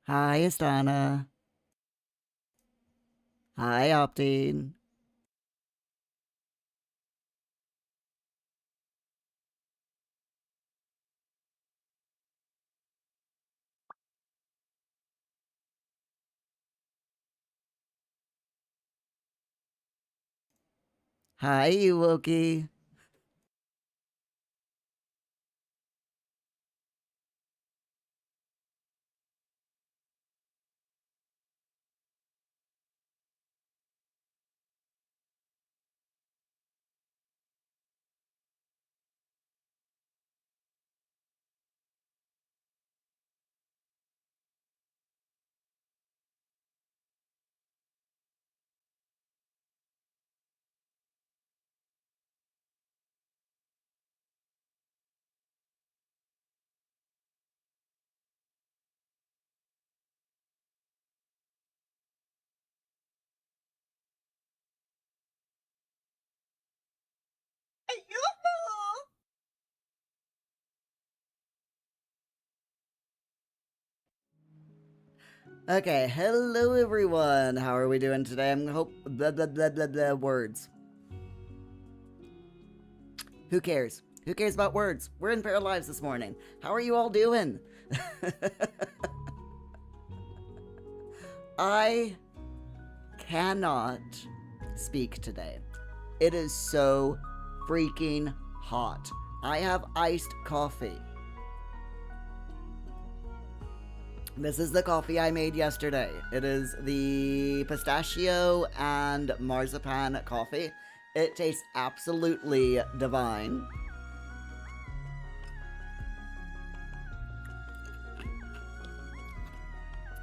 Hi, Astana. Hi, Optine. Hi, Ewoki. Okay, hello everyone. How are we doing today? I'm hope blah blah blah blah blah words. Who cares? Who cares about words? We're in Paralives this morning. How are you all doing? I cannot speak today. It is so freaking hot. I have iced coffee. This is the coffee I made yesterday. It is the pistachio and marzipan coffee. It tastes absolutely divine.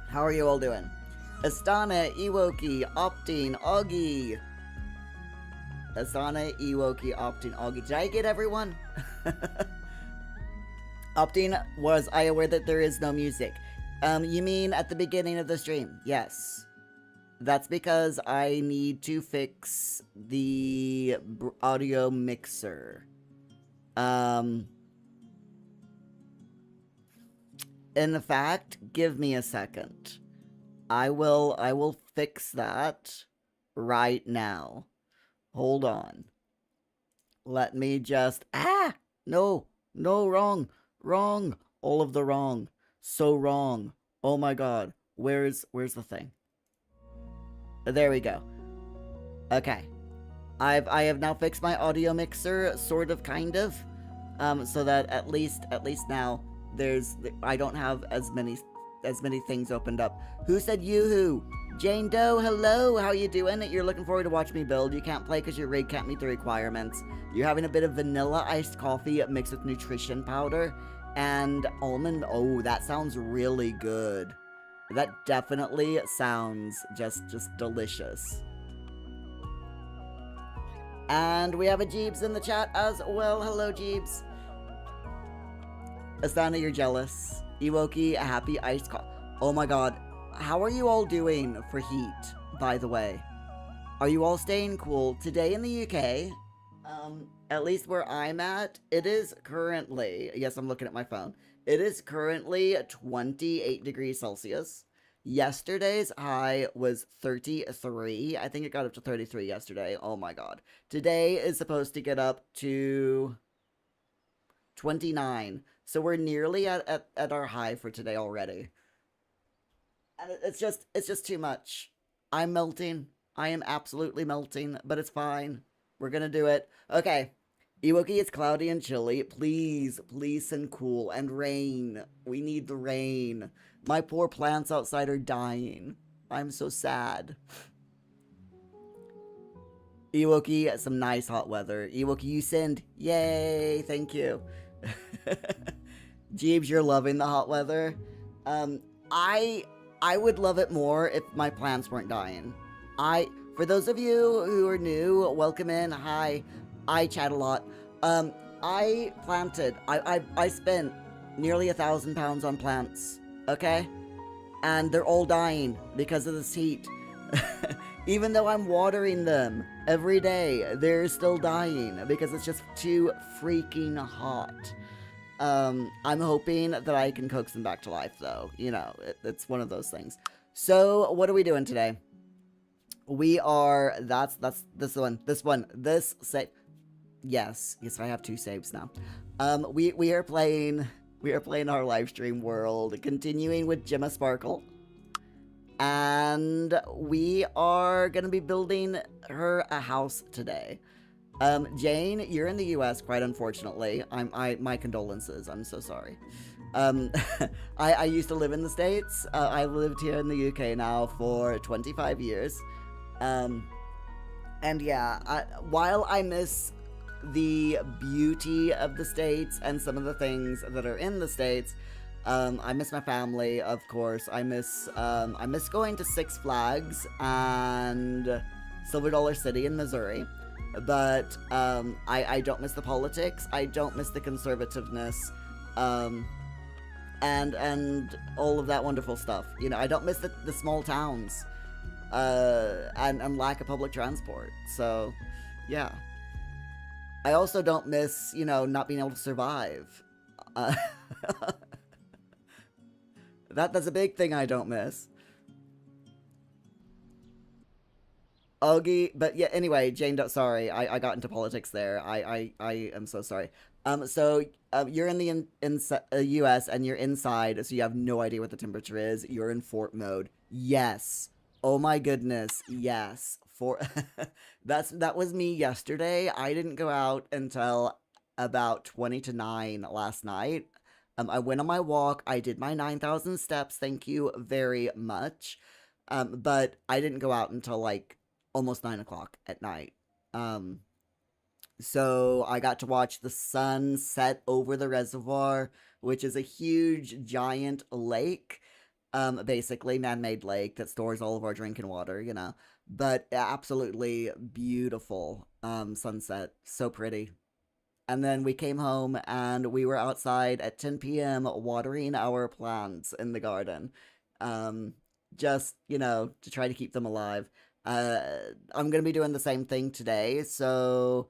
How are you all doing? Astana, Iwoki, Optine, Augie. Astana, Iwoki, Optine, Augie. Did I get everyone? Optine, was I aware that there is no music? You mean at the beginning of the stream? Yes. That's because I need to fix the audio mixer. In fact, give me a second. I will fix that right now. Hold on. Let me just no, no, wrong, all of the wrong. So wrong. Oh my god. Where's the thing? There we go. Okay. I have now fixed my audio mixer, sort of, kind of, so that at least now I don't have as many things opened up. Who said yoo-hoo? Jane Doe, hello, how you doing? You're looking forward to watch me build. You can't play because your rig can't meet the requirements. You're having a bit of vanilla iced coffee mixed with nutrition powder and almond. Oh, that sounds really good. That definitely sounds just delicious. And we have a Jeebs in the chat as well. Hello, Jeebs. Astana, you're jealous. Iwoki, a happy iced coffee. Oh my god. How are you all doing for heat, by the way? Are you all staying cool? Today in the UK, at least where I'm at, it is currently, yes, I'm looking at my phone, it is currently 28 degrees Celsius. Yesterday's high was 33. I think it got up to 33 yesterday. Oh my god. Today is supposed to get up to 29. So we're nearly at our high for today already. And it's just too much. I'm melting. I am absolutely melting, but it's fine. We're gonna do it. Okay. Iwoki, it's cloudy and chilly. Please, please send cool and rain. We need the rain. My poor plants outside are dying. I'm so sad. Iwoki, some nice hot weather. Iwoki, you send. Yay, thank you. Jeebs, you're loving the hot weather. Um, I would love it more if my plants weren't dying. For those of you who are new, welcome in. Hi, I chat a lot. I planted. I spent nearly £1,000 on plants. Okay, and they're all dying because of this heat. Even though I'm watering them every day, they're still dying because it's just too freaking hot. I'm hoping that I can coax them back to life, though. You know, it's one of those things. So, what are we doing today? We are. That's this one. This save. Yes, I have two saves now. We are playing. We are playing our live stream world, continuing with Gemma Sparkle, and we are gonna be building her a house today. Jane, you're in the U.S. quite unfortunately. My condolences. I'm so sorry. Um, I used to live in the States. I lived here in the UK now for 25 years. Um, and yeah, while I miss the beauty of the States and some of the things that are in the States, I miss my family, of course. I miss going to Six Flags and Silver Dollar City in Missouri. But I don't miss the politics. I don't miss the conservativeness. Um, and all of that wonderful stuff. You know, I don't miss the small towns and lack of public transport. So, yeah. I also don't miss, you know, not being able to survive. Uh, that's a big thing I don't miss. Augie, but yeah. Anyway, Jane, sorry, I got into politics there. I am so sorry. You're in the U.S. and you're inside, so you have no idea what the temperature is. You're in fort mode. Yes. Oh my goodness. Yes. For that was me yesterday. I didn't go out until about 20 to 9 last night. I went on my walk. I did my 9,000 steps. Thank you very much. But I didn't go out until like almost 9 o'clock at night. Um, so I got to watch the sun set over the reservoir, which is a huge, giant lake, basically man-made lake that stores all of our drinking water, you know. But absolutely beautiful sunset, so pretty. And then we came home and we were outside at 10 p.m. watering our plants in the garden. Um, just, you know, to try to keep them alive. Uh, I'm going to be doing the same thing today. So,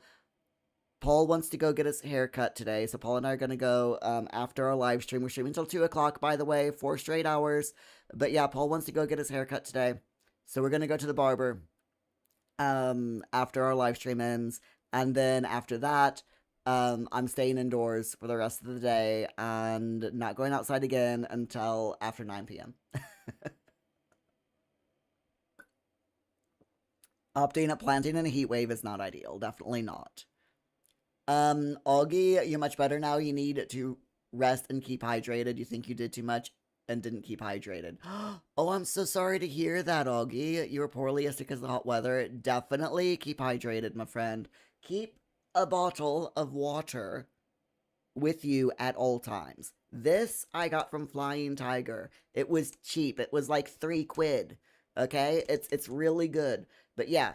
Paul wants to go get his hair cut today. So, Paul and I are going to go after our live stream. We're streaming until 2 o'clock, by the way, 4 straight hours. But yeah, Paul wants to go get his hair cut today. So, we're going to go to the barber after our live stream ends. And then after that, I'm staying indoors for the rest of the day and not going outside again until after 9 p.m. Opting at planting in a heat wave is not ideal. Definitely not. Augie, you're much better now. You need to rest and keep hydrated. You think you did too much and didn't keep hydrated. Oh, I'm so sorry to hear that, Augie. You were poorly yesterday because of the hot weather. Definitely keep hydrated, my friend. Keep a bottle of water with you at all times. This I got from Flying Tiger. It was cheap. It was like 3 quid. Okay? It's really good. But yeah,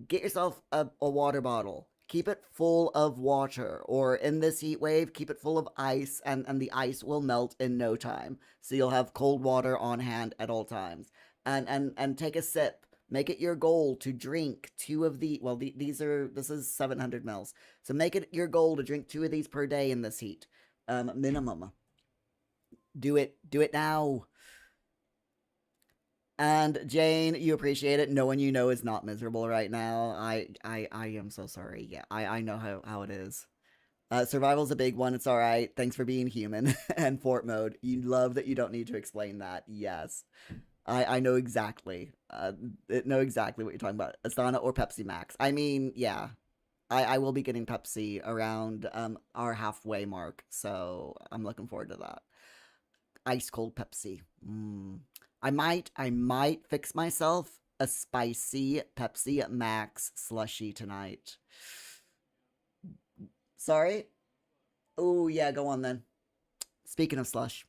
get yourself a water bottle. Keep it full of water, or in this heat wave, keep it full of ice, and the ice will melt in no time. So you'll have cold water on hand at all times. And take a sip. Make it your goal to drink two of this is 700 mils. So make it your goal to drink two of these per day in this heat. Minimum. Do it now. And Jane, you appreciate it. No one you know is not miserable right now. I am so sorry. Yeah, I know how it is. Survival's a big one. It's all right. Thanks for being human. And fort mode. You love that you don't need to explain that. Yes, I know exactly. Know exactly what you're talking about. Asana or Pepsi Max. I mean, yeah. I will be getting Pepsi around our halfway mark, so I'm looking forward to that. Ice cold Pepsi. I might fix myself a spicy Pepsi Max slushy tonight. Sorry? Oh, yeah, go on then. Speaking of slush.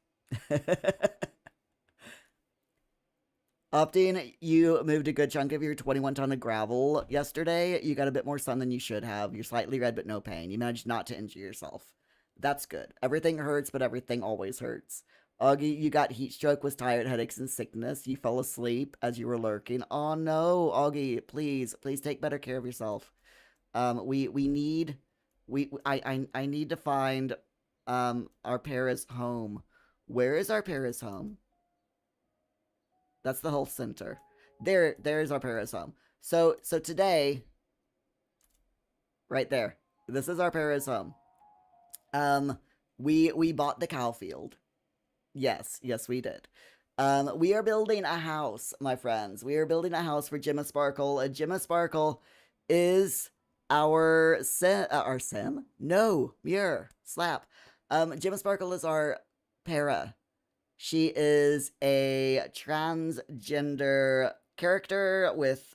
Opting, you moved a good chunk of your 21 ton of gravel yesterday. You got a bit more sun than you should have. You're slightly red, but no pain. You managed not to injure yourself. That's good. Everything hurts, but everything always hurts. Augie, you got heat stroke, was tired, headaches, and sickness. You fell asleep as you were lurking. Oh no, Augie, please take better care of yourself. We need, I need to find our Paris home. Where is our Paris home? That's the whole center. There's our Paris home. So today, right there, this is our Paris home. Um, we bought the cow field. Yes, we did. We are building a house, my friends. We are building a house for Gemma Sparkle. Gemma Sparkle is our sim. No, Muir slap. Gemma Sparkle is our para. She is a transgender character with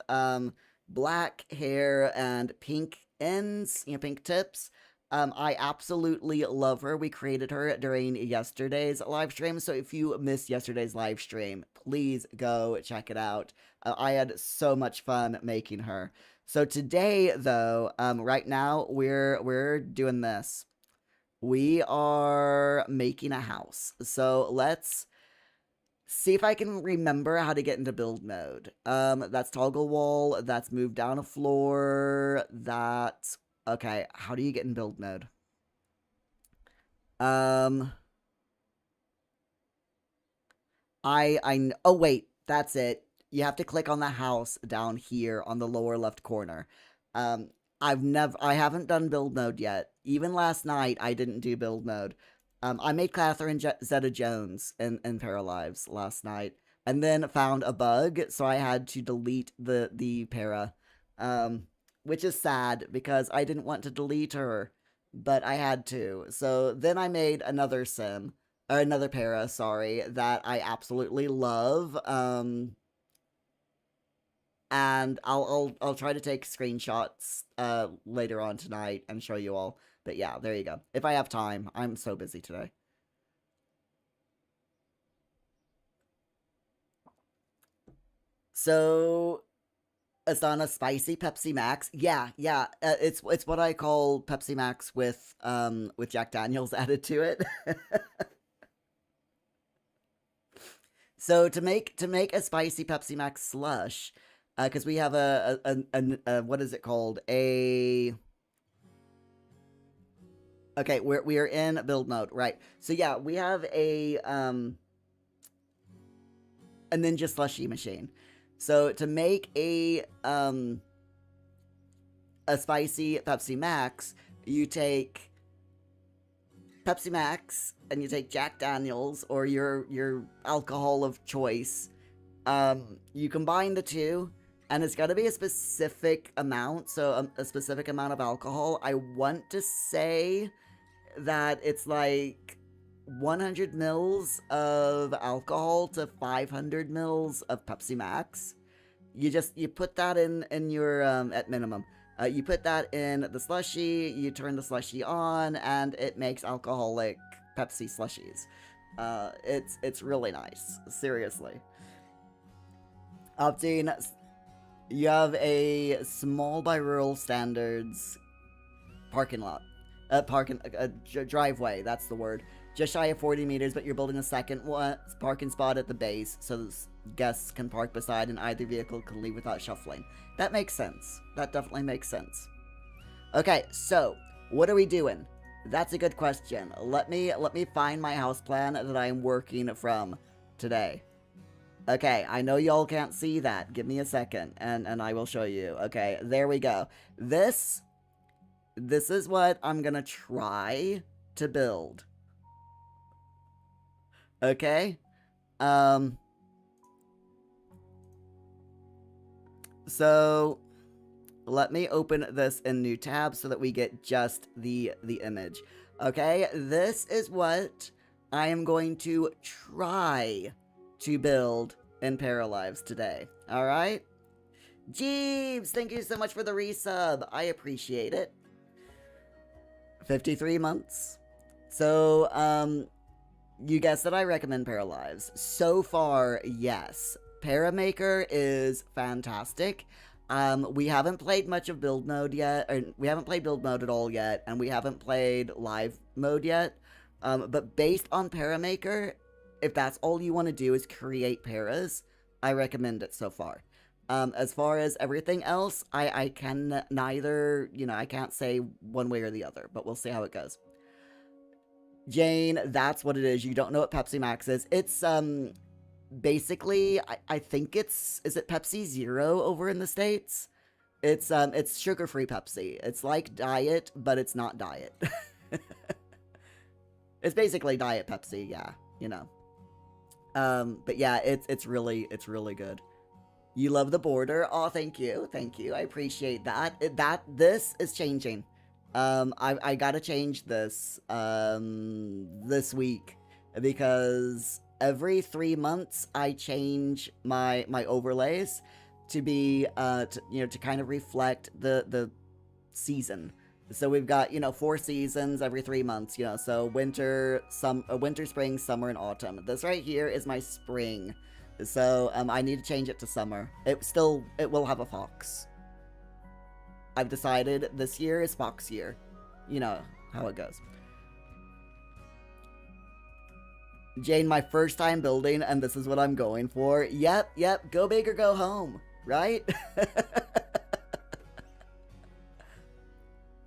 black hair and pink ends, pink tips. I absolutely love her. We created her during yesterday's live stream, so if you missed yesterday's live stream, please go check it out. I had so much fun making her. So today, though, right now we're doing this. We are making a house. So let's see if I can remember how to get into build mode. That's toggle wall. That's move down a floor. That's okay. How do you get in build mode? Oh wait, that's it. You have to click on the house down here on the lower left corner. Um, I haven't done build mode yet. Even last night, I didn't do build mode. I made Catherine Zeta-Jones in Paralives last night, and then found a bug, so I had to delete the para, which is sad because I didn't want to delete her, but I had to. So then I made another sim, or another para, sorry, that I absolutely love. And I'll try to take screenshots later on tonight and show you all. But yeah, there you go. If I have time, I'm so busy today. So Asana spicy Pepsi Max. Yeah. It's what I call Pepsi Max with Jack Daniels added to it. So to make a spicy Pepsi Max slush, because we have a what is it called? Okay, we are in build mode, right? So yeah, we have a ninja slushy machine. So to make a spicy Pepsi Max, you take Pepsi Max and you take Jack Daniels or your alcohol of choice. You combine the two, and it's got to be a specific amount. So a specific amount of alcohol. I want to say that it's like 100 mils of alcohol to 500 mils of Pepsi Max. You put that in your at minimum. You put that in the slushy. You turn the slushy on, and it makes alcoholic Pepsi slushies. It's really nice. Seriously. Opting, you have a small by rural standards parking lot. Driveway, that's the word. Just shy of 40 meters, but you're building a second parking spot at the base, so guests can park beside and either vehicle can leave without shuffling. That makes sense. That definitely makes sense. Okay, so, what are we doing? That's a good question. Let me find my house plan that I'm working from today. Okay, I know y'all can't see that. Give me a second, and I will show you. Okay, there we go. This is what I'm gonna try to build. Okay? So let me open this in new tab so that we get just the image. Okay, this is what I am going to try to build in Paralives today. Alright? Jeeves, thank you so much for the resub. I appreciate it. 53 months. So, you guessed that I recommend Paralives. So far, yes. Paramaker is fantastic. We haven't played much of build mode yet, or we haven't played build mode at all yet, and we haven't played live mode yet. But based on Paramaker, if that's all you want to do is create paras, I recommend it so far. As far as everything else, I can neither, I can't say one way or the other, but we'll see how it goes. Jane, that's what it is. You don't know what Pepsi Max is. It's basically I think is it Pepsi Zero over in the States? It's sugar-free Pepsi. It's like diet, but it's not diet. It's basically diet Pepsi, yeah, you know. But yeah, it's really good. You love the border. Oh, thank you. Thank you. I appreciate that. This is changing. I gotta change this this week because every 3 months I change my overlays to be to kind of reflect the season. So we've got 4 seasons every 3 months. So winter, spring, summer, and autumn. This right here is my spring. So I need to change it to summer. It will have a fox. I've decided this year is fox year. You know how it goes. Jane, my first time building, and this is what I'm going for. Yep, go big or go home, right?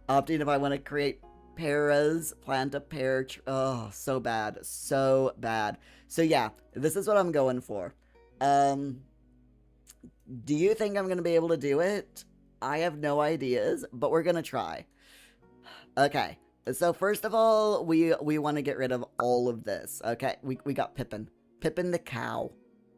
Opting if I want to create pears, plant a pear. Oh, so bad. So bad. So yeah, this is what I'm going for. Do you think I'm going to be able to do it? I have no ideas, but we're going to try. Okay. So first of all, we want to get rid of all of this. Okay, we got Pippin. Pippin the cow.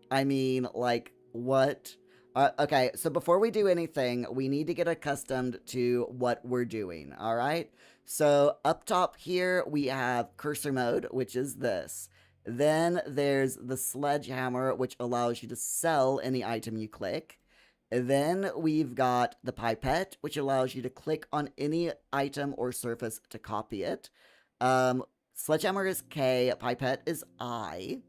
I mean, like, what? Okay, so before we do anything, we need to get accustomed to what we're doing, all right? So up top here, we have cursor mode, which is this. Then there's the sledgehammer, which allows you to sell any item you click. Then we've got the pipette, which allows you to click on any item or surface to copy it. Sledgehammer is K, pipette is I.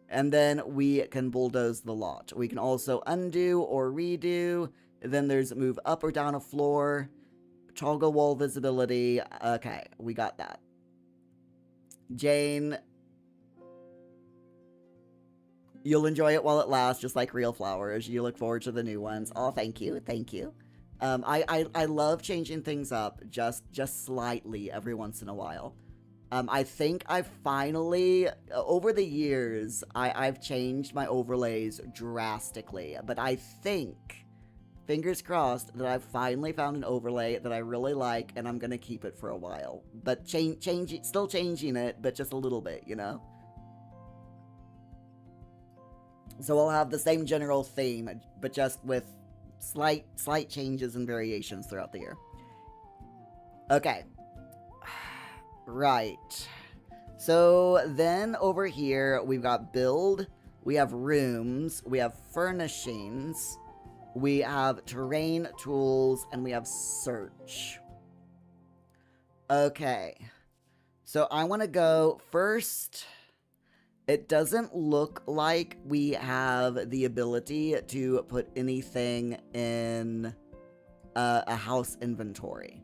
And then we can bulldoze the lot. We can also undo or redo. Then there's move up or down a floor. Toggle wall visibility. Okay, we got that. Jane, you'll enjoy it while it lasts, just like real flowers. You look forward to the new ones. Oh, thank you. Thank you. I love changing things up just slightly every once in a while. I think I've finally, over the years, I've changed my overlays drastically. But I think, fingers crossed, that I've finally found an overlay that I really like, and I'm going to keep it for a while. But still changing it, but just a little bit, you know? So I'll have the same general theme, but just with slight changes and variations throughout the year. Okay. Right. So then over here, we've got build, we have rooms, we have furnishings, we have terrain tools, and we have search. Okay. So I want to go first. It doesn't look like we have the ability to put anything in a house inventory.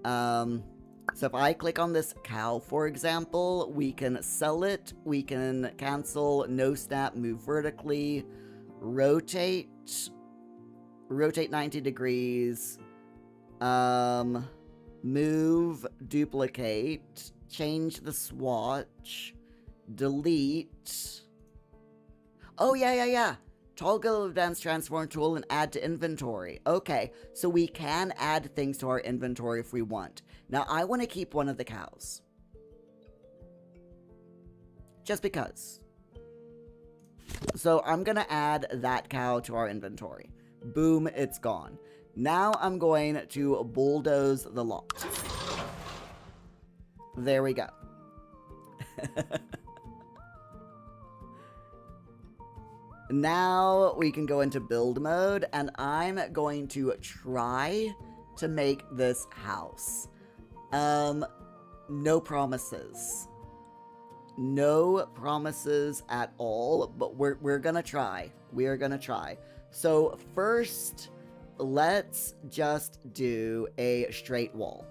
So if I click on this cow, for example, we can sell it, we can cancel, no snap, move vertically, rotate 90 degrees, move, duplicate, change the swatch, delete. Oh, yeah. Toggle advanced transform tool and add to inventory. Okay, so we can add things to our inventory if we want. Now, I want to keep one of the cows. Just because. So I'm going to add that cow to our inventory. Boom, it's gone. Now I'm going to bulldoze the lot. There we go. Now we can go into build mode, and I'm going to try to make this house. No promises. No promises at all, but we're gonna try. We are gonna try. So first, let's just do a straight wall.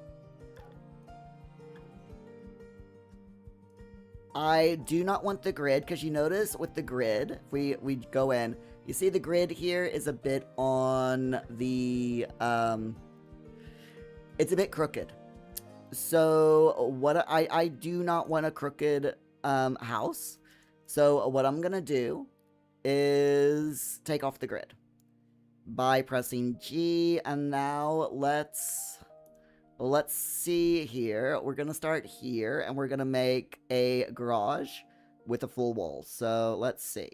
I do not want the grid, because you notice with the grid, if we go in, you see the grid here is a bit on the, it's a bit crooked. So what I do not want a crooked house. So what I'm gonna do is take off the grid by pressing G, and now let's see here. We're gonna start here, and we're gonna make a garage with a full wall. So let's see.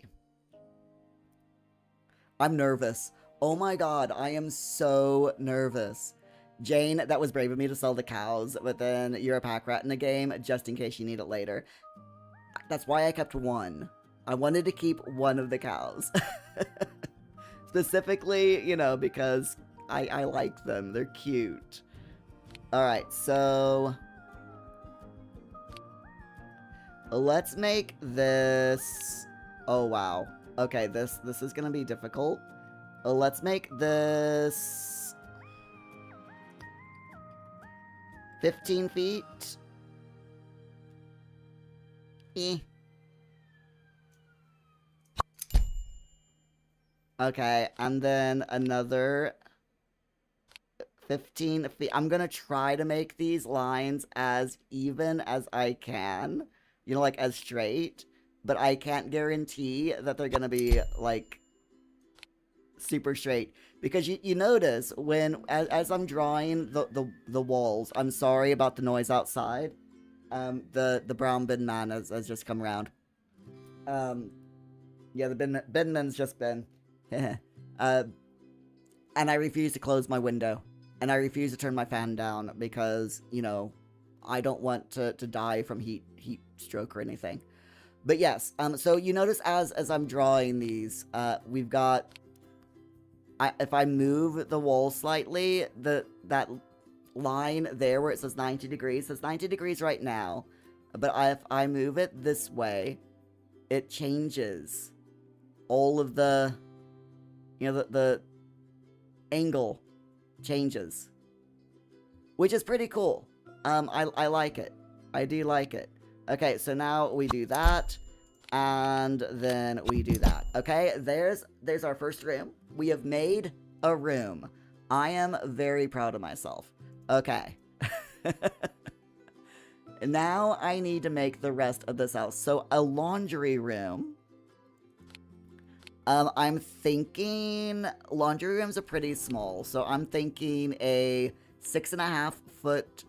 I'm nervous. Oh my god, I am so nervous. Jane, that was brave of me to sell the cows, but then you're a pack rat in the game, just in case you need it later. That's why I kept one. I wanted to keep one of the cows. Specifically, you know, because I like them. They're cute. Alright, so let's make this... Oh, wow. Okay, this is gonna be difficult. Let's make this 15 feet. Okay, and then another 15 feet. I'm gonna try to make these lines as even as I can. You know, like as straight. But I can't guarantee that they're gonna be, like, super straight. Because you notice when, as I'm drawing the walls, I'm sorry about the noise outside. The brown bin man has just come around. Yeah, the bin man's just been. And I refuse to close my window. And I refuse to turn my fan down because, you know, I don't want to die from heat stroke or anything. But yes, so you notice as I'm drawing these, we've got... if I move the wall slightly, that line there where it says 90 degrees, says 90 degrees right now. But if I move it this way, it changes all of the... You know, the angle changes. Which is pretty cool. I like it. I do like it. Okay, so now we do that, and then we do that. Okay, there's our first room. We have made a room. I am very proud of myself. Okay. Now I need to make the rest of this house. So a laundry room. I'm thinking laundry rooms are pretty small, so I'm thinking a 6.5 foot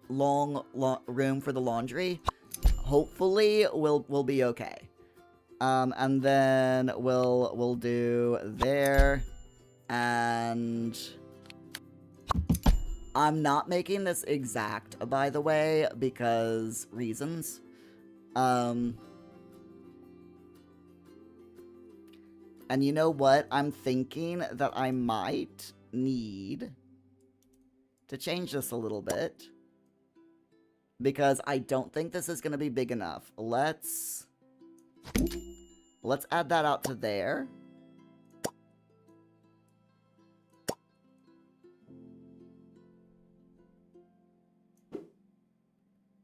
long room for the laundry. Hopefully we'll be okay. And then we'll do there, and I'm not making this exact, by the way, because reasons. And you know what? I'm thinking that I might need to change this a little bit. Because I don't think this is going to be big enough. Let's add that out to there.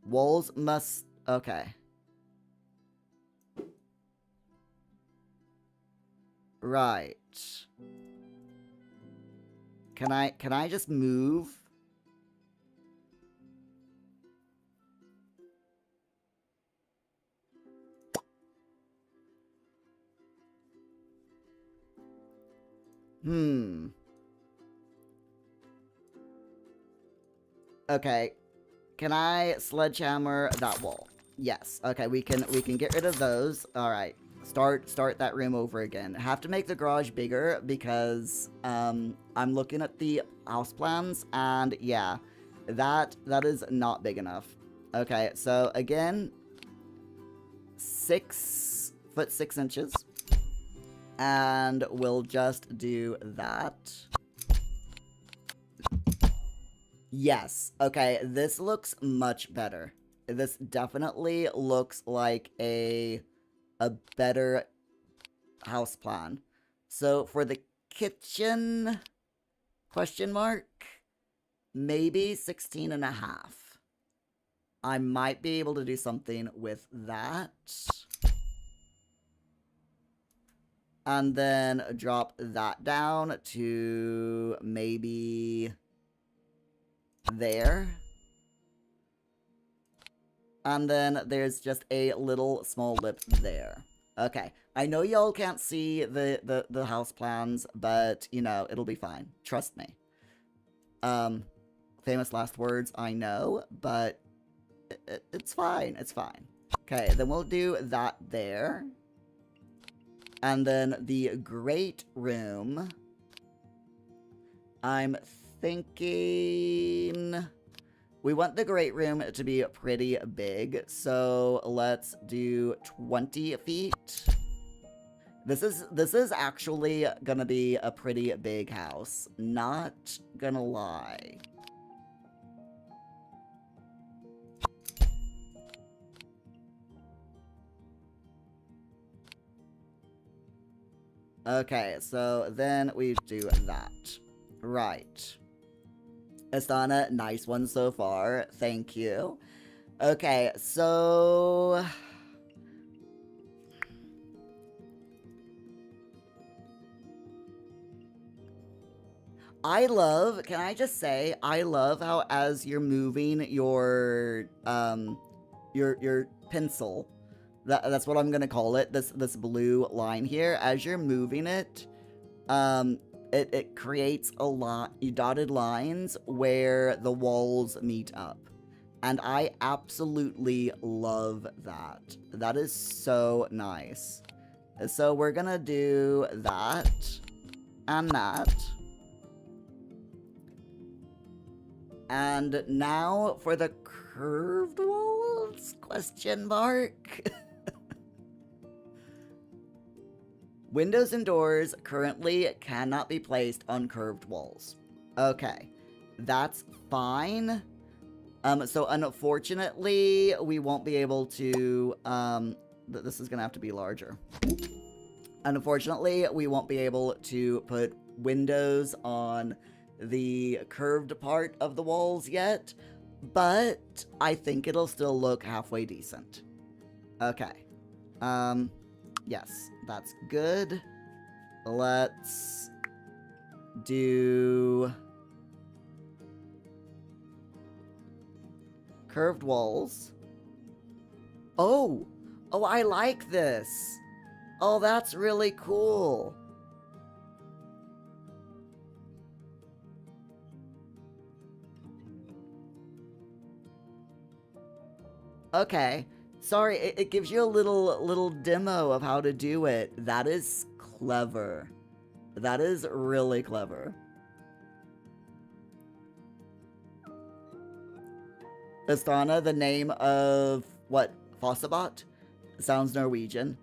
Walls must... Okay. Right. Can I just move? Okay. Can I sledgehammer that wall? Yes. Okay, we can get rid of those. All right. Start that room over again. Have to make the garage bigger because I'm looking at the house plans, and yeah, that is not big enough. Okay, so again, 6 foot 6 inches. And we'll just do that. Yes. Okay, this looks much better. This definitely looks like a better house plan. So for the kitchen, question mark, maybe 16.5. I might be able to do something with that. And then drop that down to maybe there. And then there's just a little small lip there. Okay. I know y'all can't see the house plans, but, you know, it'll be fine. Trust me. Famous last words, I know, but it's fine. It's fine. Okay, then we'll do that there. And then the great room. I'm thinking we want the great room to be pretty big, so let's do 20 feet. This is actually gonna be a pretty big house, not gonna lie. Okay, so then we do that. Right. Astana, nice one so far. Thank you. Okay, so can I just say, I love how as you're moving your pencil, that's what I'm gonna call it, this blue line here, as you're moving it, it creates a lot dotted lines where the walls meet up. And I absolutely love that. That is so nice. So we're gonna do that and that. And now for the curved walls? Question mark. Windows and doors currently cannot be placed on curved walls. Okay, that's fine. So unfortunately, we won't be able to, this is gonna have to be larger. Unfortunately, we won't be able to put windows on the curved part of the walls yet, but I think it'll still look halfway decent. Okay. Yes, that's good. Let's do curved walls. Oh, I like this. Oh, that's really cool. Okay. Sorry, it gives you a little demo of how to do it. That is clever. That is really clever. Astana, the name of what? Fossabot? Sounds Norwegian.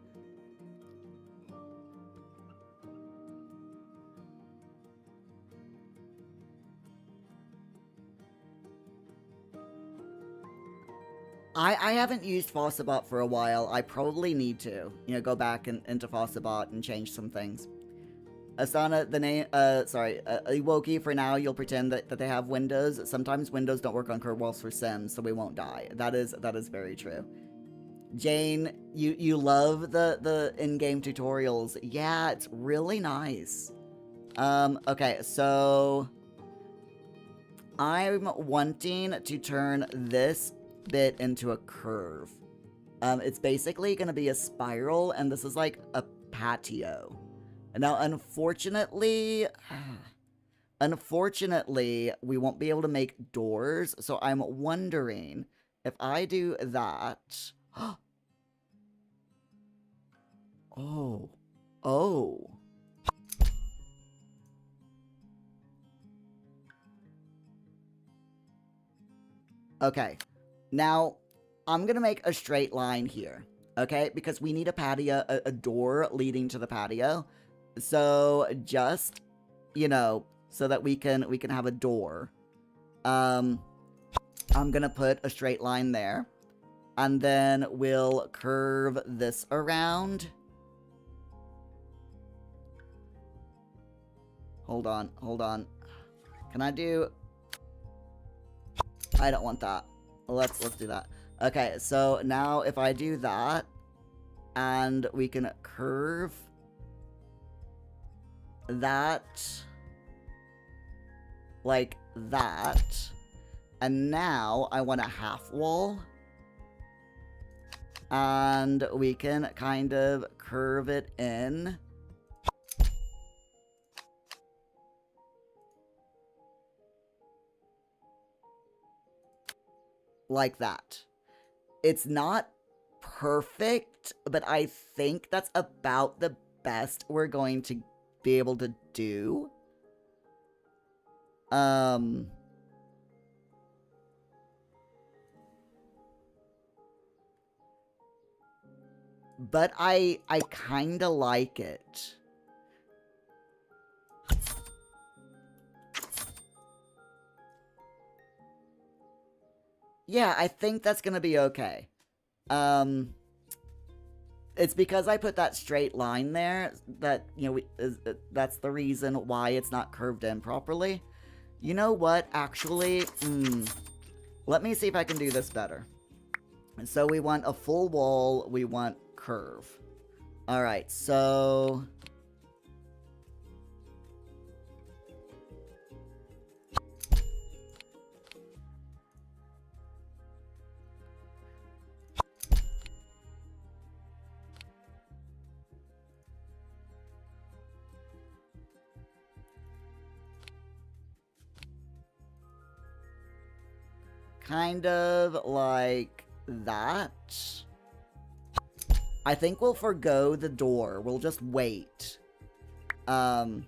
I haven't used Fossabot for a while. I probably need to, go back into Fossabot and change some things. Asana, the name, Iwoki, for now, you'll pretend that they have windows. Sometimes windows don't work on curved walls for Sims, so we won't die. That is very true. Jane, you love the in-game tutorials. Yeah, it's really nice. Okay, so I'm wanting to turn this bit into a curve. It's basically going to be a spiral, and this is like a patio. Now, unfortunately, we won't be able to make doors, so I'm wondering if I do that. Oh. Okay. Now, I'm gonna make a straight line here, okay? Because we need a patio, a door leading to the patio. So just, so that we can have a door. I'm gonna put a straight line there. And then we'll curve this around. Hold on. Can I do... I don't want that. Let's do that. Okay, so now if I do that, and we can curve that like that, And now I want a half wall. And we can kind of curve it in. Like that. It's not perfect, but I think that's about the best we're going to be able to do. But I kind of like it. Yeah, I think that's gonna be okay. It's because I put that straight line there that, you know, that's the reason why it's not curved in properly. You know what, actually, let me see if I can do this better. So we want a full wall, we want curve. Alright, so... kind of like that. I think we'll forgo the door. We'll just wait. When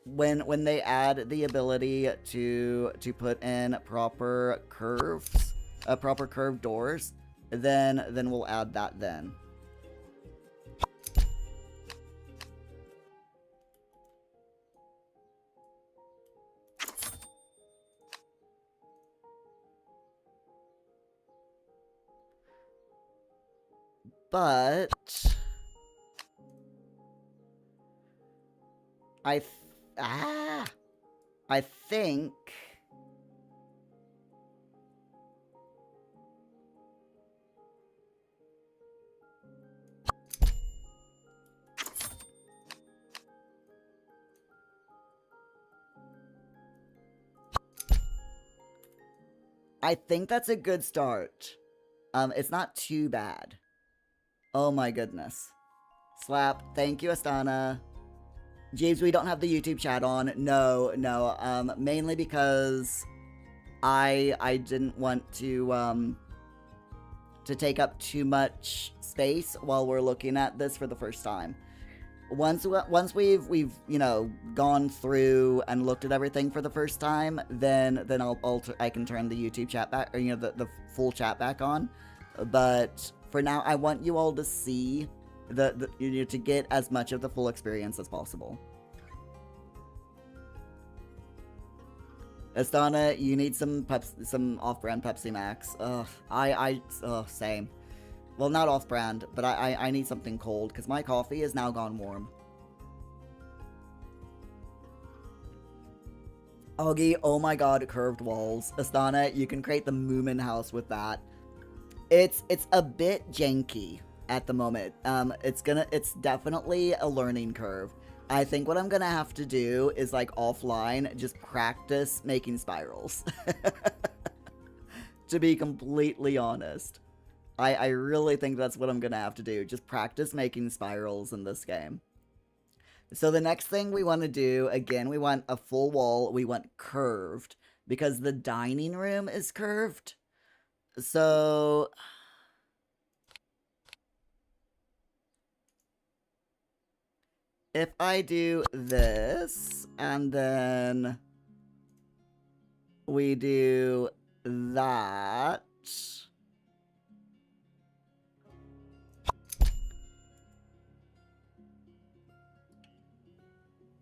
they add the ability to put in proper curves, proper curved doors, then we'll add that then. But I think that's a good start. It's not too bad. Oh my goodness. Slap. Thank you, Astana. James, we don't have the YouTube chat on. No. Mainly because I didn't want to take up too much space while we're looking at this for the first time. Once we've you know, gone through and looked at everything for the first time, then I can turn the YouTube chat back, or, you know, the full chat back on. But for now, I want you all to see you know, to get as much of the full experience as possible. Astana, you need some off-brand Pepsi Max. Same. Well, not off-brand, but I need something cold, because my coffee is now gone warm. Augie, oh my god, curved walls. Astana, you can create the Moomin house with that. It's a bit janky at the moment. It's definitely a learning curve. I think what I'm gonna have to do is, like, offline, just practice making spirals. To be completely honest. I really think that's what I'm gonna have to do. Just practice making spirals in this game. So the next thing we want to do, again, we want a full wall. We want curved, because the dining room is curved. So... if I do this, and then we do that...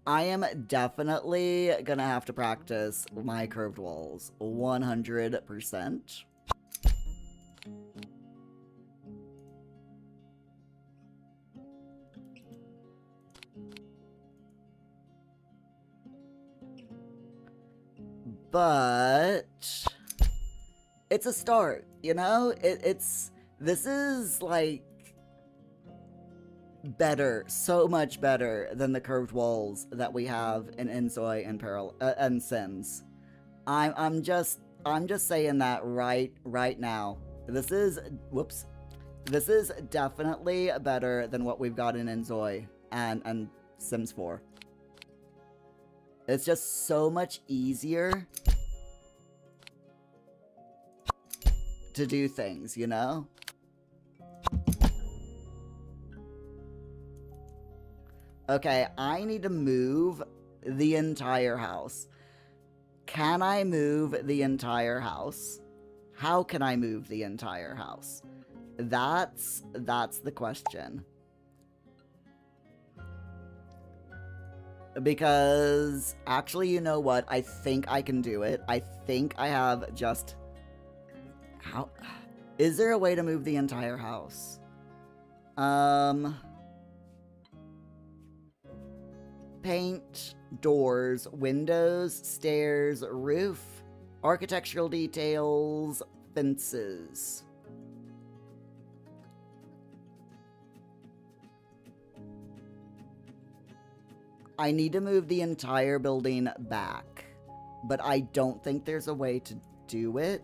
I am definitely gonna have to practice my curved walls 100%. But it's a start, you know? This is, like, better, so much better than the curved walls that we have in Inzoi and and Sims. I'm just I'm just saying that right now. This is, whoops. This is definitely better than what we've got in Enzoi and Sims 4. It's just so much easier to do things, you know? Okay, I need to move the entire house. Can I move the entire house? How can I move the entire house? That's the question. Because, actually, you know what? I think I can do it. I think I have just... How... Is there a way to move the entire house? Paint, doors, windows, stairs, roof, architectural details, fences. I need to move the entire building back, but I don't think there's a way to do it.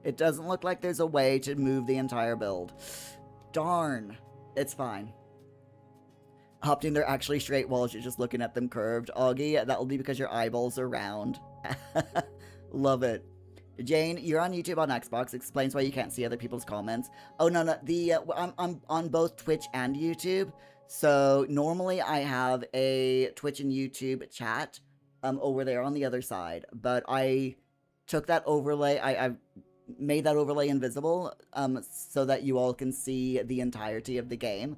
It doesn't look like there's a way to move the entire build. Darn. It's fine. Opting, they're actually straight walls, you're just looking at them curved. Augie, that'll be because your eyeballs are round. Love it. Jane, you're on YouTube on Xbox. Explains why you can't see other people's comments. Oh, no. I'm on both Twitch and YouTube. So normally I have a Twitch and YouTube chat over there on the other side. But I took that overlay. I made that overlay invisible so that you all can see the entirety of the game.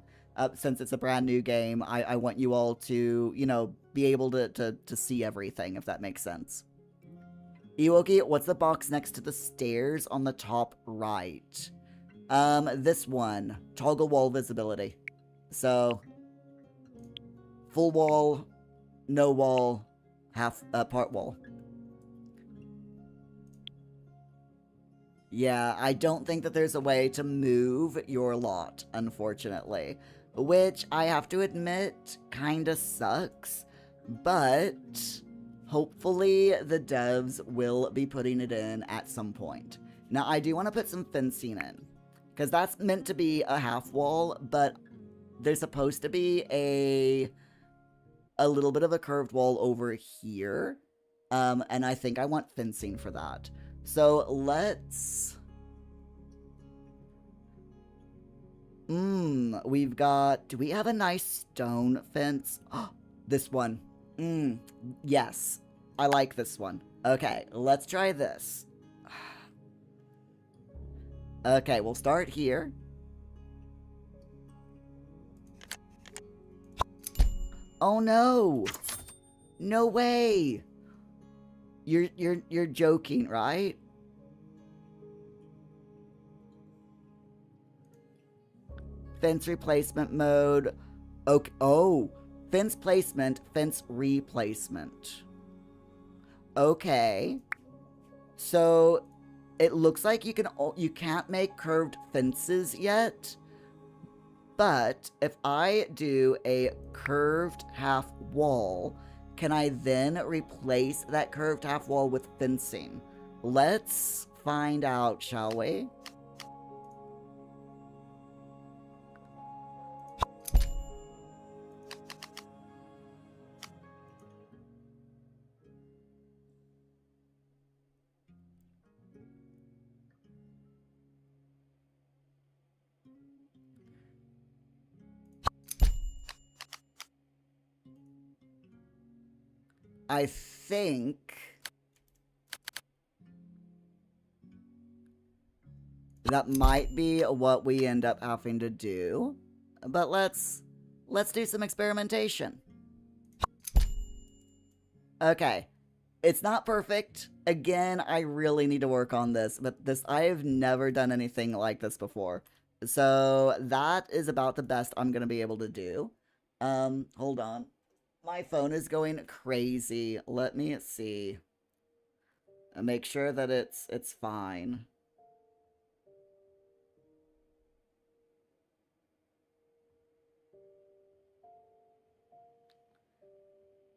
Since it's a brand new game, I want you all to, you know, be able to see everything, if that makes sense. Iwoki, what's the box next to the stairs on the top right? This one. Toggle wall visibility. So, full wall, no wall, half, part wall. Yeah, I don't think that there's a way to move your lot, unfortunately. Which, I have to admit, kinda sucks. But... hopefully, the devs will be putting it in at some point. Now, I do want to put some fencing in, because that's meant to be a half wall, but there's supposed to be a little bit of a curved wall over here, and I think I want fencing for that. So, let's... we've got... do we have a nice stone fence? This one. Yes. I like this one. Okay, let's try this. Okay, we'll start here. Oh no! No way! You're joking, right? Fence replacement mode. Okay. Oh! Fence placement, fence replacement. Okay. So, it looks like you can't make curved fences yet. But, if I do a curved half wall, can I then replace that curved half wall with fencing? Let's find out, shall we? I think that might be what we end up having to do. But let's do some experimentation. Okay. It's not perfect. Again, I really need to work on this, but I have never done anything like this before. So that is about the best I'm gonna be able to do. Hold on. My phone is going crazy. Let me see. Make sure that it's fine.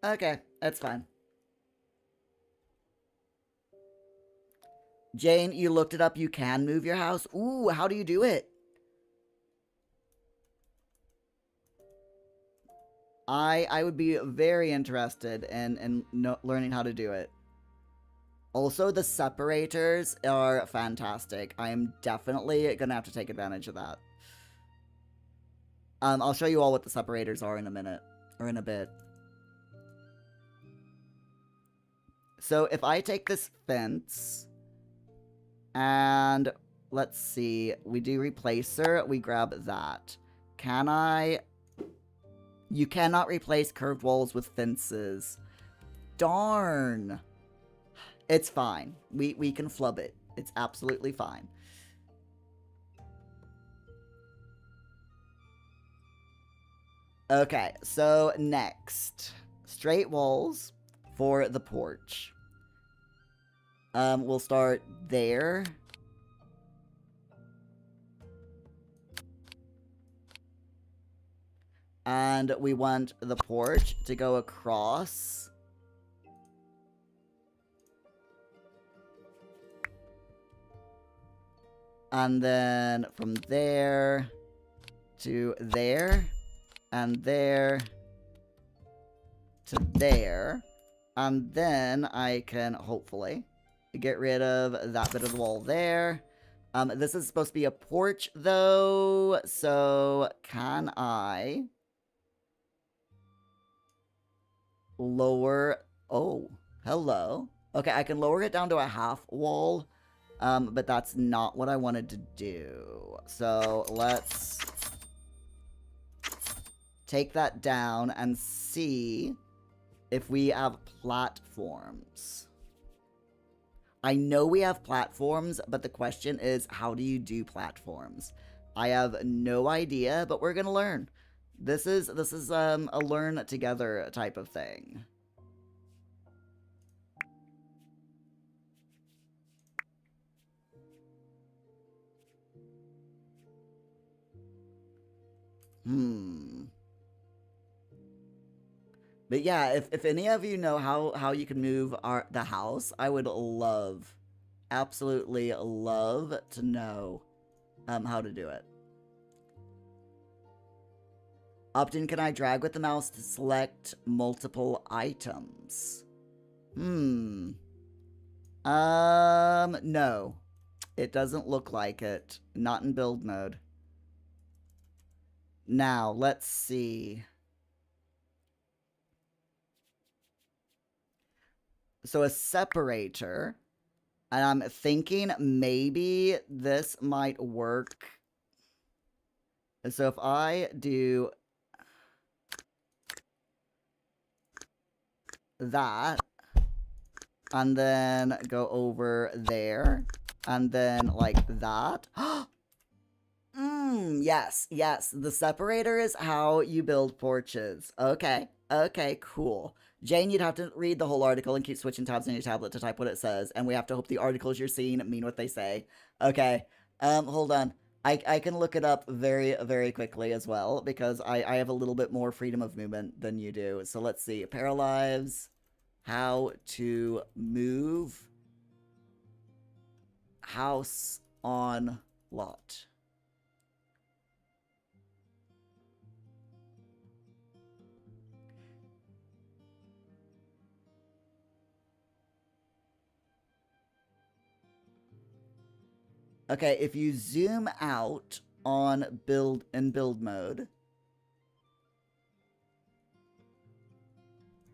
Okay, that's fine. Jane, you looked it up. You can move your house. Ooh, how do you do it? I would be very interested in learning how to do it. Also, the separators are fantastic. I am definitely gonna have to take advantage of that. I'll show you all what the separators are in a minute, or in a bit. So if I take this fence, and let's see, we do replacer, we grab that. Can I? You cannot replace curved walls with fences. Darn. It's fine. We can flub it. It's absolutely fine. Okay, so next. Straight walls for the porch. We'll start there. And we want the porch to go across. And then from there to there. And there to there. And then I can hopefully get rid of that bit of the wall there. This is supposed to be a porch though. So can I lower? Oh, hello. Okay, I can lower it down to a half wall. But that's not what I wanted to do. So let's take that down and see if we have platforms. I know we have platforms, but the question is, how do you do platforms? I have no idea, but we're gonna learn. This is a learn together type of thing. But yeah, if any of you know how you can move the house, I would love, absolutely love to know how to do it. Opt-in, can I drag with the mouse to select multiple items? No. It doesn't look like it. Not in build mode. Now, let's see. So a separator, and I'm thinking maybe this might work. So if I do that, and then go over there, and then like that. Yes, yes. The separator is how you build porches. Okay, okay, cool. Jane, you'd have to read the whole article and keep switching tabs on your tablet to type what it says, and we have to hope the articles you're seeing mean what they say. Okay, hold on. I can look it up very, very quickly as well, because I have a little bit more freedom of movement than you do. So let's see. Paralives, how to move house on lot. Okay, if you zoom out on build mode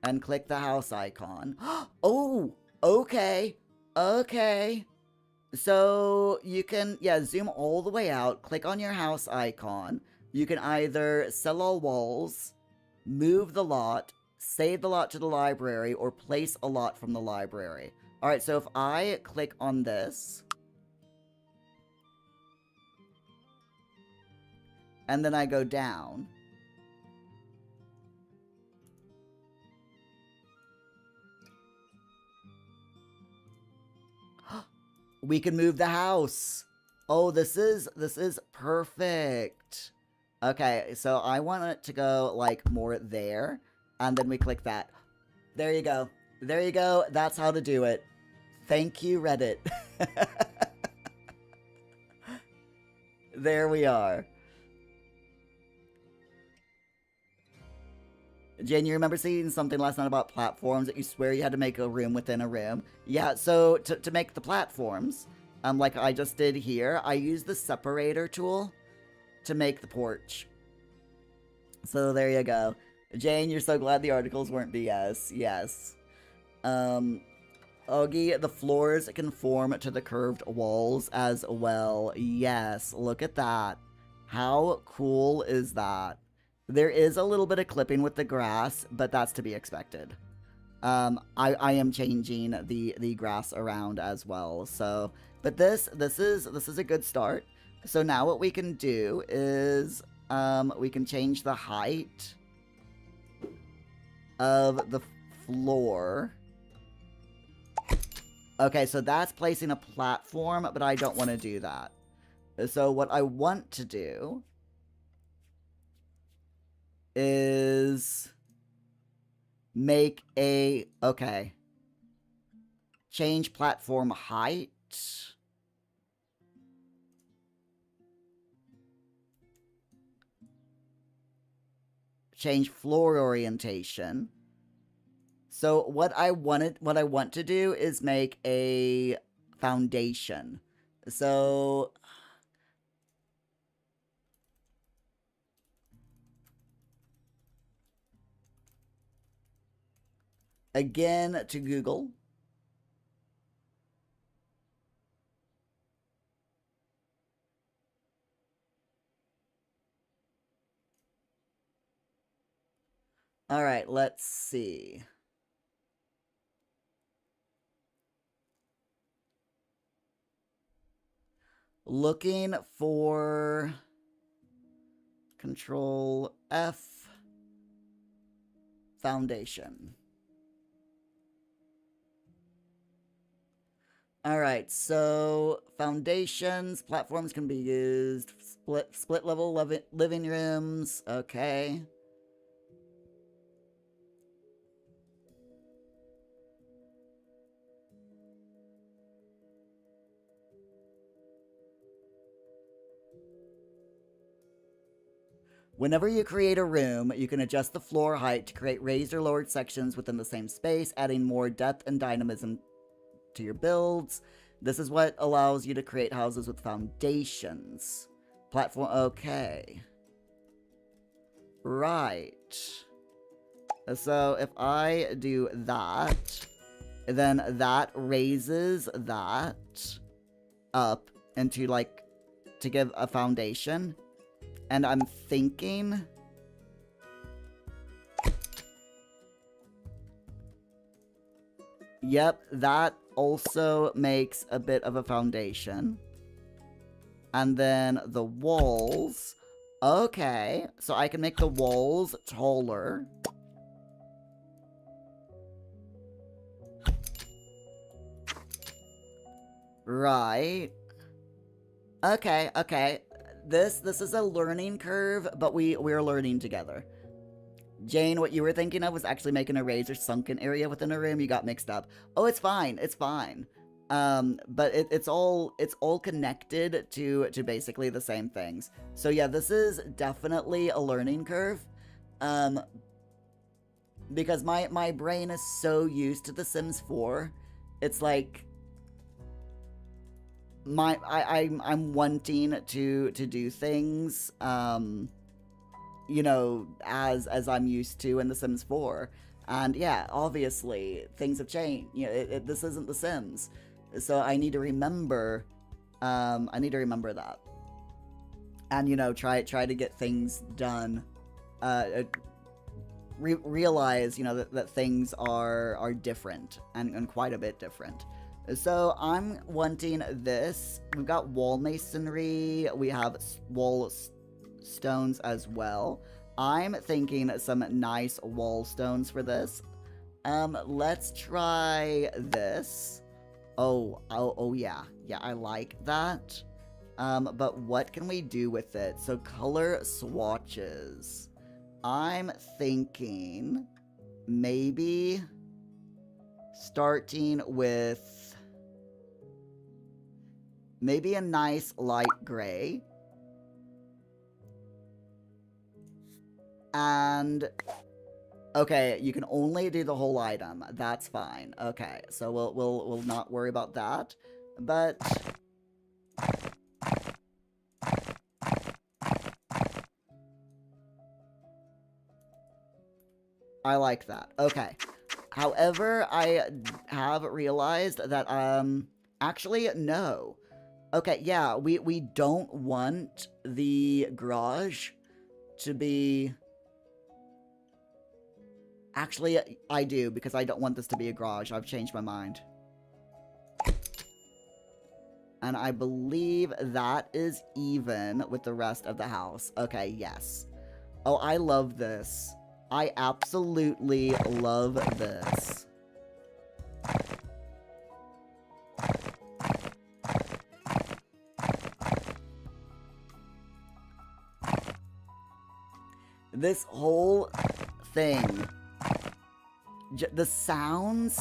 and click the house icon. Oh, okay. Okay. So you can, yeah, zoom all the way out, click on your house icon. You can either sell all walls, move the lot, save the lot to the library, or place a lot from the library. All right, so if I click on this, and then I go down, we can move the house. Oh, this is perfect. Okay, so I want it to go like more there, and then we click that. There you go. There you go. That's how to do it. Thank you, Reddit. There we are. Jane, you remember seeing something last night about platforms that you swear you had to make a room within a room? Yeah, so to make the platforms, like I just did here, I used the separator tool to make the porch. So there you go. Jane, you're so glad the articles weren't BS. Yes. Oogie, the floors conform to the curved walls as well. Yes, look at that. How cool is that? There is a little bit of clipping with the grass, but that's to be expected. I am changing the grass around as well. So, but this is a good start. So now what we can do is we can change the height of the floor. Okay, so that's placing a platform, but I don't want to do that. So what I want to do is make a... Okay. Change platform height. Change floor orientation. So what I want to do is make a foundation. So again to Google. All right, let's see. Looking for Control F foundation. All right, so foundations, platforms can be used. Split level living rooms. Okay. Whenever you create a room, you can adjust the floor height to create raised or lowered sections within the same space, adding more depth and dynamism to your builds. This is what allows you to create houses with foundations. Platform, okay. Right. So if I do that, then that raises that up into, like, to give a foundation. And I'm thinking... Yep, that also makes a bit of a foundation. And then the walls... Okay, so I can make the walls taller. Right. Okay, okay. This is a learning curve, but we're learning together. Jane, what you were thinking of was actually making a raised or sunken area within a room. You got mixed up. Oh, it's fine. It's fine. But it's all connected to basically the same things. So yeah, this is definitely a learning curve. Because my brain is so used to The Sims 4. It's like I'm wanting to do things you know, as I'm used to in The Sims 4. And yeah, obviously things have changed. You know, this isn't The Sims, so I need to remember that, and you know, try to get things done. Realize, you know, that things are different and quite a bit different. So I'm wanting this. We've got wall masonry. We have wall stones as well. I'm thinking some nice wall stones for this. Let's try this. Oh yeah. Yeah, I like that. But what can we do with it? So color swatches. I'm thinking maybe starting with maybe a nice light gray. And okay, you can only do the whole item. That's fine. Okay, so we'll not worry about that. But I like that. Okay. However, I have realized that actually no. Okay, yeah, we don't want the garage to be... Actually, I do, because I don't want this to be a garage. I've changed my mind. And I believe that is even with the rest of the house. Okay, yes. Oh, I love this. I absolutely love this. This whole thing, the sounds,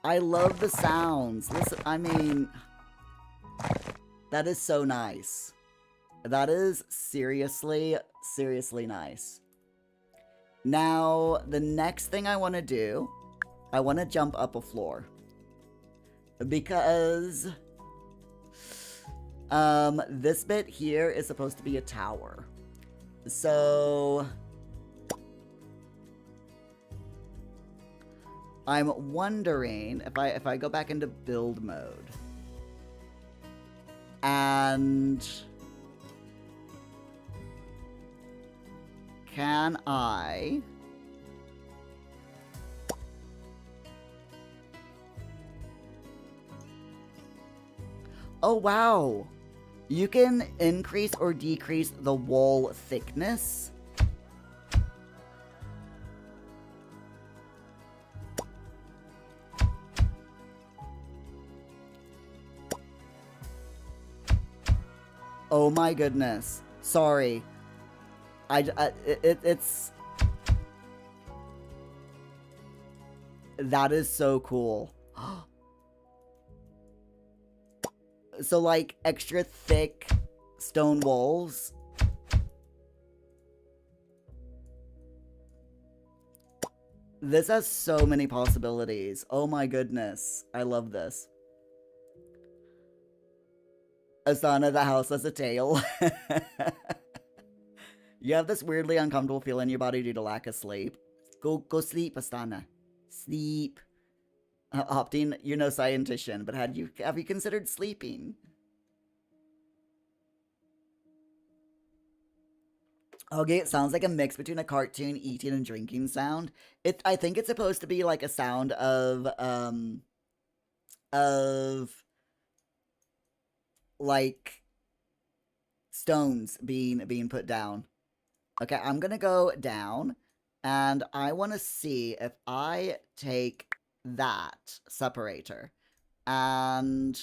I love the sounds. Listen, I mean, that is so nice. That is seriously, seriously nice. Now, the next thing I want to do, I want to jump up a floor. Because this bit here is supposed to be a tower. So I'm wondering if I go back into build mode and can I oh wow, you can increase or decrease the wall thickness. Oh my goodness. Sorry. It's... That is so cool. So, like, extra thick stone walls. This has so many possibilities. Oh my goodness. I love this. Asana, the house has a tail. You have this weirdly uncomfortable feeling in your body due to lack of sleep. Go sleep, Astana. Sleep. Opting, you're no scientician, but have you considered sleeping? Okay, it sounds like a mix between a cartoon eating and drinking sound. I think it's supposed to be like a sound of like stones being put down. Okay, I'm gonna go down, and I want to see if I take that separator, and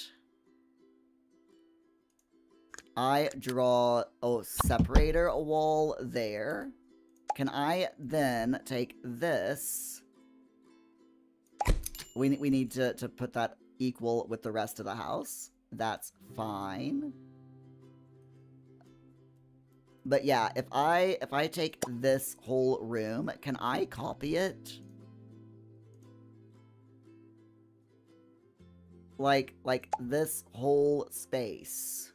I draw a separator wall there. Can I then take this? We need to put that equal with the rest of the house. That's fine. But yeah, if I take this whole room, can I copy it? Like this whole space.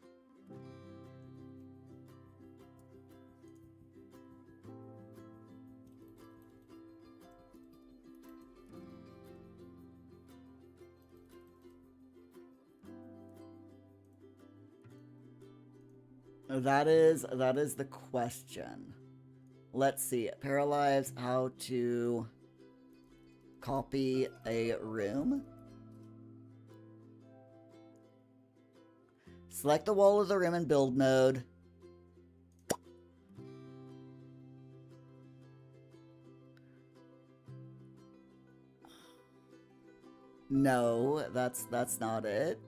That is the question. Let's see. Paralives, how to copy a room. Select the wall of the room in build mode. No, that's not it.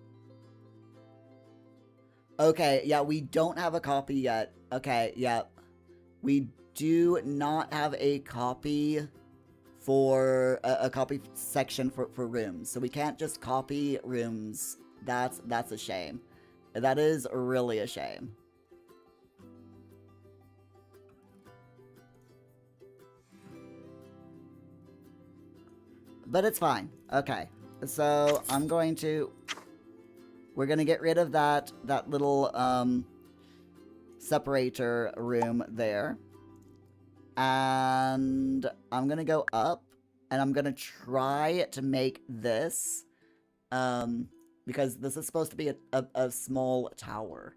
Okay, yeah, we don't have a copy yet. Okay, yeah. We do not have a copy for a copy section for rooms, so we can't just copy rooms. That's a shame. That is really a shame. But it's fine. Okay, so we're gonna get rid of that little separator room there. And I'm gonna go up, and I'm gonna try to make this, because this is supposed to be a small tower.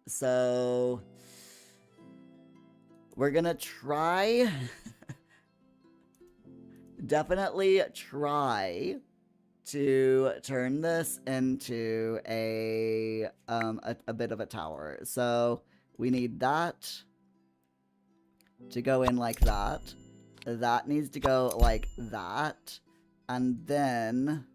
So we're gonna try, definitely try to turn this into a bit of a tower. So we need that to go in like that. That needs to go like that. And then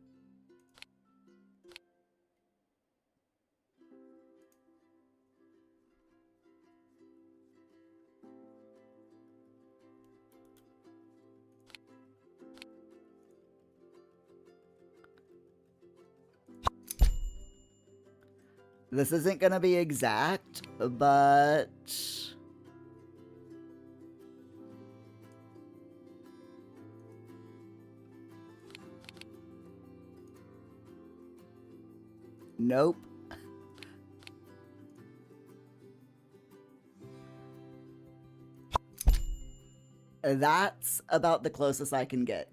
this isn't gonna be exact, but nope. That's about the closest I can get.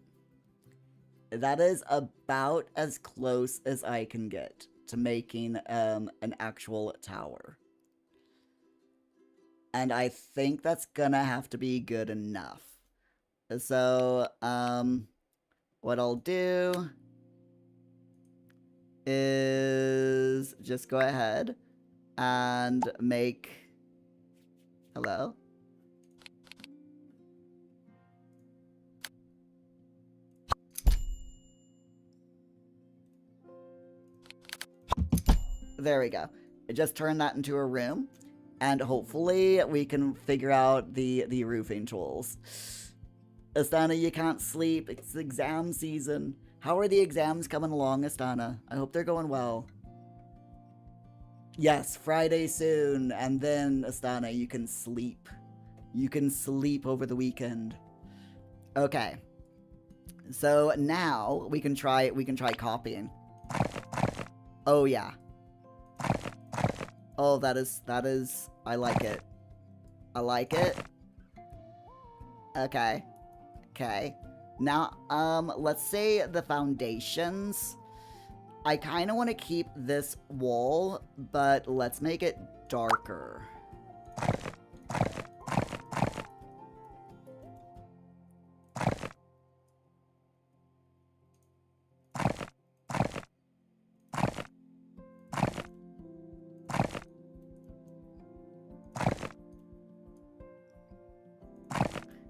That is about as close as I can get to making an actual tower. And I think that's gonna have to be good enough. So, what I'll do is just go ahead and make... Hello? There we go. Just turn that into a room, and hopefully we can figure out the roofing tools. Astana, you can't sleep. It's exam season. How are the exams coming along, Astana? I hope they're going well. Yes, Friday soon, and then, Astana, you can sleep. You can sleep over the weekend. Okay. So now we can try copying. Oh yeah. Oh, that is, I like it. I like it. Okay. Okay. Now, let's say the foundations. I kind of want to keep this wall, but let's make it darker.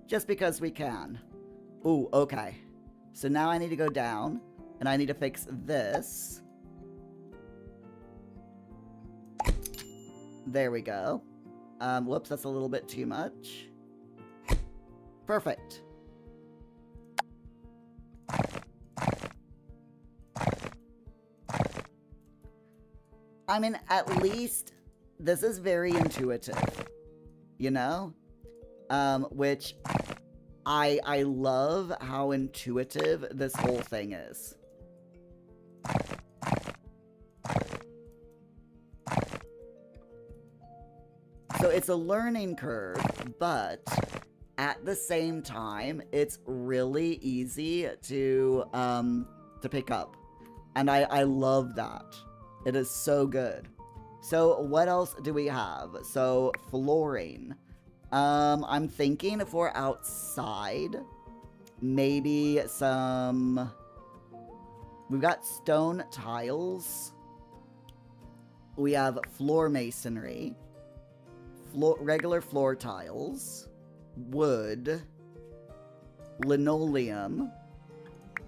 Just because we can. Ooh, okay. So now I need to go down, and I need to fix this. There we go. Whoops, that's a little bit too much. Perfect. I mean, at least this is very intuitive, you know? Which I love how intuitive this whole thing is. So it's a learning curve, but at the same time, it's really easy to pick up. And I love that. It is so good. So what else do we have? So flooring. I'm thinking for outside, maybe some... We've got stone tiles. We have floor masonry. Regular floor tiles. Wood. Linoleum.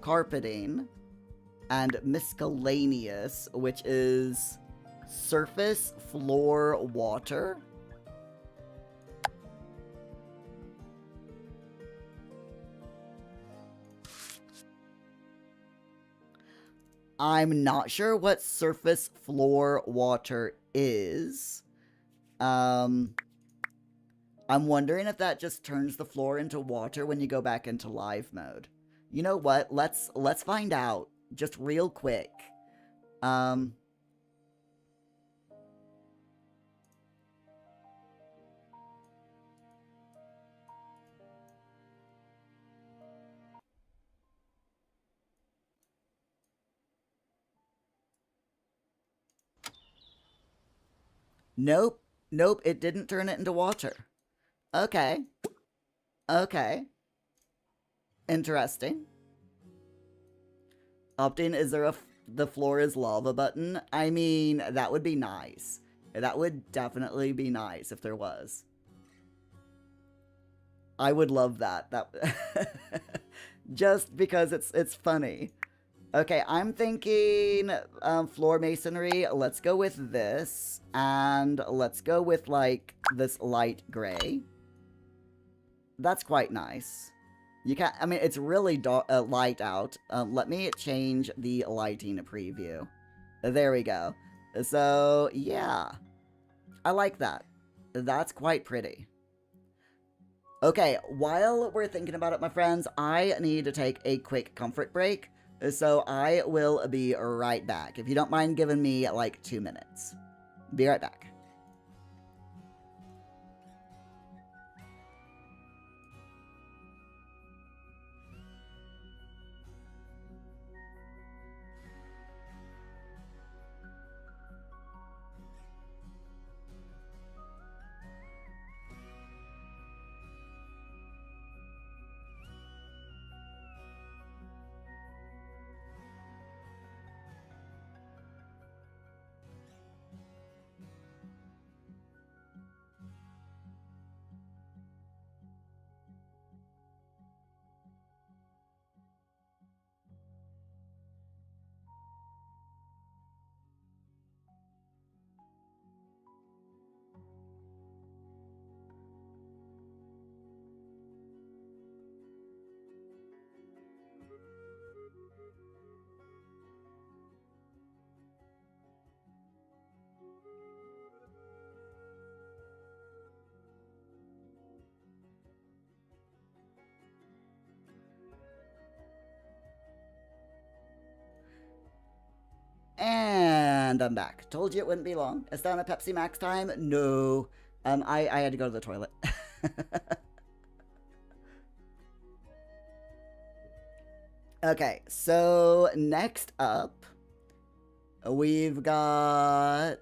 Carpeting. And miscellaneous, which is surface floor water. I'm not sure what surface floor water is. I'm wondering if that just turns the floor into water when you go back into live mode. You know what? Let's find out just real quick. Nope. Nope, it didn't turn it into water. Okay. Okay. Interesting. Opting, is there a the floor is lava button? I mean, that would be nice. That would definitely be nice if there was. I would love that. That just because it's funny. Okay, I'm thinking floor masonry. Let's go with this, and let's go with like this light gray. That's quite nice. You can't. I mean, it's really light out. Let me change the lighting preview. There we go. So yeah, I like that. That's quite pretty. Okay, while we're thinking about it, my friends, I need to take a quick comfort break. So I will be right back. If you don't mind giving me like 2 minutes. Be right back. And I'm back. Told you it wouldn't be long. Is that a Pepsi Max time? No. I had to go to the toilet. Okay, so next up, we've got...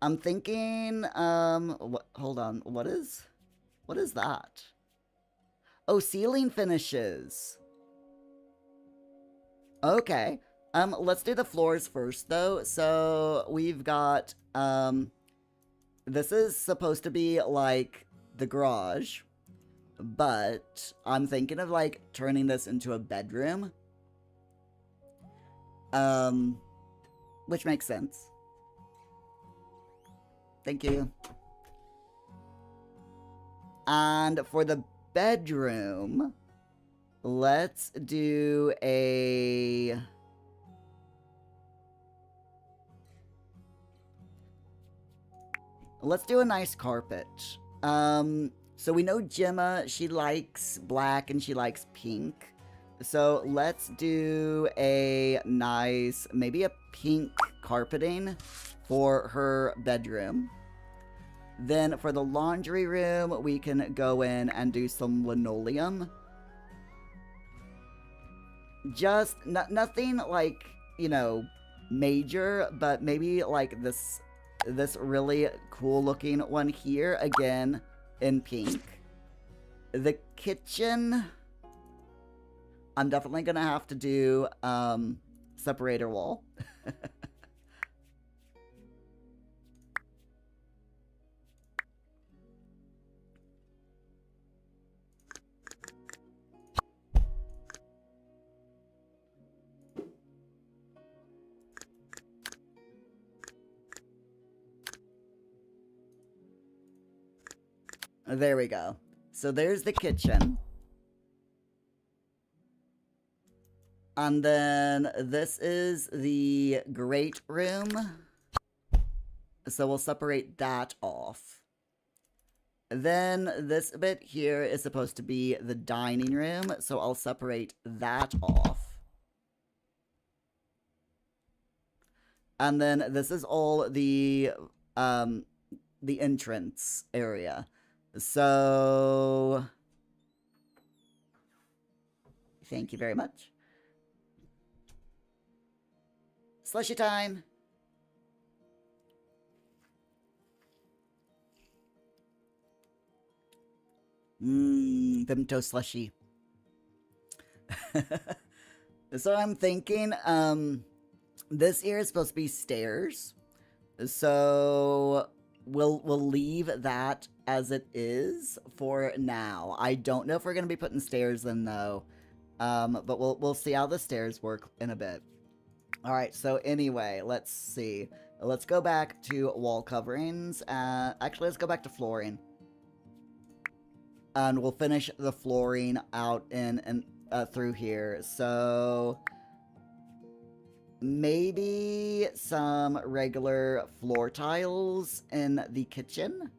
I'm thinking, hold on, what is that? Oh, ceiling finishes. Okay. Let's do the floors first, though. So we've got, this is supposed to be like the garage, but I'm thinking of like turning this into a bedroom. Which makes sense. Thank you. And for the bedroom, let's do a... Let's do a nice carpet. So we know Gemma, she likes black and she likes pink. So let's do a nice, maybe a pink carpeting for her bedroom. Then for the laundry room, we can go in and do some linoleum. Just nothing like, you know, major, but maybe like this really cool looking one here, again in pink. The kitchen, I'm definitely gonna have to do separator wall. There we go. So there's the kitchen. And then this is the great room. So we'll separate that off. Then this bit here is supposed to be the dining room, so I'll separate that off. And then this is all the entrance area. So thank you very much. Slushy time. Vimto slushy. So I'm thinking, this here is supposed to be stairs. So we'll leave that as it is for now. I don't know if we're gonna be putting stairs in though. But we'll see how the stairs work in a bit. Alright, so anyway, let's see. Let's go back to wall coverings. Actually, let's go back to flooring. And we'll finish the flooring out in through here. So maybe some regular floor tiles in the kitchen.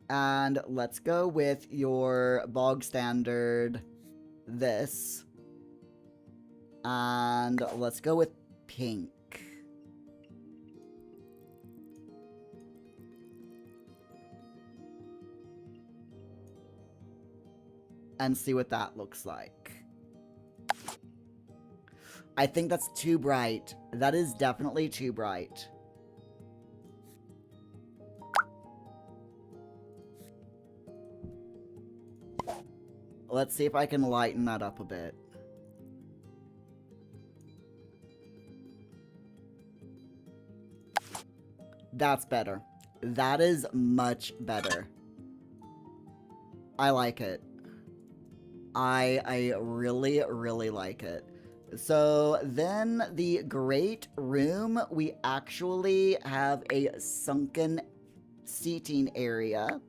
And let's go with your bog standard this. And let's go with pink. And see what that looks like. I think that's too bright. That is definitely too bright. Let's see if I can lighten that up a bit. That's better. That is much better. I like it. I really, really like it. So then the great room, we actually have a sunken seating area.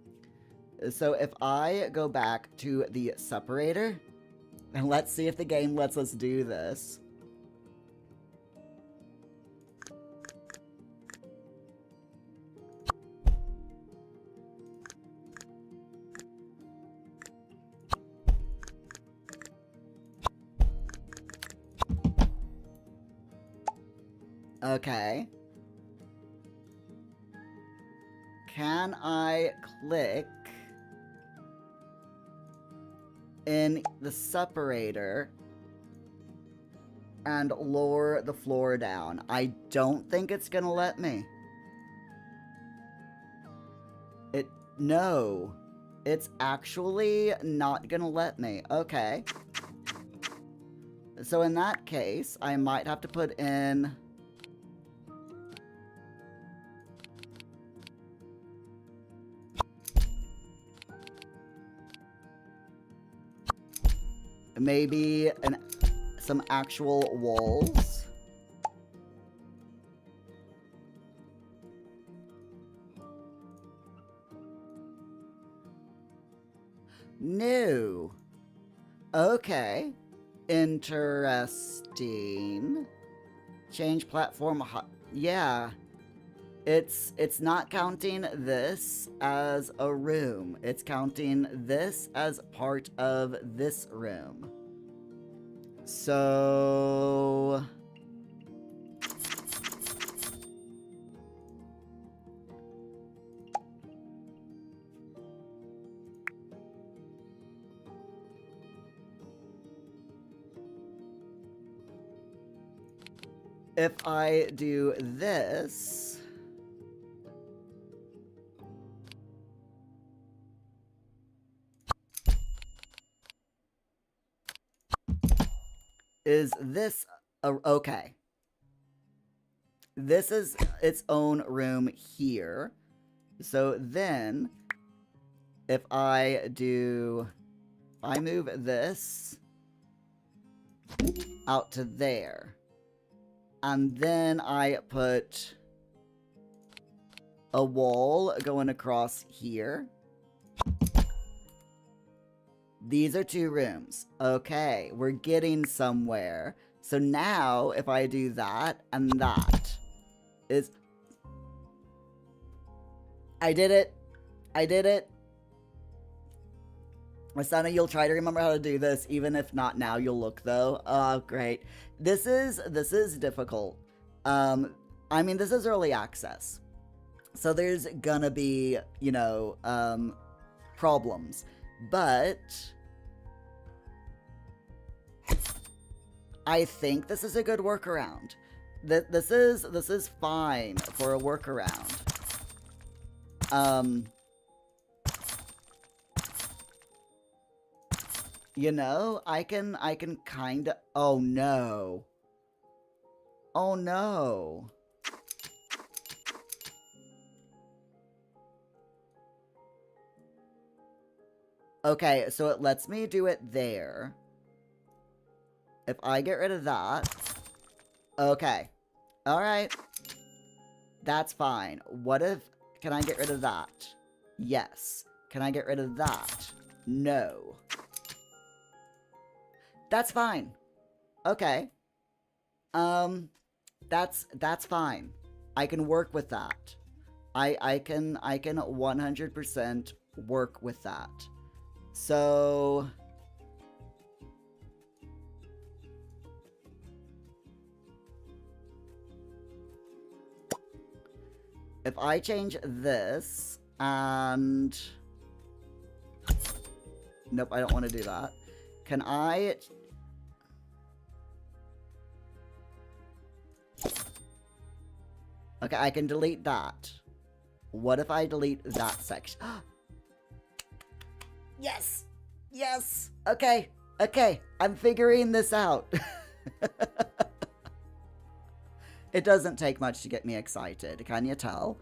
So if I go back to the separator, and let's see if the game lets us do this. Okay. Can I click in the separator and lower the floor down? I don't think it's gonna let me. No. It's actually not gonna let me. Okay. So in that case, I might have to put in... maybe some actual walls. No. Okay. Interesting. Change platform. Yeah. It's not counting this as a room. It's counting this as part of this room. So... if I do this... is this... okay. This is its own room here. So then, if I move this out to there, and then I put a wall going across here, These are 2 rooms. Okay, we're getting somewhere. So now, if I do that and that, is... I did it. I did it. Masana, you'll try to remember how to do this, even if not now, you'll look though. Oh, great. This is difficult. I mean, this is early access. So there's gonna be, you know, problems. But I think this is a good workaround. This is fine for a workaround. You know, I can kinda... Oh no. Oh no. Okay, so it lets me do it there. If I get rid of that... Okay. Alright. That's fine. What if... Can I get rid of that? Yes. Can I get rid of that? No. That's fine. Okay. That's fine. I can work with that. I can 100% work with that. So... If I change this, and... Nope, I don't want to do that. Can I... Okay, I can delete that. What if I delete that section? Yes! Yes! Okay, okay, I'm figuring this out. It doesn't take much to get me excited, can you tell?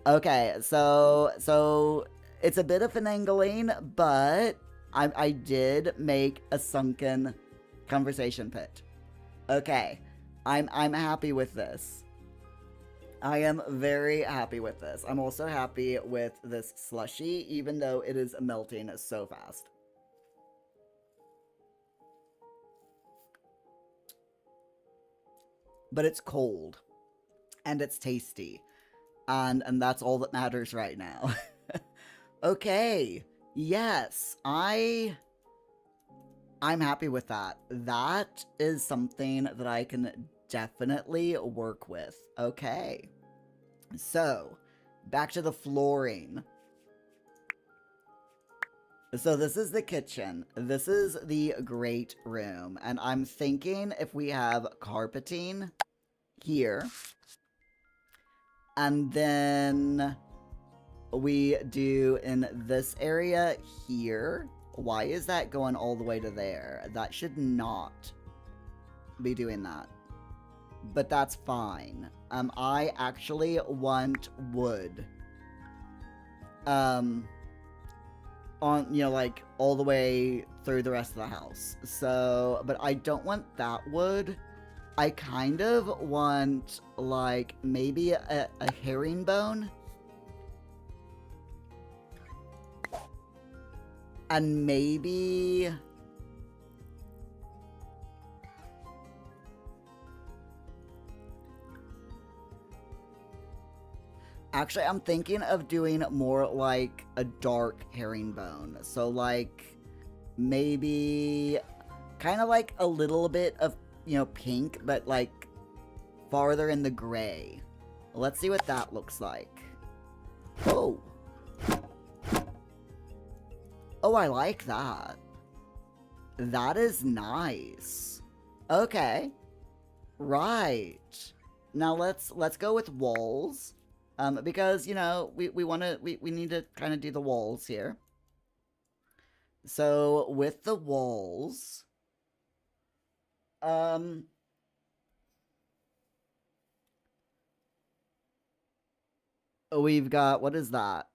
Okay, so it's a bit of finagling, but I did make a sunken conversation pit. Okay, I'm happy with this. I am very happy with this. I'm also happy with this slushy, even though it is melting so fast. But it's cold. And it's tasty. And that's all that matters right now. Okay. Yes. I'm happy with that. That is something that I can definitely work with. Okay. So, back to the flooring. So this is the kitchen. This is the great room. And I'm thinking if we have carpeting here, and then we do in this area here. Why is that going all the way to there? That should not be doing that. But that's fine. I actually want wood. On, you know, like, all the way through the rest of the house. So, but I don't want that wood. I kind of want, like, maybe a herringbone. And maybe... Actually, I'm thinking of doing more like a dark herringbone. So, like, maybe kind of like a little bit of, you know, pink, but like farther in the gray. Let's see what that looks like. Oh. Oh, I like that. That is nice. Okay. Right. Now let's go with walls. Because, you know, we need to kind of do the walls here. So, with the walls, we've got, what is that?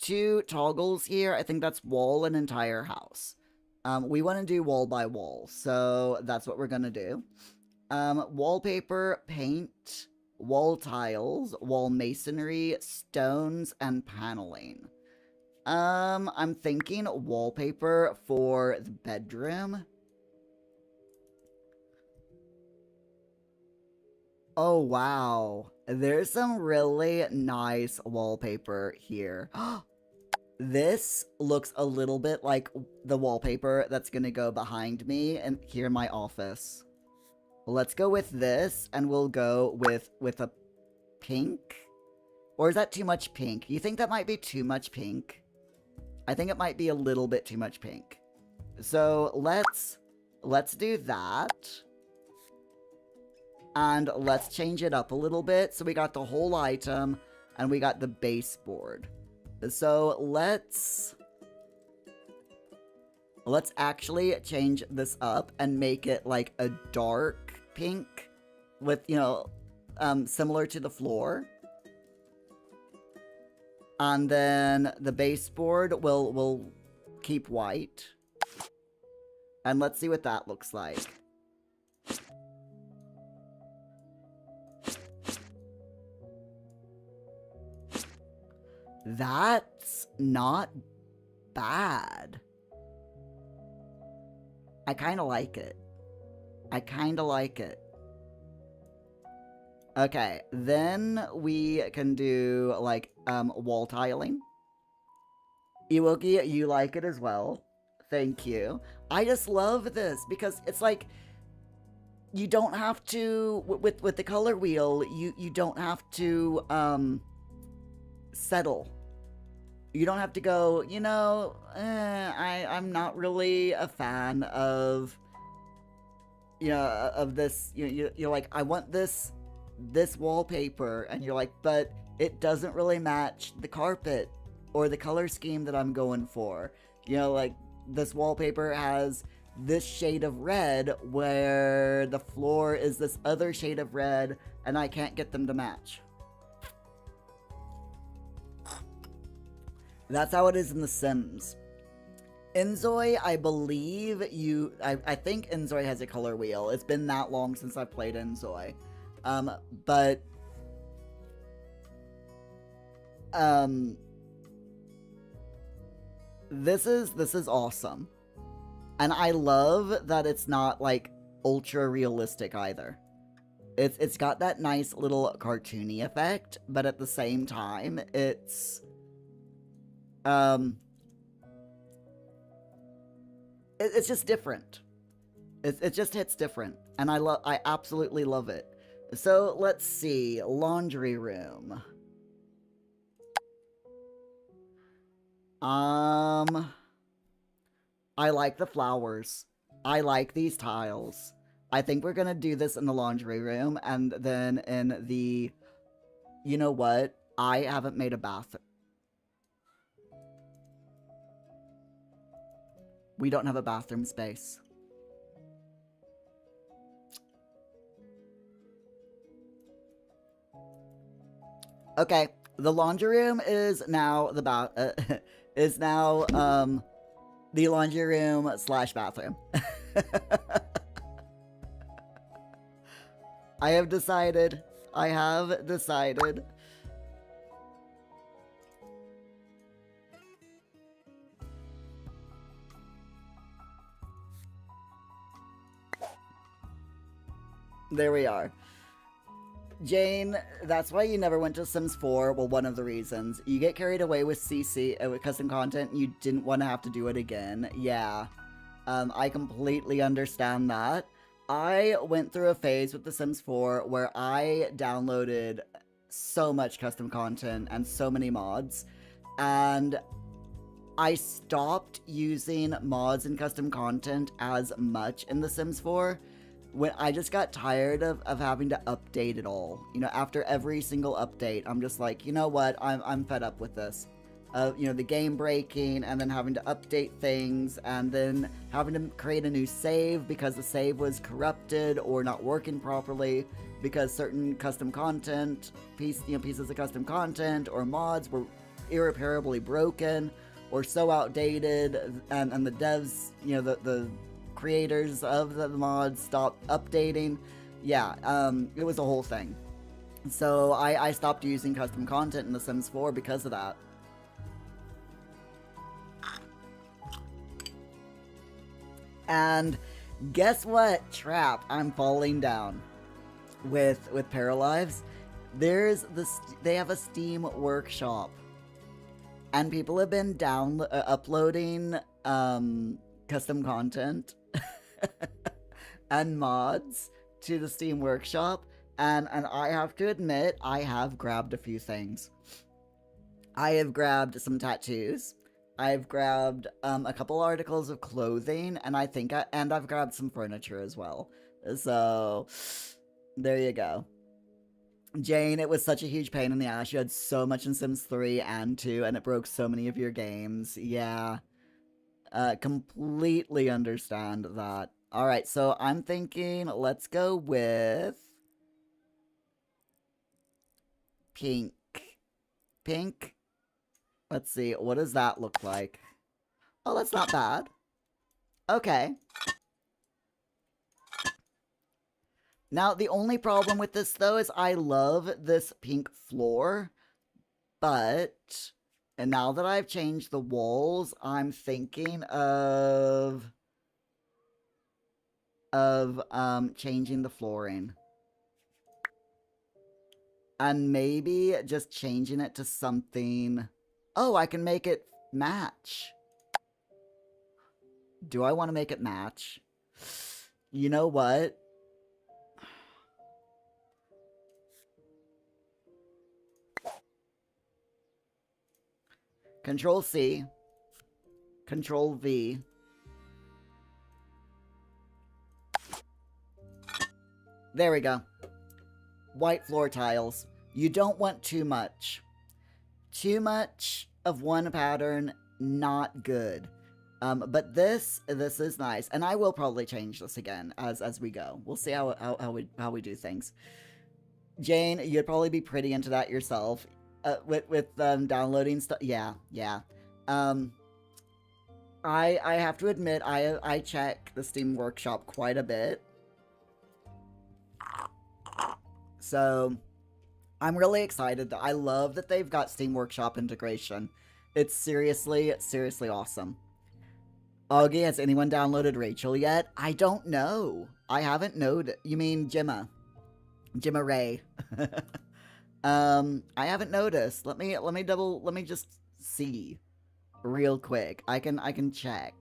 2 toggles here. I think that's wall and entire house. We want to do wall by wall, so that's what we're gonna do. Wallpaper, paint, wall tiles, wall masonry, stones, and paneling. I'm thinking wallpaper for the bedroom. Oh, wow. There's some really nice wallpaper here. This looks a little bit like the wallpaper that's gonna go behind me and here in my office. Let's go with this, and we'll go with a pink? Or is that too much pink? You think that might be too much pink? I think it might be a little bit too much pink. So let's do that. And let's change it up a little bit. So we got the whole item, and we got the baseboard. So let's actually change this up and make it like a dark pink with, you know, similar to the floor. And then the baseboard will keep white. And let's see what that looks like. That's not bad. I kind of like it. I kind of like it. Okay, then we can do, like, wall tiling. Iwoki, you like it as well. Thank you. I just love this because it's like, you don't have to, with the color wheel, you don't have to, settle. You don't have to go, you know, I'm not really a fan of, you know, of this. You're like, I want this wallpaper, and you're like, but it doesn't really match the carpet or the color scheme that I'm going for. You know, like, this wallpaper has this shade of red where the floor is this other shade of red, and I can't get them to match. That's how it is in The Sims. Inzoi, I believe I think Inzoi has a color wheel. It's been that long since I've played Inzoi. But this is awesome. And I love that it's not like ultra realistic either. It's got that nice little cartoony effect, but at the same time it's it's just different. It just hits different, and I absolutely love it. So let's see, laundry room. I like the flowers. I like these tiles. I think we're gonna do this in the laundry room, and then in the, you know what? I haven't made a bathroom. We don't have a bathroom space. Okay, the laundry room is now the the laundry room / bathroom. I have decided. I have decided. There we are. Jane, that's why you never went to Sims 4. Well, one of the reasons. You get carried away with CC, with custom content, and you didn't want to have to do it again. Yeah. I completely understand that. I went through a phase with The Sims 4 where I downloaded so much custom content and so many mods, and I stopped using mods and custom content as much in The Sims 4 when I just got tired of having to update it all. You know, after every single update, I'm just like, you know what, I'm fed up with this. You know, the game breaking, and then having to update things, and then having to create a new save because the save was corrupted or not working properly because certain custom content, pieces of custom content or mods were irreparably broken or so outdated, and the devs, you know, the creators of the mods stopped updating. Yeah, it was a whole thing. So I stopped using custom content in The Sims 4 because of that. And guess what? Trap. I'm falling down with Paralives. There's this. They have a Steam workshop, and people have been uploading custom content and mods to the Steam workshop. And I have to admit, I have grabbed a few things. I have grabbed some tattoos. I've grabbed a couple articles of clothing, and I've grabbed some furniture as well. So there you go. Jane, it was such a huge pain in the ass. You had so much in Sims 3 and 2, and it broke so many of your games. Yeah. Completely understand that. Alright, so I'm thinking let's go with pink. Pink. Let's see, what does that look like? Oh, that's not bad. Okay. Now, the only problem with this, though, is I love this pink floor, but... And now that I've changed the walls, I'm thinking of changing the flooring. And maybe just changing it to something... Oh, I can make it match. Do I want to make it match? You know what? Control C. Control V. There we go. White floor tiles. You don't want too much. Too much of one pattern, not good. But this is nice, and I will probably change this again as we go. We'll see how we do things. Jane, you'd probably be pretty into that yourself. With downloading stuff. Yeah. I have to admit I check the Steam Workshop quite a bit. So I'm really excited. I love that they've got Steam Workshop integration. It's seriously awesome. Augie, has anyone downloaded Rachel yet? I don't know. I haven't noticed. You mean Gemma? Gemma Ray. I haven't noticed. Let me just see real quick. I can check.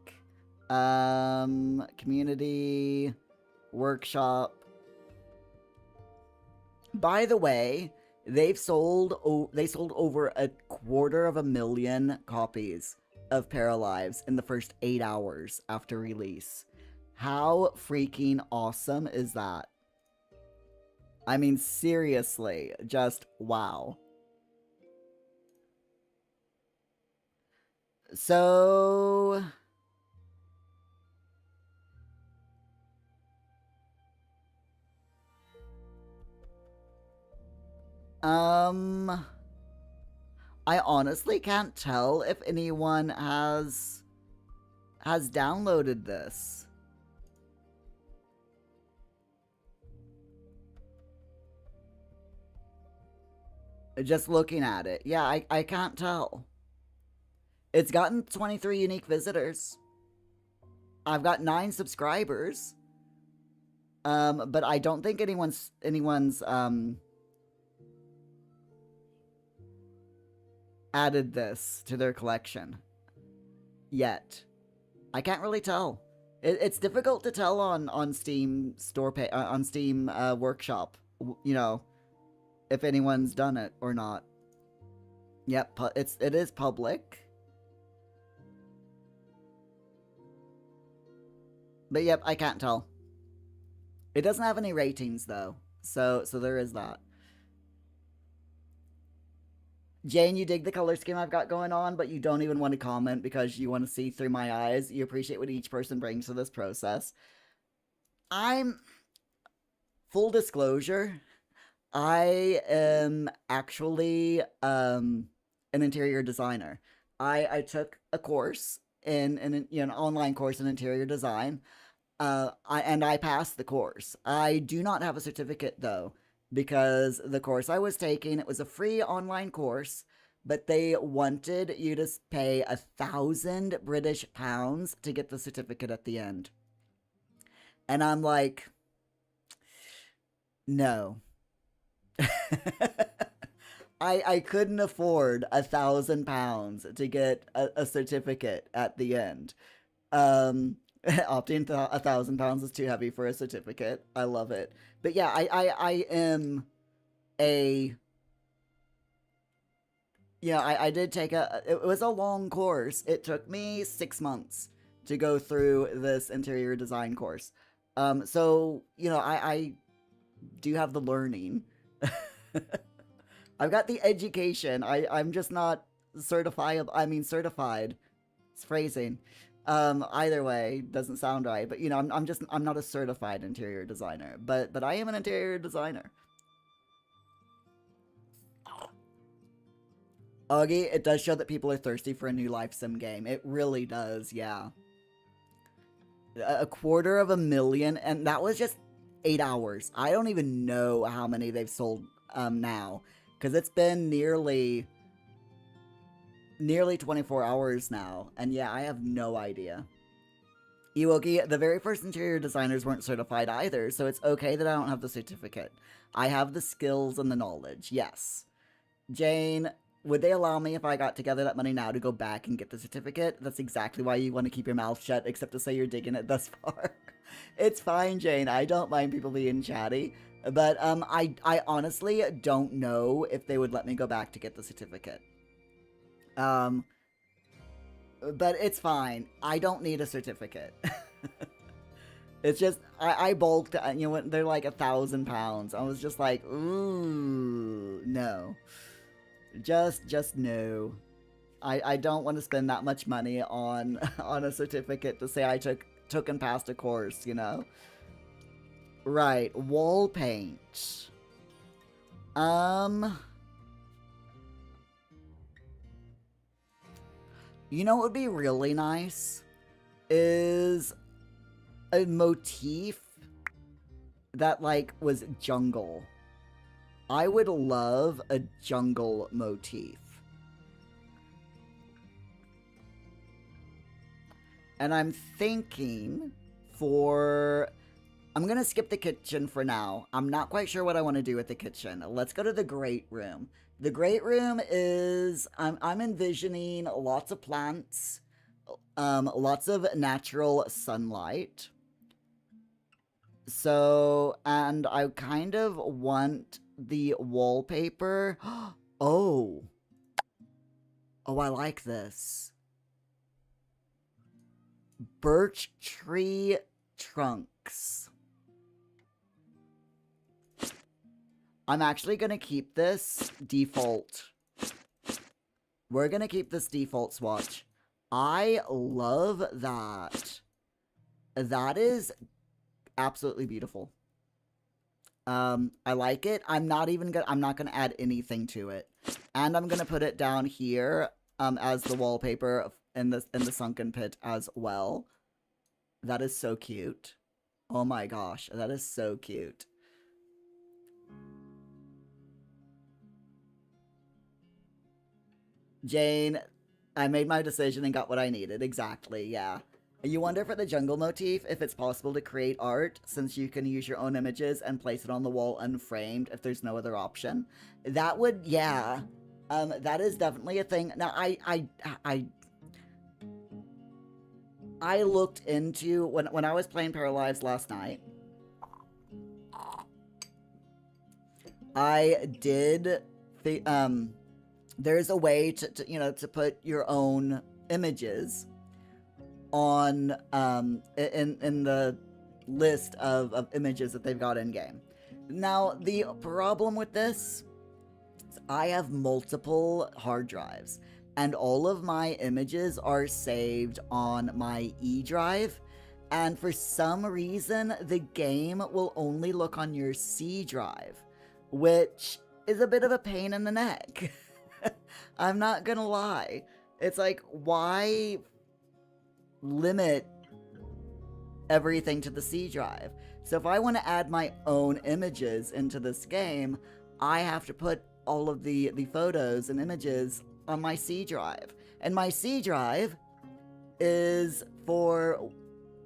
Community workshop. By the way, they sold over 250,000 copies of Paralives in the first 8 hours after release. How freaking awesome is that? I mean, seriously, just wow. So... I honestly can't tell if anyone has downloaded this. Just looking at it. Yeah, I can't tell. It's gotten 23 unique visitors. I've got 9 subscribers. But I don't think anyone's added this to their collection yet. I can't really tell. It's difficult to tell on Steam on Steam Workshop, you know, if anyone's done it or not. Yep, it is public. But yep, I can't tell. It doesn't have any ratings though, so there is that. Jane, you dig the color scheme I've got going on, but you don't even want to comment because you want to see through my eyes. You appreciate what each person brings to this process. Full disclosure, I am actually an interior designer. I took a course in an online course in interior design. And I passed the course. I do not have a certificate though, because the course I was taking, it was a free online course, but they wanted you to pay 1,000 British pounds to get the certificate at the end. And I'm like, no. I couldn't afford £1,000 to get a certificate at the end. Opting £1,000 is too heavy for a certificate. I love it. But yeah, I am a yeah, I did take it was a long course. It took me 6 months to go through this interior design course. So, I do have the learning. I've got the education. I'm just not certifiable. I mean, certified. It's phrasing. Either way, doesn't sound right. But I'm not a certified interior designer. But I am an interior designer. Augie, it does show that people are thirsty for a new life sim game. It really does, yeah. 250,000, and that was just 8 hours. I don't even know how many they've sold now, because it's been nearly 24 hours now, and yeah, I have no idea. Iwoki, the very first interior designers weren't certified either, so it's okay that I don't have the certificate. I have the skills and the knowledge, yes. Jane, would they allow me, if I got together that money now, to go back and get the certificate? That's exactly why you want to keep your mouth shut, except to say you're digging it thus far. It's fine, Jane. I don't mind people being chatty. But I honestly don't know if they would let me go back to get the certificate. But it's fine. I don't need a certificate. It's just, I bulked, they're like £1,000. I was just like, ooh, no. Just no. I don't want to spend that much money on a certificate to say I took and passed a course, Right, wall paint. You know what would be really nice? Is a motif that, was jungle. I would love a jungle motif. And I'm thinking I'm going to skip the kitchen for now. I'm not quite sure what I want to do with the kitchen. Let's go to the great room. The great room is, I'm envisioning lots of plants, lots of natural sunlight. So, and I kind of want the wallpaper. Oh, I like this. Birch tree trunks. I'm actually going to keep this default. We're going to keep this default swatch. I love that. That is absolutely beautiful. I like it. I'm not gonna add anything to it. And I'm gonna put it down here as the wallpaper in the sunken pit as well. That is so cute. Oh my gosh, that is so cute. Jane, I made my decision and got what I needed. Exactly, yeah. You wonder for the jungle motif if it's possible to create art, since you can use your own images and place it on the wall unframed if there's no other option. That would, yeah. That is definitely a thing. Now, I looked into, when I was playing Paralives last night, I did, there's a way to put your own images on in the list of images that they've got in game. Now, the problem with this is I have multiple hard drives, and all of my images are saved on my E drive, and for some reason the game will only look on your C drive, which is a bit of a pain in the neck. I'm not gonna lie. It's like, why limit everything to the C drive? So if I want to add my own images into this game, I have to put all of the photos and images on my C drive. And my C drive is for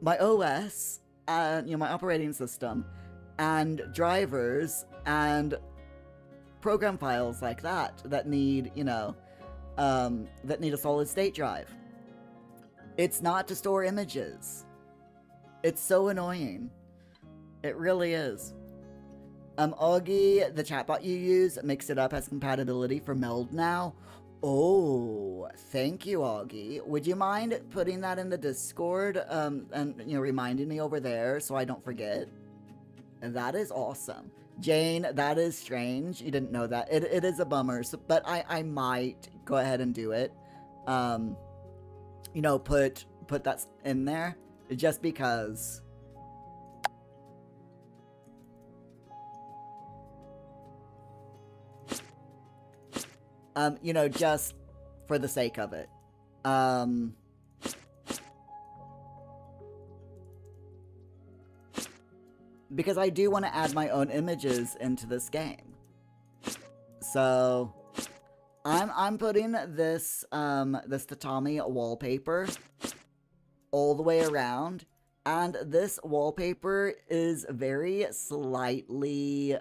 my OS and my operating system and drivers and program files like that need, that need a solid state drive. It's not to store images. It's so annoying. It really is. Augie, the chatbot you use, Mix It Up has compatibility for Meld now. Oh, thank you, Augie. Would you mind putting that in the Discord, and, reminding me over there so I don't forget? That is awesome. Jane, that is strange. You didn't know that. It is a bummer, but I might go ahead and do it. Put that in there just because. Just for the sake of it. Because I do want to add my own images into this game. So I'm putting this this tatami wallpaper all the way around, and this wallpaper is very slightly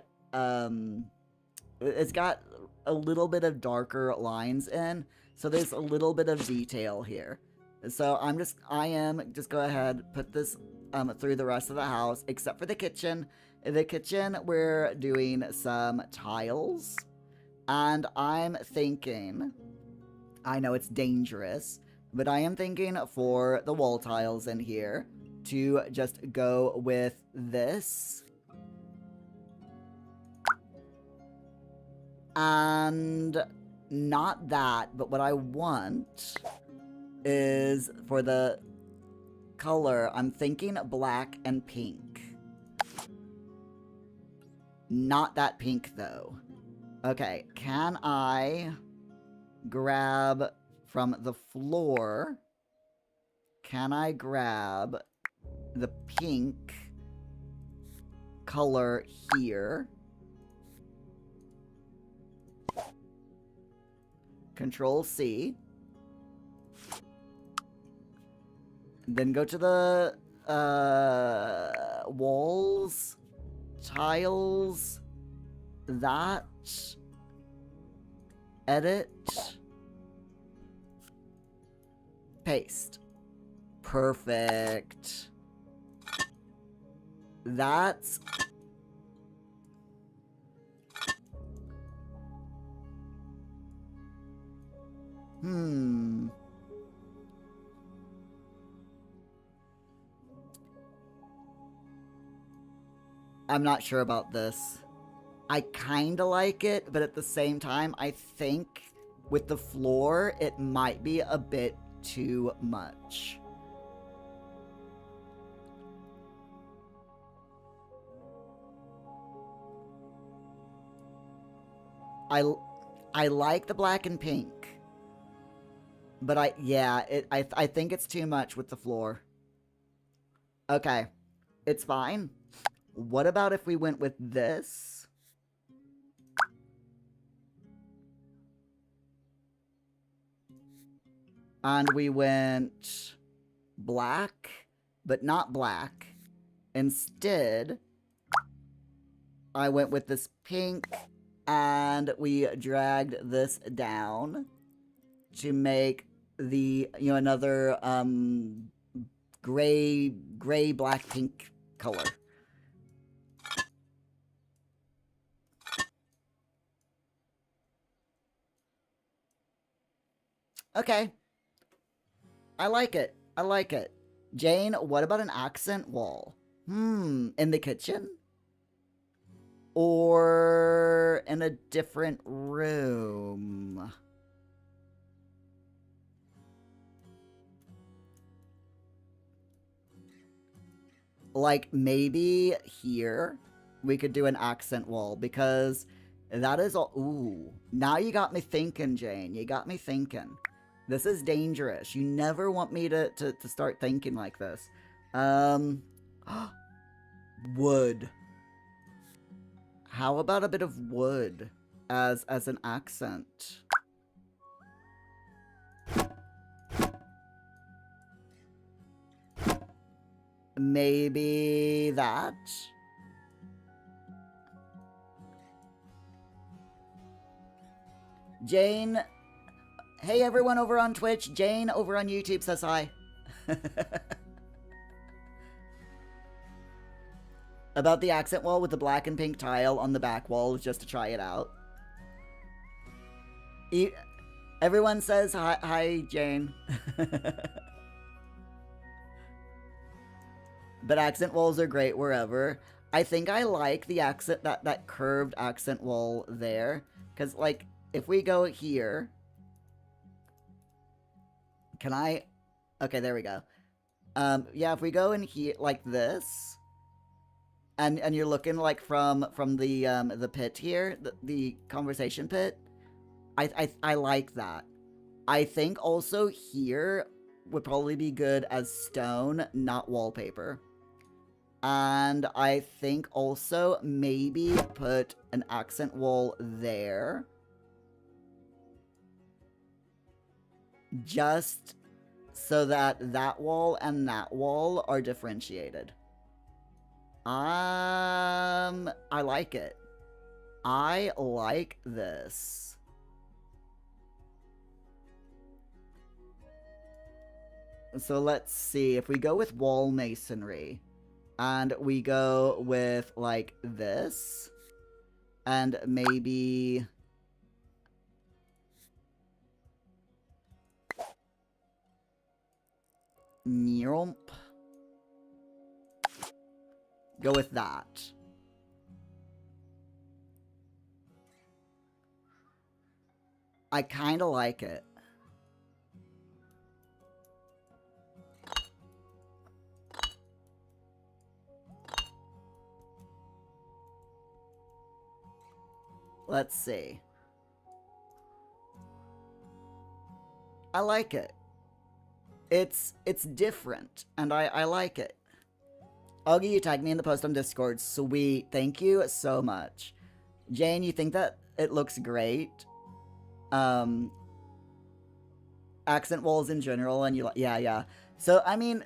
it's got a little bit of darker lines in, so there's a little bit of detail here. So I am just go ahead, put this through the rest of the house, except for the kitchen. The kitchen, we're doing some tiles, and I'm thinking, I know it's dangerous, but I am thinking for the wall tiles in here to just go with this. And not that, but what I want is for the color, I'm thinking black and pink. Not that pink, though. Okay, can I grab from the floor? Can I grab the pink color here? Control C. Then go to the walls, tiles, that, edit, paste. Perfect. That's... I'm not sure about this. I kinda like it, but at the same time, I think with the floor, it might be a bit too much. I like the black and pink, but I think it's too much with the floor. Okay, it's fine. What about if we went with this? And we went black, but not black. Instead, I went with this pink, and we dragged this down to make the, another gray, black, pink color. Okay. I like it. I like it. Jane, what about an accent wall? In the kitchen? Or in a different room? Like, maybe here we could do an accent wall, because that is all... Ooh. Now you got me thinking, Jane. You got me thinking. This is dangerous. You never want me to start thinking like this. Wood. How about a bit of wood as an accent? maybe that. Jane, hey everyone over on Twitch. Jane over on YouTube says hi. About the accent wall with the black and pink tile on the back wall just to try it out. Everyone says hi Jane. But accent walls are great wherever. I think I like the accent, that curved accent wall there. Because, like, if we go here... Can I... Okay, there we go. Yeah, if we go in here like this... And you're looking, like, from the pit here, the conversation pit, I like that. I think also here would probably be good as stone, not wallpaper. And I think also maybe put an accent wall there. Just so that that wall and that wall are differentiated. I like it. I like this. So let's see. If we go with wall masonry... And we go with, like, this. And maybe... Nyomp. Go with that. I kinda like it. Let's see. I like it. It's different, and I like it. Augie, you tagged me in the post on Discord. Sweet. Thank you so much. Jane, you think that it looks great? Accent walls in general, and you like... Yeah. So, I mean...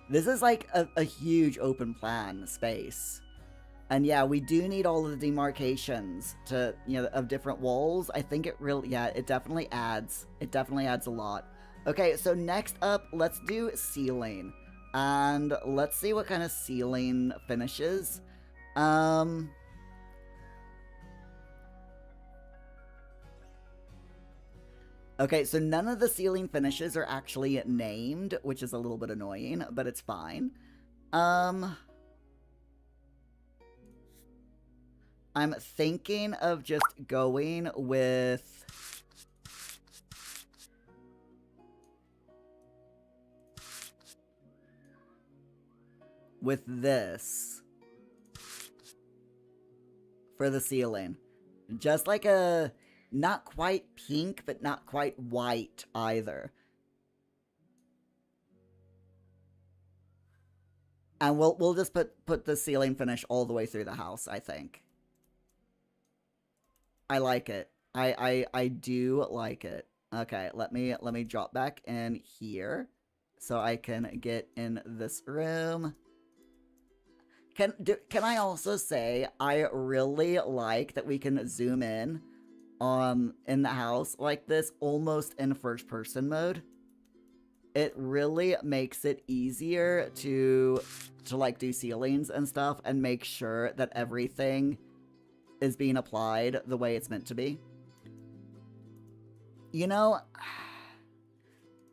This is like a huge open plan space. And yeah, we do need all of the demarcations to, you know, of different walls. I think it really, yeah, it definitely adds. It definitely adds a lot. Okay, so next up, let's do ceiling. And let's see what kind of ceiling finishes. Okay, so none of the ceiling finishes are actually named, which is a little bit annoying, but it's fine. I'm thinking of just going with... this. For the ceiling. Just like a... Not quite pink, but not quite white either. And we'll just put the ceiling finish all the way through the house, I think. I like it. I do like it. Okay, let me drop back in here so I can get in this room. Can I also say I really like that we can zoom in the house like this, almost in first person mode. It really makes it easier to like do ceilings and stuff and make sure that everything is being applied the way it's meant to be. You know,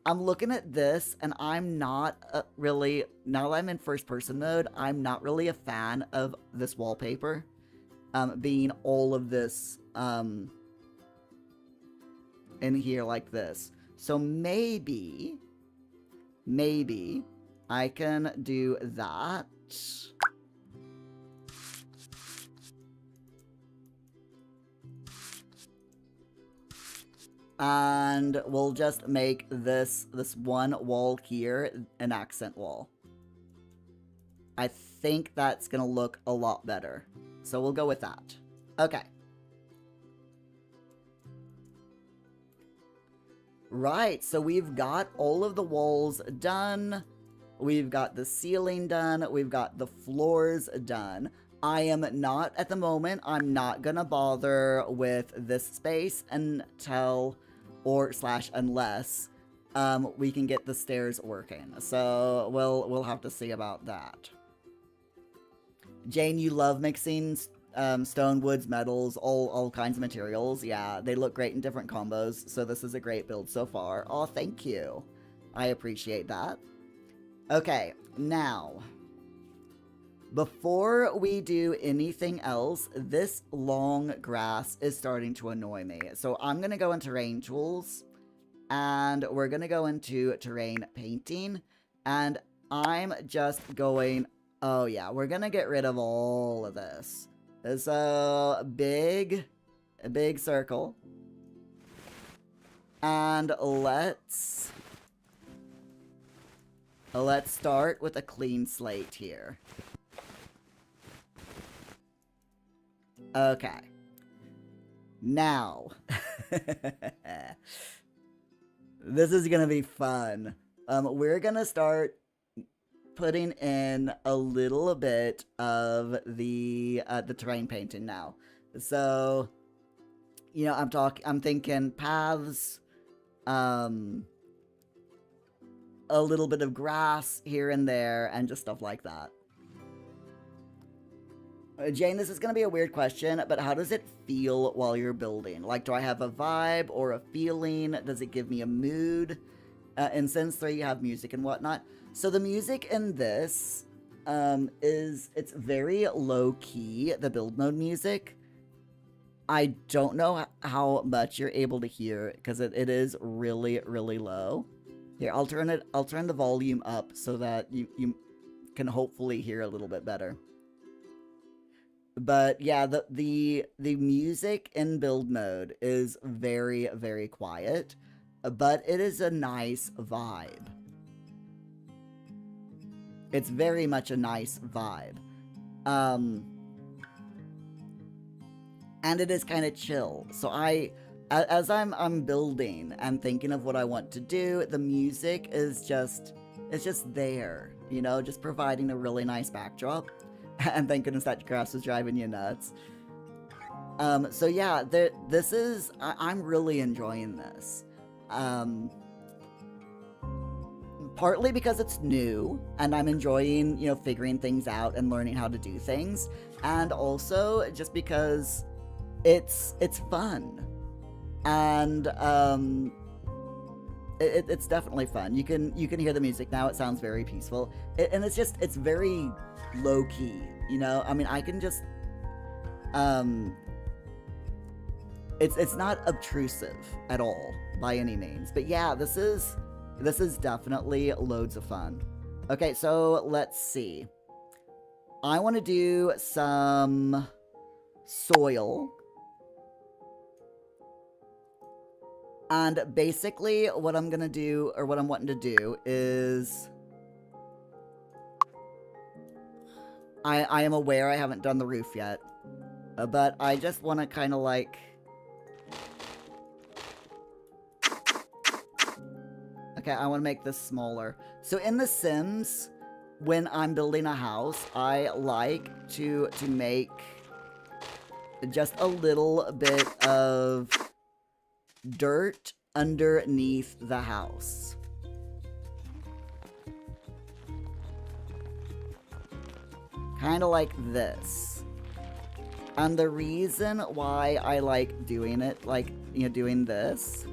I'm looking at this and I'm not really, now that I'm in first person mode, I'm not really a fan of this wallpaper being all of this in here like this. So maybe I can do that. And we'll just make this one wall here an accent wall. I think that's gonna look a lot better. So we'll go with that. Okay. Right, so we've got all of the walls done. We've got the ceiling done. We've got the floors done. I am not, at the moment, I'm not gonna bother with this space until, or slash unless, we can get the stairs working. So we'll have to see about that. Jane, you love mixing stone, woods, metals, all kinds of materials. Yeah, they look great in different combos, so this is a great build so far. Oh, thank you. I appreciate that. Okay, now, before we do anything else, this long grass is starting to annoy me. So I'm going to go into terrain tools, and we're going to go into terrain painting, and I'm just going, oh yeah, we're going to get rid of all of this. So a big circle, and let's start with a clean slate here. Okay. Now, this is gonna be fun. We're gonna start putting in a little bit of the terrain painting now. So, you know, I'm thinking paths, a little bit of grass here and there, and just stuff like that. Jane, this is going to be a weird question, but how does it feel while you're building? Like, do I have a vibe or a feeling? Does it give me a mood? In Sims 3, you have music and whatnot. So the music in this it's very low-key, the build mode music. I don't know how much you're able to hear, because it is really, really low. Here, I'll turn the volume up so that you can hopefully hear a little bit better. But yeah, the music in build mode is very, very quiet, but it is a nice vibe. It's very much a nice vibe. And it is kind of chill. So as I'm building and thinking of what I want to do, the music is just there, you know, just providing a really nice backdrop. And thank goodness that grass was driving you nuts. So yeah, I'm really enjoying this. Partly because it's new, and I'm enjoying, you know, figuring things out and learning how to do things. And also just because it's fun. And it's definitely fun. You can hear the music now. It sounds very peaceful. And it's very low-key, you know? I mean, I can just... It's not obtrusive at all, by any means. But yeah, this is definitely loads of fun. Okay, so let's see. I want to do some soil. And basically, what I'm gonna do, or what I'm wanting to do, is... I am aware I haven't done the roof yet. But I just want to kind of like... Okay, I want to make this smaller. So in The Sims, when I'm building a house, I like to make just a little bit of dirt underneath the house. Kind of like this. And the reason why I like doing it, like, you know, doing this...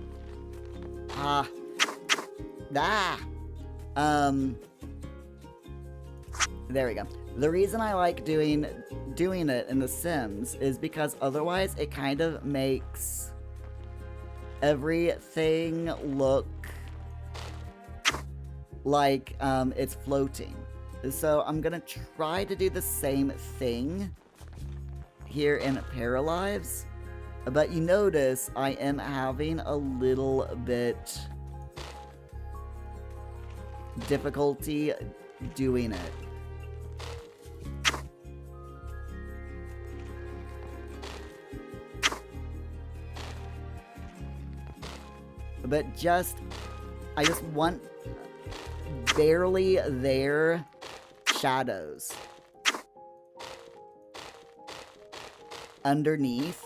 There we go. The reason I like doing it in The Sims is because otherwise it kind of makes everything look like it's floating. So I'm gonna try to do the same thing here in Paralives, but you notice I am having a little bit difficulty doing it. but I just want barely there shadows underneath.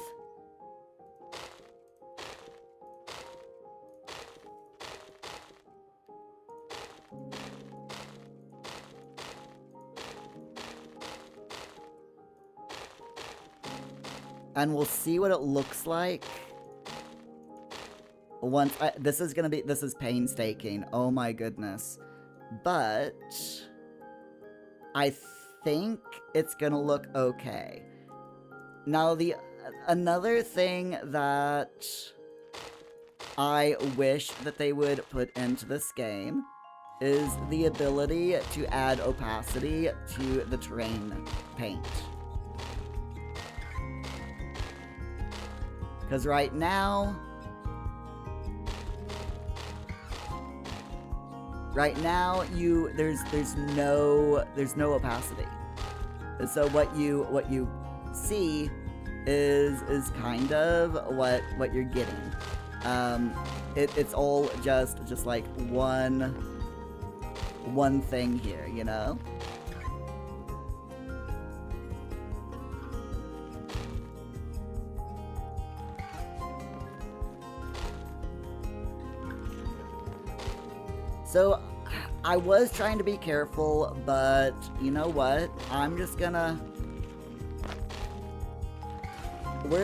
And we'll see what it looks like once this is painstaking. Oh my goodness. But I think it's gonna look okay. Now another thing that I wish that they would put into this game is the ability to add opacity to the terrain paint. Because right now, there's no opacity. So what you see is kind of what you're getting. It's all just like one thing here, you know? So, I was trying to be careful, but you know what? We're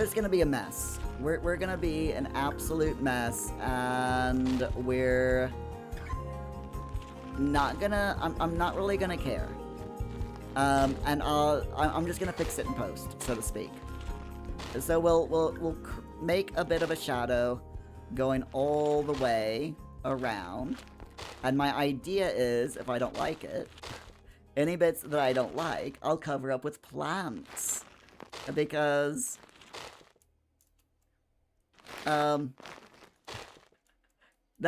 just gonna be a mess. We're gonna be an absolute mess, and we're not gonna. I'm not really gonna care. And I'm just gonna fix it in post, so to speak. So we'll make a bit of a shadow going all the way around. And my idea is, if I don't like it, any bits that I don't like, I'll cover up with plants. Because, that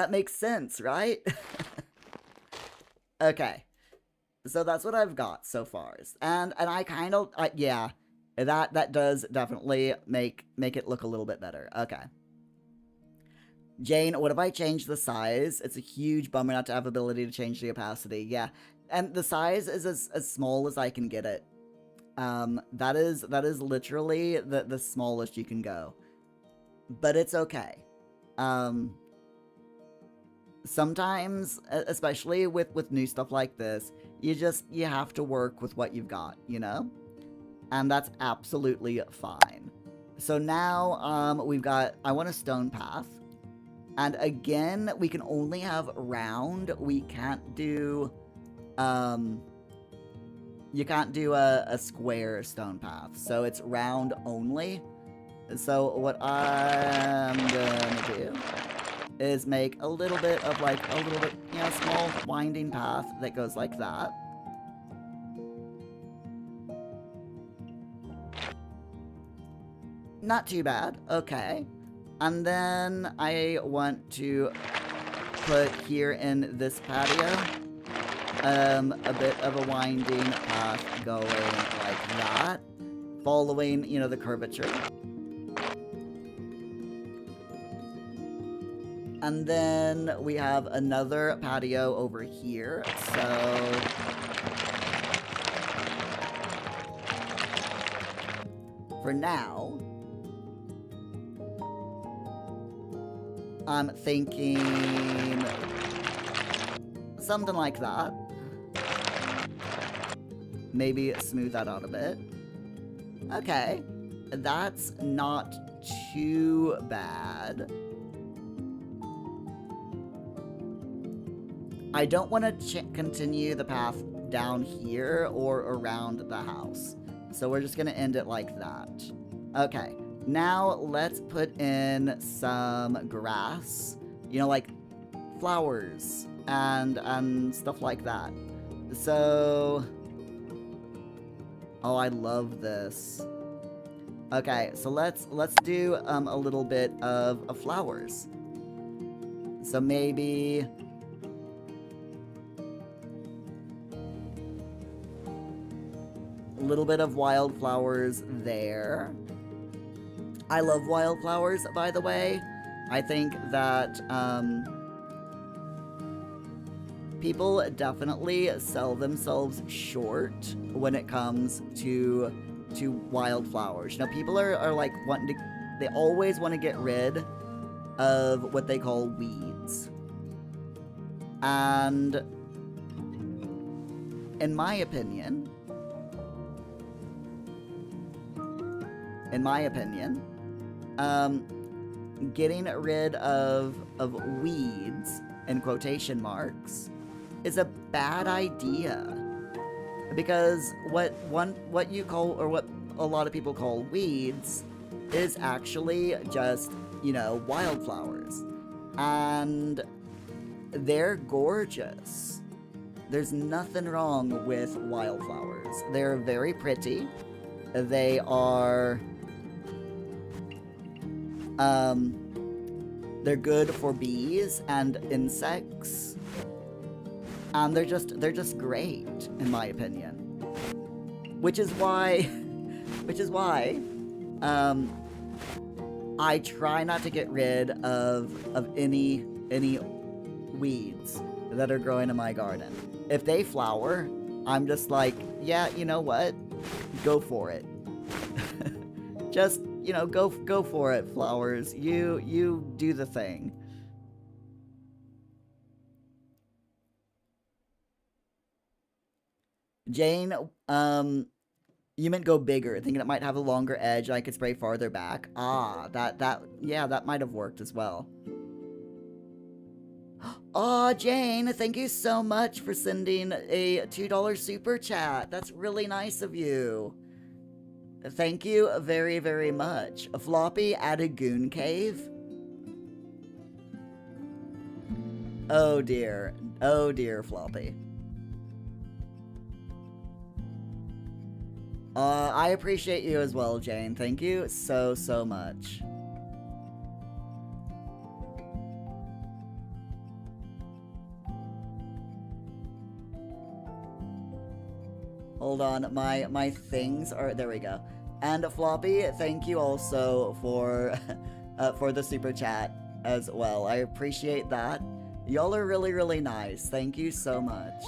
makes sense, right? Okay. So that's what I've got so far. And I kind of, yeah, that does definitely make it look a little bit better. Okay. Jane, what if I change the size? It's a huge bummer not to have ability to change the opacity. Yeah, and the size is as small as I can get it. That is literally the smallest you can go. But it's okay. Sometimes, especially with new stuff like this, you have to work with what you've got, you know? And that's absolutely fine. So now, we've got, I want a stone path. And again, we can only have round. We can't do, you can't do a square stone path. So it's round only. So what I'm gonna do is make a little bit, you know, small winding path that goes like that. Not too bad. Okay. And then I want to put here in this patio a bit of a winding path going like that, following, you know, the curvature. And then we have another patio over here, so for now, I'm thinking something like that. Maybe smooth that out a bit. Okay, that's not too bad. I don't want to continue the path down here or around the house. So we're just going to end it like that. Okay. Now, let's put in some grass, you know, like flowers and stuff like that. So, oh, I love this. Okay, so let's do a little bit of flowers. So maybe a little bit of wildflowers there. I love wildflowers, by the way. I think that people definitely sell themselves short when it comes to wildflowers. You know, people are like wanting to, they always want to get rid of what they call weeds. And in my opinion, getting rid of weeds in quotation marks is a bad idea, because what you call, or what a lot of people call weeds, is actually just, you know, wildflowers, and they're gorgeous. There's nothing wrong with wildflowers. They're very pretty. They are they're good for bees and insects, and they're just great, in my opinion. Which is why I try not to get rid of any weeds that are growing in my garden. If they flower, I'm just like, yeah, you know what? Go for it. Just, you know, go for it, flowers. You do the thing. Jane, you meant go bigger, thinking it might have a longer edge and I could spray farther back. Ah, yeah, that might have worked as well. Aw, Jane, thank you so much for sending a $2 super chat. That's really nice of you. Thank you very, very much. A Floppy at a goon cave? Oh dear, Floppy. I appreciate you as well, Jane. Thank you so much. Hold on, my things are, there we go. And Floppy, thank you also for the super chat as well. I appreciate that. Y'all are really, really nice. Thank you so much.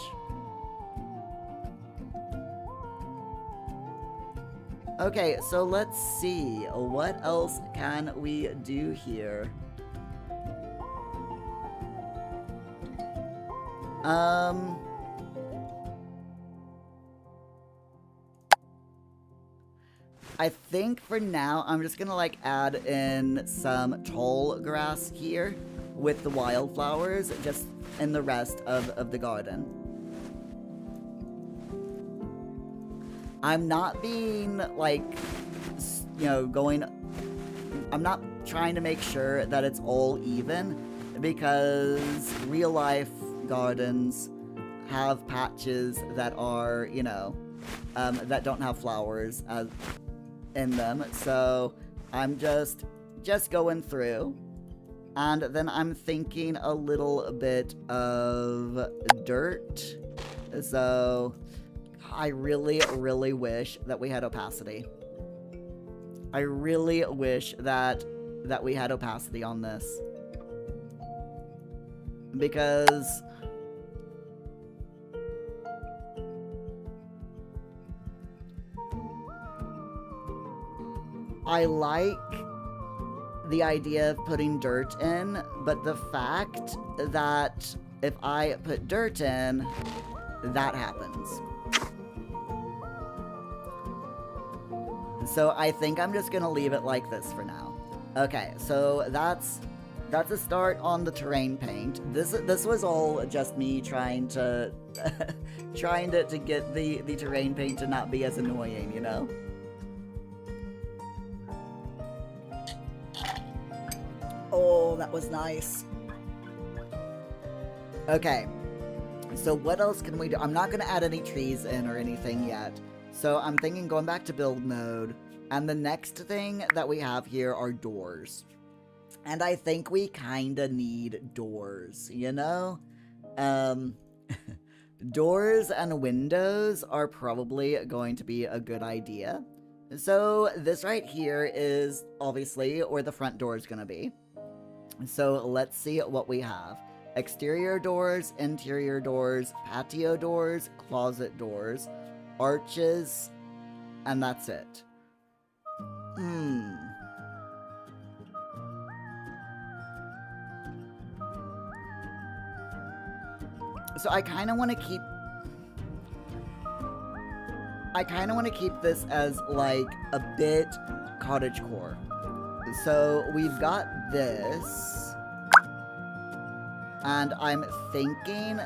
Okay, so let's see. What else can we do here? I think for now, I'm just gonna like add in some tall grass here with the wildflowers, just in the rest of the garden. I'm not being like, you know, I'm not trying to make sure that it's all even, because real life gardens have patches that are, you know, that don't have flowers in them. So I'm just going through, and then I'm thinking a little bit of dirt. So I really, really wish that we had opacity. I really wish that we had opacity on this, because I like the idea of putting dirt in, but the fact that if I put dirt in, that happens. So I think I'm just gonna leave it like this for now. Okay, so that's a start on the terrain paint. This was all just me trying to to get the terrain paint to not be as annoying, you know? Oh, that was nice. Okay, so what else can we do? I'm not gonna add any trees in or anything yet. So I'm thinking going back to build mode, and the next thing that we have here are doors. And I think we kinda need doors, you know? Doors and windows are probably going to be a good idea. So this right here is obviously where the front door is gonna be. So let's see what we have. Exterior doors, interior doors, patio doors, closet doors, arches, and that's it. So I kind of want to keep this as like a bit cottagecore. So we've got this, and I'm thinking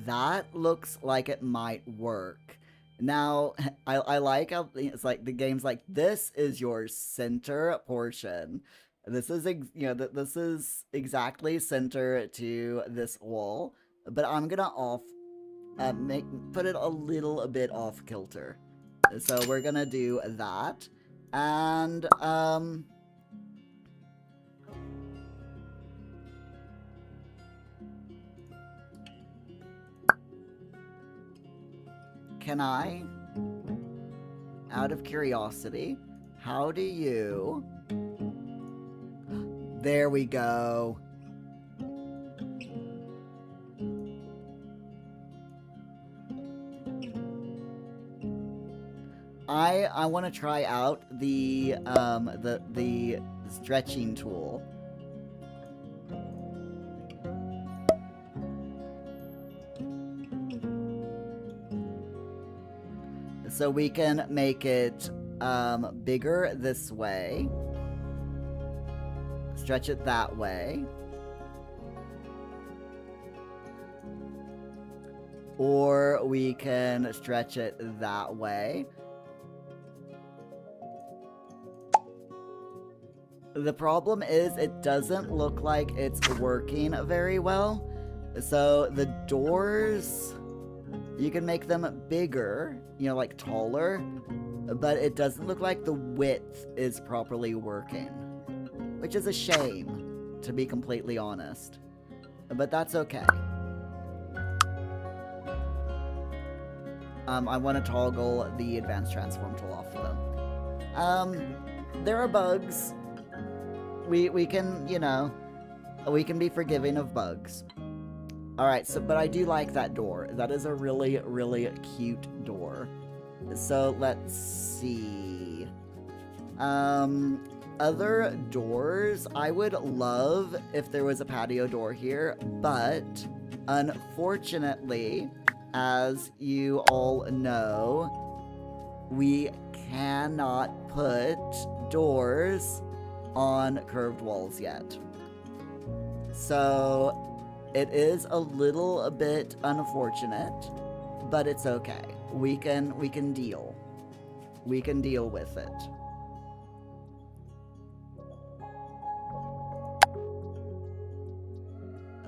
that looks like it might work. Now, I like how it's like the game's like, this is your center portion. This is this is exactly center to this wall, but I'm gonna put it a little bit off kilter. So we're gonna do that, and can I, out of curiosity, how do you... There we go. I want to try out the stretching tool. So we can make it bigger this way. Stretch it that way. Or we can stretch it that way. The problem is it doesn't look like it's working very well. So the doors, you can make them bigger, like taller, but it doesn't look like the width is properly working, which is a shame, to be completely honest. But that's okay. I want to toggle the advanced transform tool off of them. There are bugs. We can, we can be forgiving of bugs. Alright, but I do like that door. That is a really, really cute door. So let's see. Other doors, I would love if there was a patio door here, but unfortunately, as you all know, we cannot put doors on curved walls yet. So it is a little bit unfortunate, but it's okay. We can deal. We can deal with it.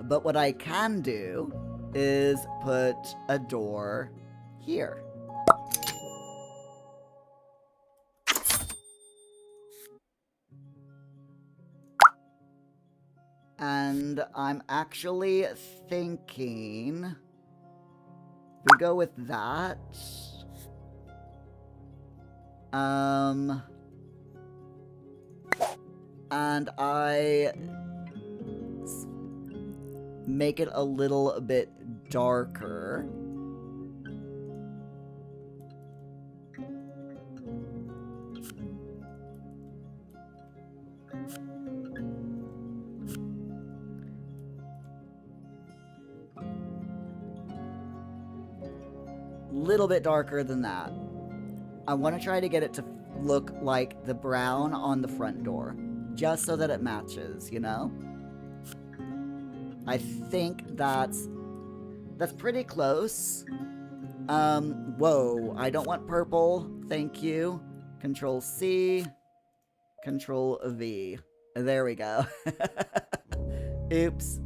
But what I can do is put a door here. And I'm actually thinking we go with that. And I make it a little bit darker. Little bit darker than that. I want to try to get it to look like the brown on the front door, just so that it matches, I think that's pretty close. Whoa, I don't want purple. Thank you. Control C, Control V. There we go. Oops.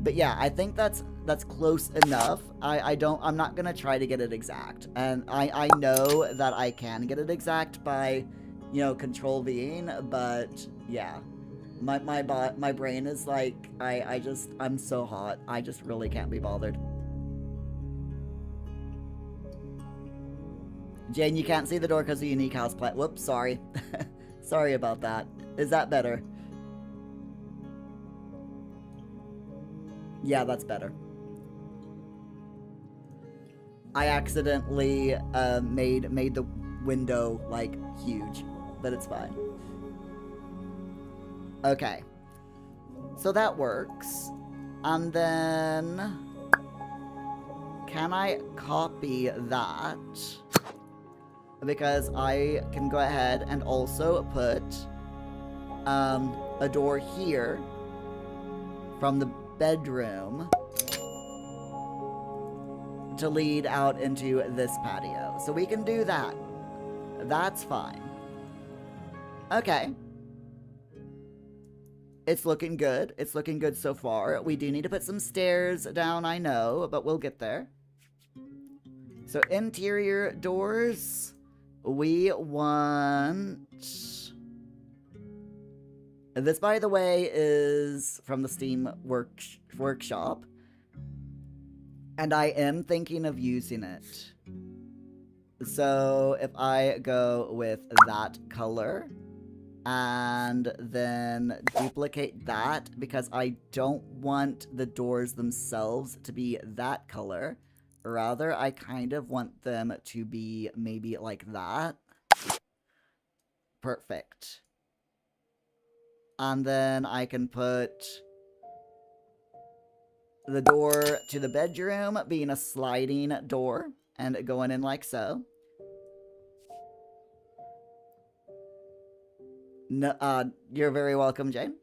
But yeah, I think that's close enough. I'm not gonna try to get it exact. And I know that I can get it exact by, Control Ving, but yeah. My brain is like, I'm so hot. I just really can't be bothered. Jane, you can't see the door because of unique house plant. Whoops, sorry. Sorry about that. Is that better? Yeah, that's better. I accidentally made the window like huge, but it's fine. Okay. So that works. And then can I copy that? Because I can go ahead and also put a door here from the bedroom to lead out into this patio. So we can do that. That's fine. Okay. It's looking good. It's looking good so far. We do need to put some stairs down, I know, but we'll get there. So interior doors, we want... This, by the way, is from the Steam workshop. And I am thinking of using it. So if I go with that color and then duplicate that, because I don't want the doors themselves to be that color. Rather, I kind of want them to be maybe like that. Perfect. And then I can put the door to the bedroom being a sliding door and going in like so. No, you're very welcome, Jane.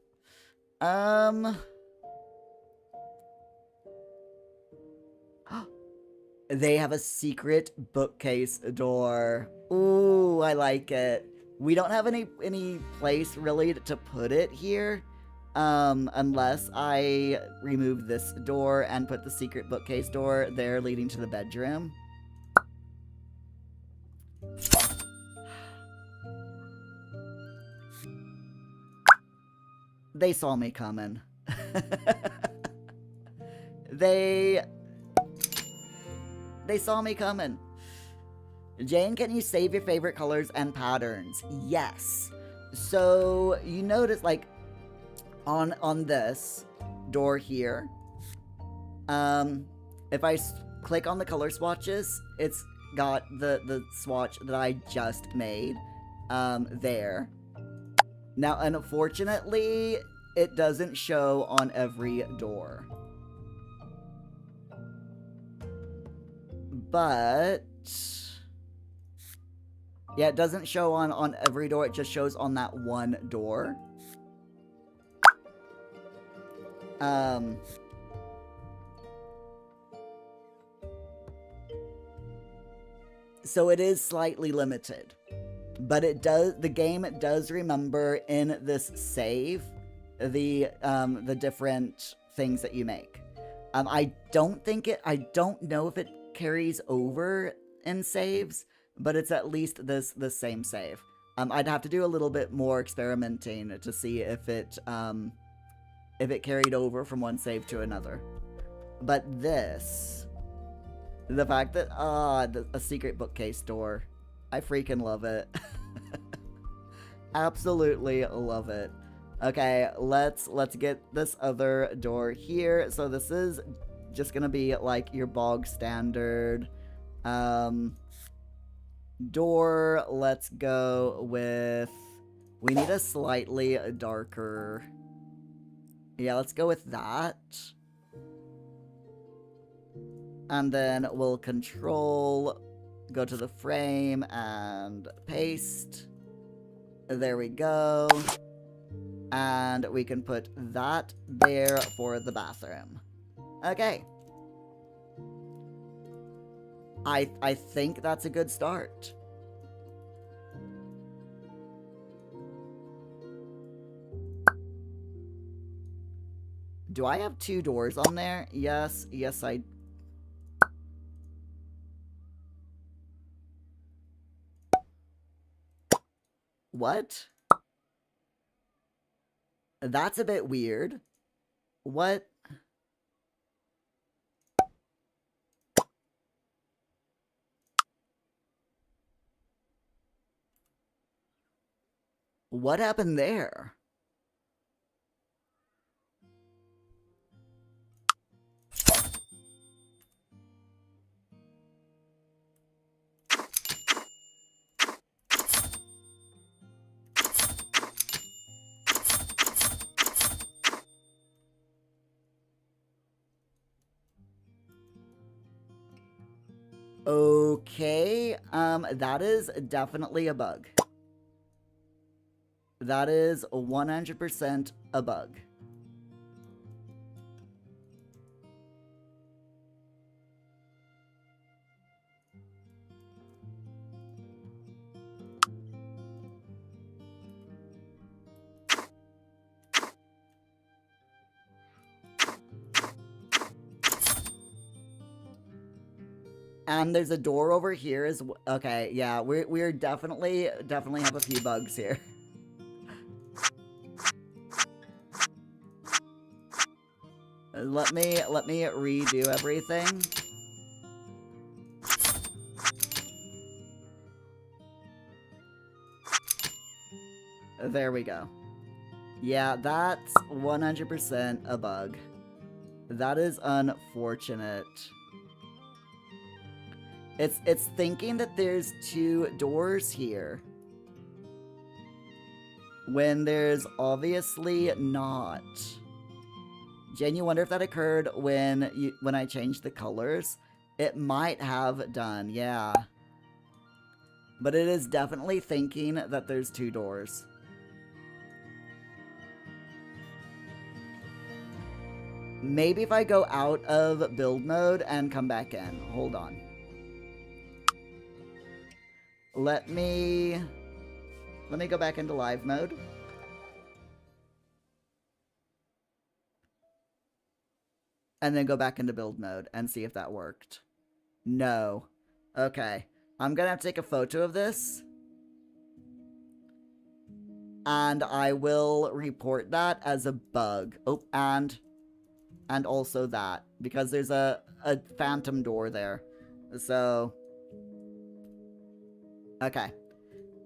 They have a secret bookcase door. Ooh, I like it. We don't have any place really to put it here. Unless I remove this door and put the secret bookcase door there leading to the bedroom. They saw me coming. They saw me coming. Jane, can you save your favorite colors and patterns? Yes. So you notice, like, on this door here, if I click on the color swatches, it's got the swatch that I just made there. Now, unfortunately, it doesn't show on every door. But yeah, it doesn't show on every door. It just shows on that one door. So it is slightly limited. But the game does remember in this save the different things that you make. I don't know if it carries over in saves, but it's at least the same save. I'd have to do a little bit more experimenting to see if it carried over from one save to another. But the fact that a secret bookcase door, I freaking love it. Absolutely love it. Okay, let's get this other door here. So this is just gonna be like your bog standard door. Let's go with, we need a slightly darker, yeah, let's go with that. And then we'll control, go to the frame and paste. There we go. And we can put that there for the bathroom. Okay. I think that's a good start. Do I have 2 doors on there? Yes, I... What? That's a bit weird. What? What happened there? Okay, that is definitely a bug. That is 100% a bug. And there's a door over here as well. Okay, yeah, we're definitely have a few bugs here. Let me redo everything. There we go. Yeah, that's 100% a bug. That is unfortunate. It's thinking that there's 2 doors here, when there's obviously not. Jen, you wonder if that occurred when I changed the colors? It might have done, yeah. But it is definitely thinking that there's 2 doors. Maybe if I go out of build mode and come back in. Hold on. Let me go back into live mode. And then go back into build mode and see if that worked. No. Okay. I'm gonna have to take a photo of this. And I will report that as a bug. Oh, and also that. Because there's a phantom door there. So... okay.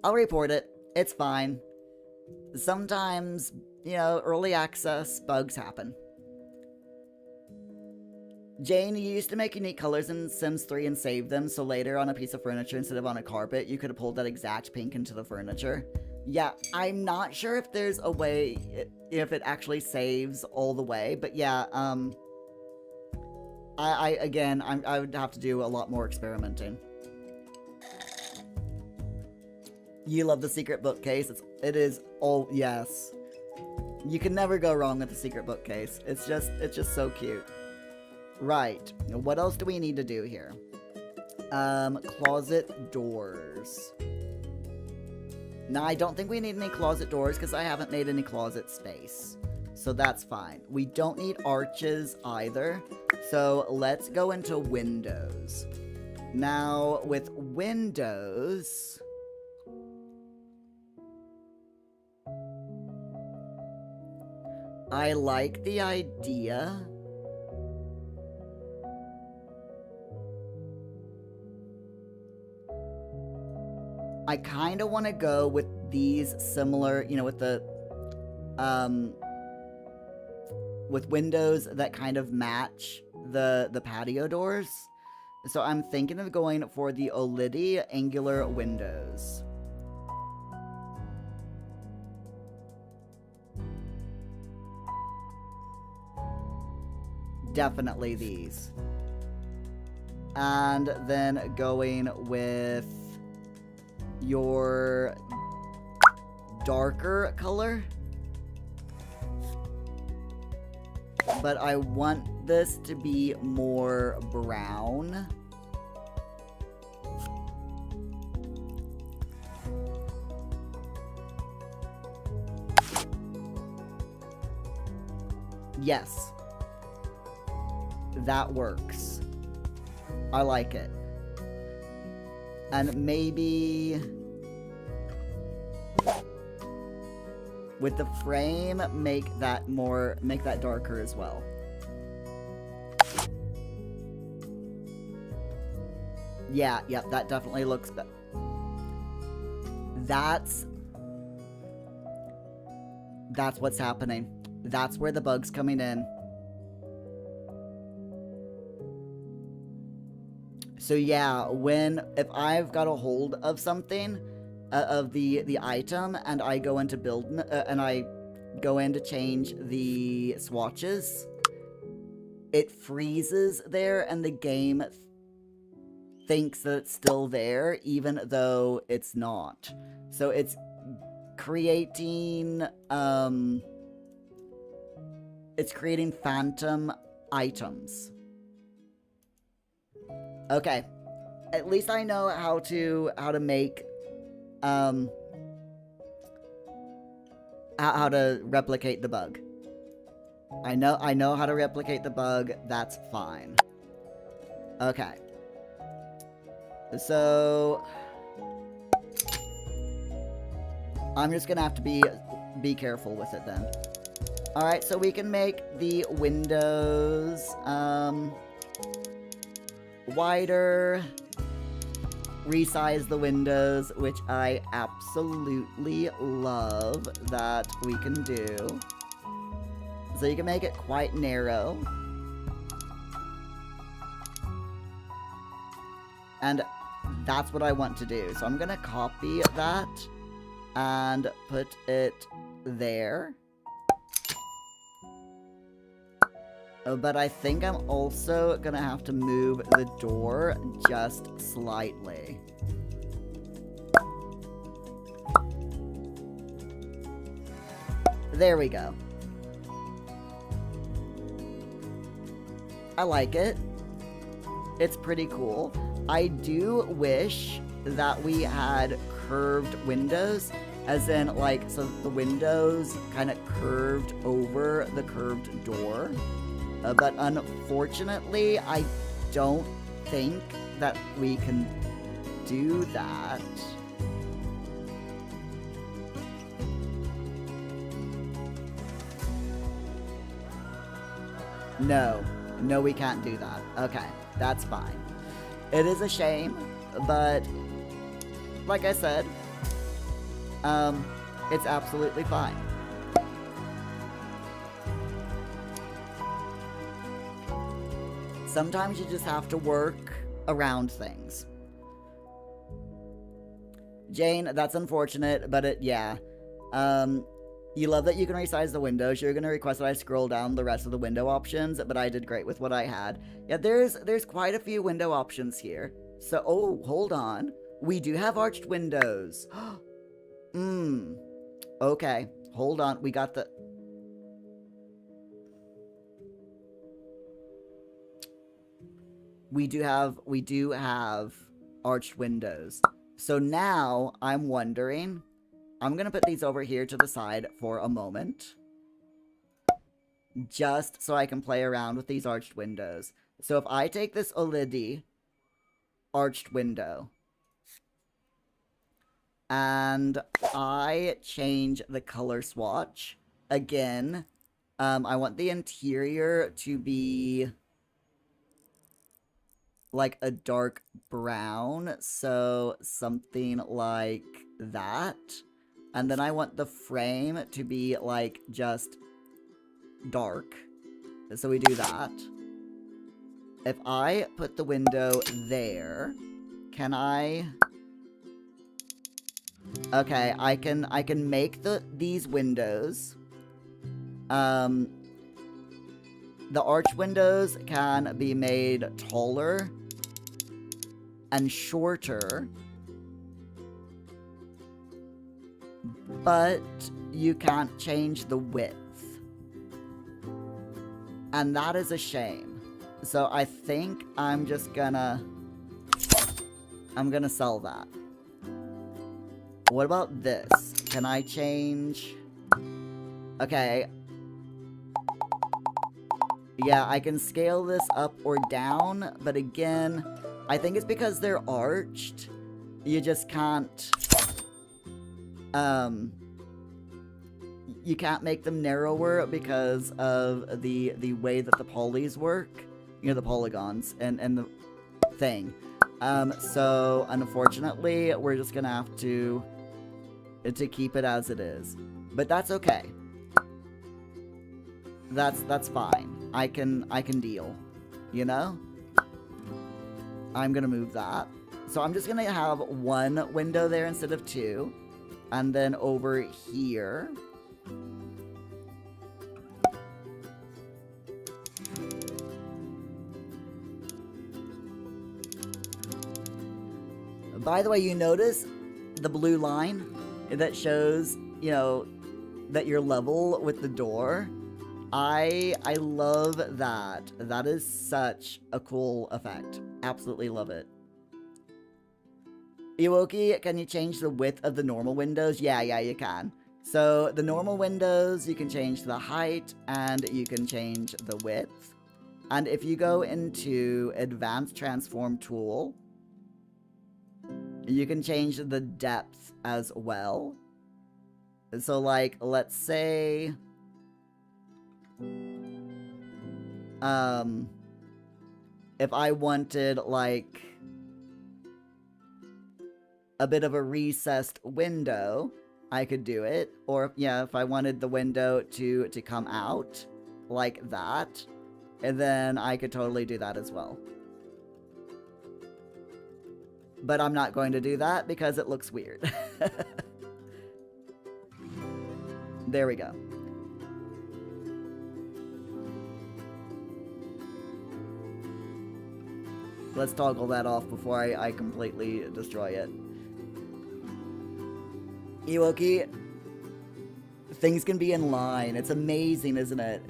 I'll report it. It's fine. Sometimes, you know, early access bugs happen. Jane, you used to make unique colors in Sims 3 and save them, so later on a piece of furniture instead of on a carpet, you could have pulled that exact pink into the furniture. Yeah, I'm not sure if there's a way, if it actually saves all the way, but yeah, I would have to do a lot more experimenting. You love the secret bookcase. It is, oh, yes. You can never go wrong with the secret bookcase. It's just so cute. Right. What else do we need to do here? Closet doors. Now, I don't think we need any closet doors because I haven't made any closet space. So that's fine. We don't need arches either. So let's go into windows. Now, with windows... I like the idea. I kind of want to go with these similar, you know, with the, with windows that kind of match the patio doors. So I'm thinking of going for the Olidi angular windows. Definitely these. And then going with your darker color. But I want this to be more brown. Yes. That works. I like it. And maybe with the frame, make that darker as well. Yeah, that definitely looks better. That's what's happening. That's where the bug's coming in. So yeah, if I've got a hold of something, of the item, and I go into and I go in to change the swatches, it freezes there, and the game thinks that it's still there, even though it's not. So it's creating phantom items. Okay, at least I know how to make how to replicate the bug. I know how to replicate the bug. That's fine. Okay. So I'm just gonna have to be careful with it then. All right, so we can make the windows wider, resize the windows, which I absolutely love that we can do. So you can make it quite narrow. And that's what I want to do. So I'm gonna copy that and put it there. But I think I'm also gonna have to move the door just slightly. There we go. I like it. It's pretty cool. I do wish that we had curved windows, as in, like, so the windows kind of curved over the curved door. But unfortunately, I don't think that we can do that. No, we can't do that. Okay, that's fine. It is a shame, but like I said, it's absolutely fine. Sometimes you just have to work around things. Jane, that's unfortunate, but yeah. You love that you can resize the windows. You're gonna request that I scroll down the rest of the window options, but I did great with what I had. Yeah, there's quite a few window options here. So, oh, hold on. We do have arched windows. Okay, hold on. We got the... We do have arched windows. So now I'm wondering, I'm gonna put these over here to the side for a moment, just so I can play around with these arched windows. So if I take this OLED arched window and I change the color swatch again, I want the interior to be like a dark brown, so something like that. And then I want the frame to be like just dark, so we do that. If I put the window there, can I... Okay, I can make these windows. The arch windows can be made taller and shorter, but you can't change the width. And that is a shame. So I think I'm gonna sell that. What about this? Can I change? Okay. Yeah, I can scale this up or down, but again, I think it's because they're arched. You just can't, you can't make them narrower because of the way that the polys work. You know, the polygons and the thing. So unfortunately, we're just gonna have to keep it as it is. But that's okay. That's fine. I can deal. You know? I'm gonna move that. So I'm just gonna have one window there instead of two. And then over here. By the way, you notice the blue line that shows, you know, that you're level with the door? I love that. That is such a cool effect. Absolutely love it. Iwoki, can you change the width of the normal windows? Yeah, you can. So the normal windows, you can change the height and you can change the width. And if you go into Advanced Transform Tool, you can change the depth as well. So like, let's say, if I wanted like a bit of a recessed window, I could do it. Or yeah, if I wanted the window to come out like that, and then I could totally do that as well. But I'm not going to do that because it looks weird. There we go. Let's toggle that off before I completely destroy it. Iwoki, things can be in line. It's amazing, isn't it?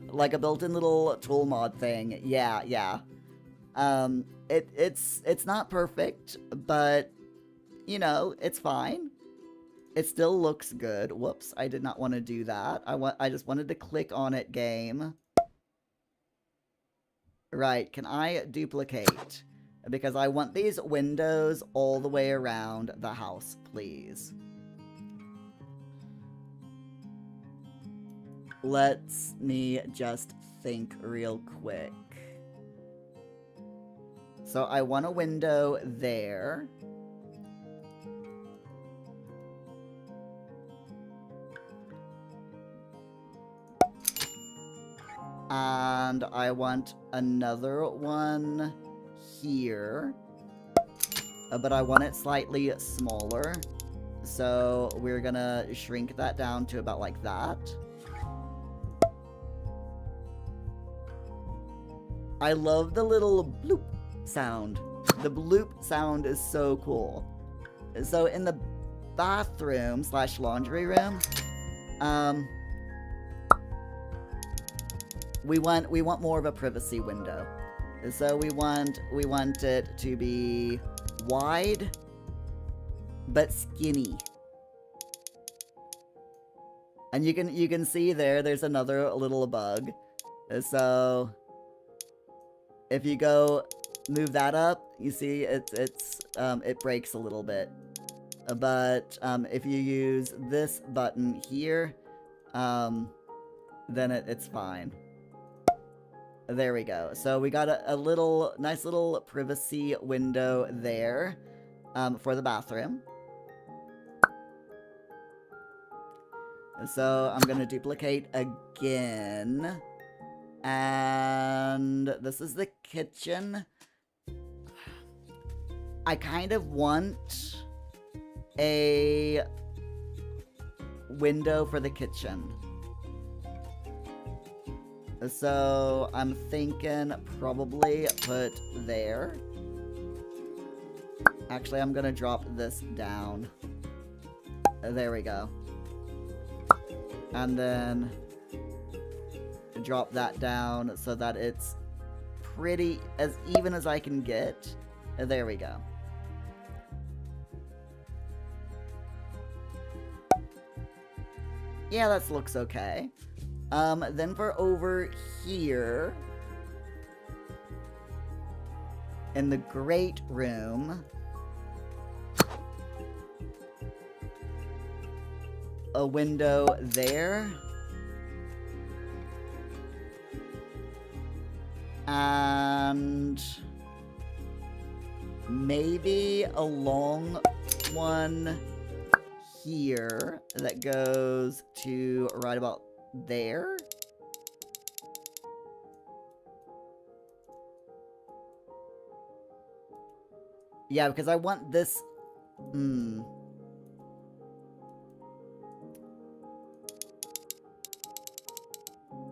Like a built-in little tool mod thing. Yeah. It's not perfect, but you know, it's fine. It still looks good. Whoops, I did not want to do that. I just wanted to click on it, game. Right, can I duplicate? Because I want these windows all the way around the house, please. Let me just think real quick. So I want a window there. And I want another one here. But I want it slightly smaller. So we're gonna shrink that down to about like that. I love the little bloop sound. The bloop sound is so cool. So in the bathroom slash laundry room, we want more of a privacy window. So we want it to be wide but skinny. And you can see there's another little bug. So if you go move that up, you see it breaks a little bit. But if you use this button here, then it's fine. There we go. So we got a nice little privacy window there for the bathroom. So I'm going to duplicate again. And this is the kitchen. I kind of want a window for the kitchen. So I'm thinking probably put there. Actually, I'm gonna drop this down. There we go. And then drop that down so that it's pretty as even as I can get. There we go. Yeah, that looks okay. Then for over here, in the great room, a window there, and maybe a long one here that goes to right about there. Yeah, because I want this...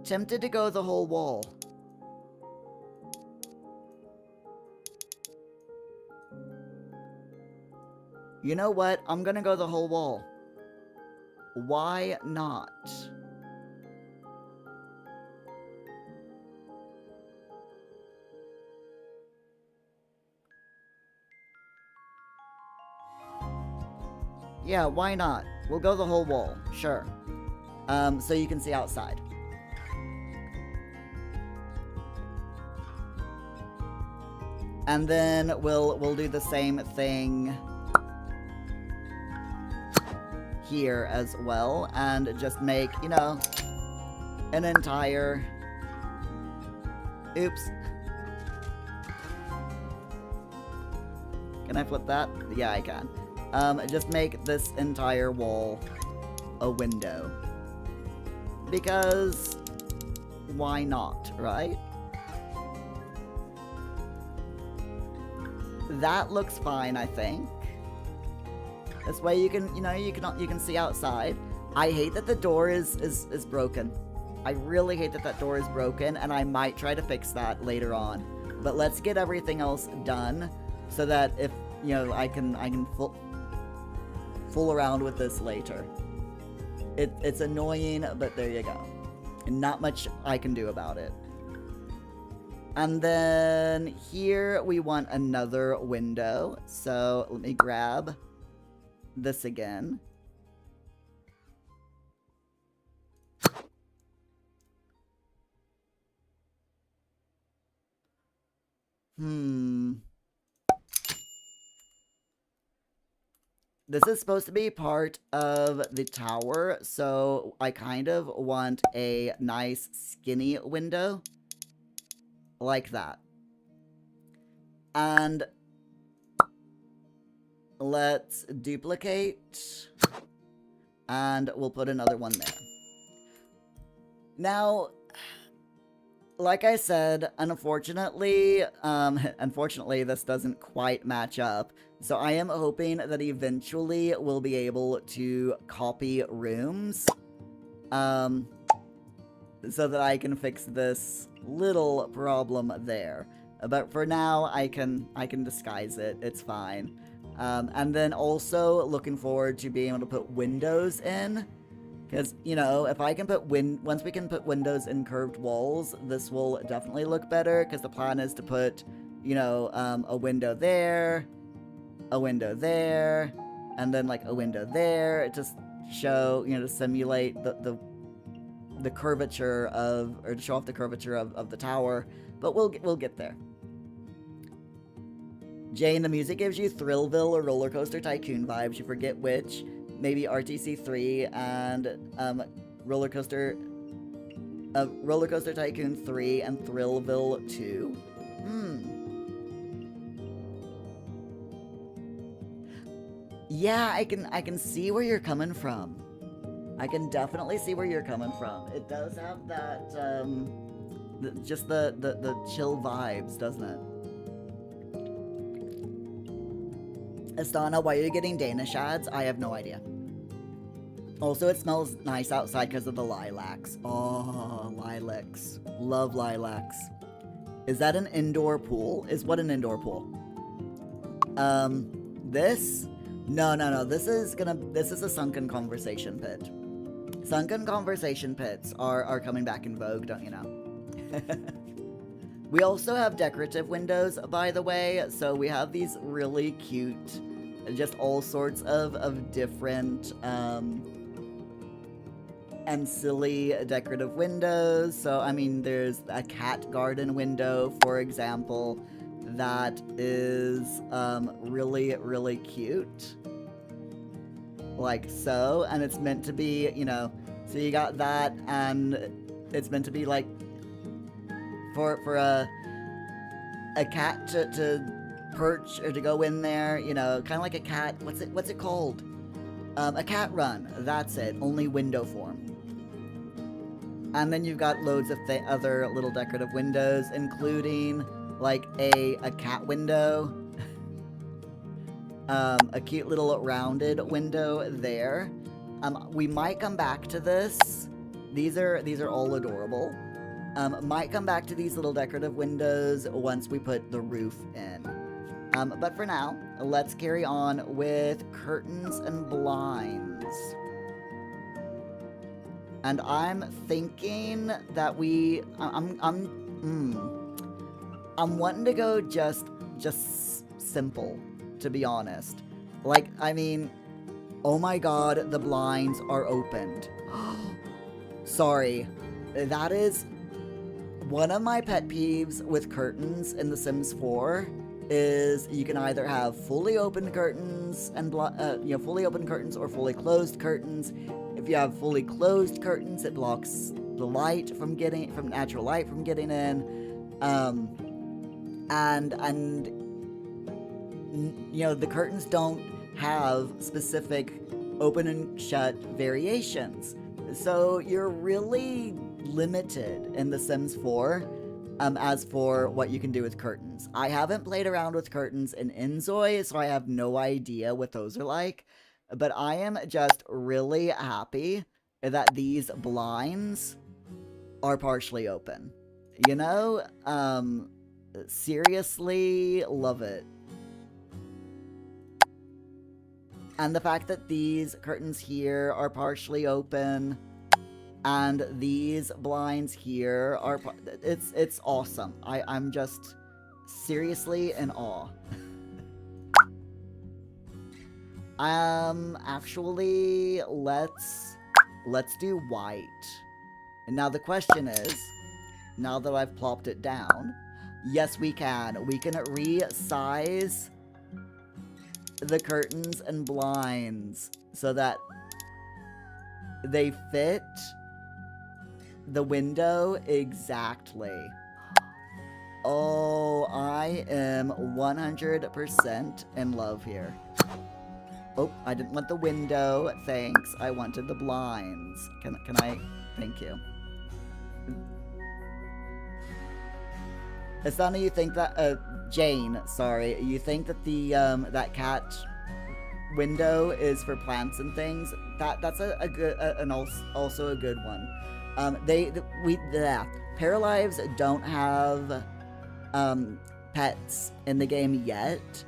Tempted to go the whole wall. You know what? I'm gonna go the whole wall. Why not? Yeah, why not? We'll go the whole wall. Sure. So you can see outside. And then we'll do the same thing here as well, and just make, you know, an entire... Oops. Can I flip that? Yeah, I can. Just make this entire wall a window. Because why not, right? That looks fine, I think. This way you can, you know, you can see outside. I hate that the door is broken. I really hate that that door is broken, and I might try to fix that later on. But let's get everything else done so that if, you know, I can fool around with this later. It's annoying, but there you go. And not much I can do about it. And then here we want another window. So let me grab this again. This is supposed to be part of the tower, so I kind of want a nice skinny window. Like that. And let's duplicate. And we'll put another one there. Now, like I said, unfortunately, this doesn't quite match up. So I am hoping that eventually we'll be able to copy rooms. So that I can fix this little problem there. But for now, I can disguise it. It's fine. And then also looking forward to being able to put windows in. Because, you know, if I can put once we can put windows in curved walls, this will definitely look better. Because the plan is to put, you know, a window there, a window there, and then like a window there. Just show, you know, to simulate the curvature of, or to show off the curvature of the tower. But we'll get there. Jane, the music gives you Thrillville or Roller Coaster Tycoon vibes. You forget which. Maybe RTC 3 and Roller Coaster Tycoon 3 and Thrillville 2. Yeah, I can see where you're coming from. I can definitely see where you're coming from. It does have that just the chill vibes, doesn't it? Astana, why are you getting Danish ads? I have no idea. Also, it smells nice outside because of the lilacs. Oh, lilacs. Love lilacs. Is that an indoor pool? Is what an indoor pool? This? No. This is a sunken conversation pit. Sunken conversation pits are coming back in vogue, don't you know? We also have decorative windows, by the way, so we have these really cute, just all sorts of different, and silly decorative windows. So, I mean, there's a cat garden window, for example, that is, really, really cute. Like so, and it's meant to be, you know, so you got that, and it's meant to be, like, for a cat to perch or to go in there, you know, kind of like a cat. What's it called? A cat run. That's it. Only window form. And then you've got loads of other little decorative windows, including like a cat window. a cute little rounded window there. We might come back to this. These are all adorable. Might come back to these little decorative windows once we put the roof in. But for now, let's carry on with curtains and blinds. And I'm thinking that I'm wanting to go just simple, to be honest. Like, I mean, oh my god, the blinds are opened. Sorry, that is one of my pet peeves with curtains in The Sims 4 is you can either have fully open curtains and fully open curtains or fully closed curtains. If you have fully closed curtains, it blocks the light from natural light from getting in. And you know, the curtains don't have specific open and shut variations. So you're really limited in The Sims 4 as for what you can do with curtains. I haven't played around with curtains in Inzoi, so I have no idea what those are like. But I am just really happy that these blinds are partially open. You know? Seriously love it. And the fact that these curtains here are partially open and these blinds here are it's awesome. I'm just seriously in awe. Actually, let's do white. And now the question is, now that I've plopped it down, yes, we can resize the curtains and blinds so that they fit the window exactly. Oh, I am 100% in love here. Oh, I didn't want the window. Thanks. I wanted the blinds. Can I? Thank you. Asana, you think that Jane, sorry, you think that the that cat window is for plants and things? That's a good also a good one. Paralives don't have pets in the game yet,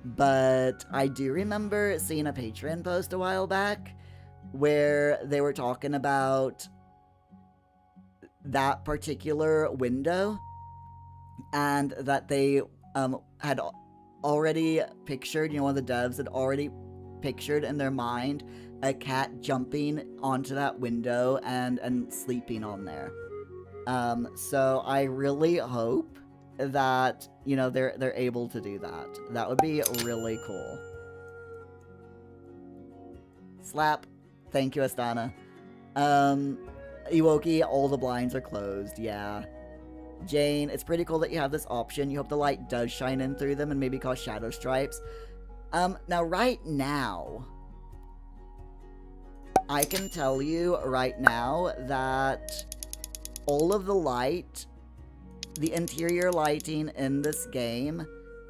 but I do remember seeing a Patreon post a while back where they were talking about that particular window and that they had already pictured, you know, one of the devs had already pictured in their mind a cat jumping onto that window and sleeping on there. So I really hope that, you know, they're able to do that. That would be really cool. Slap. Thank you, Astana. Iwoki, all the blinds are closed, yeah. Jane, it's pretty cool that you have this option. You hope the light does shine in through them and maybe cause shadow stripes. Now right now, I can tell you right now that all of the light, the interior lighting in this game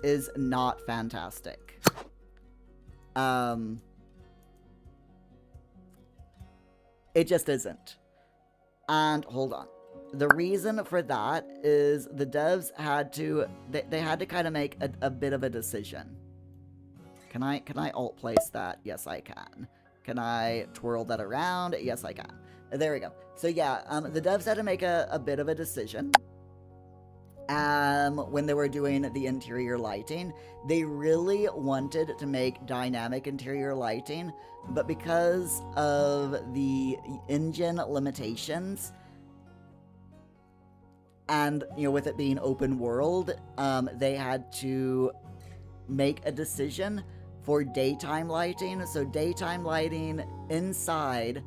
is not fantastic. It just isn't. And hold on. The reason for that is the devs had to, they had to kind of make a bit of a decision. Can I alt place that? Yes, I can. Can I twirl that around? Yes, I can. There we go. So yeah, the devs had to make a bit of a decision. When they were doing the interior lighting, they really wanted to make dynamic interior lighting, but because of the engine limitations, and, you know, with it being open world, they had to make a decision for daytime lighting. So daytime lighting inside,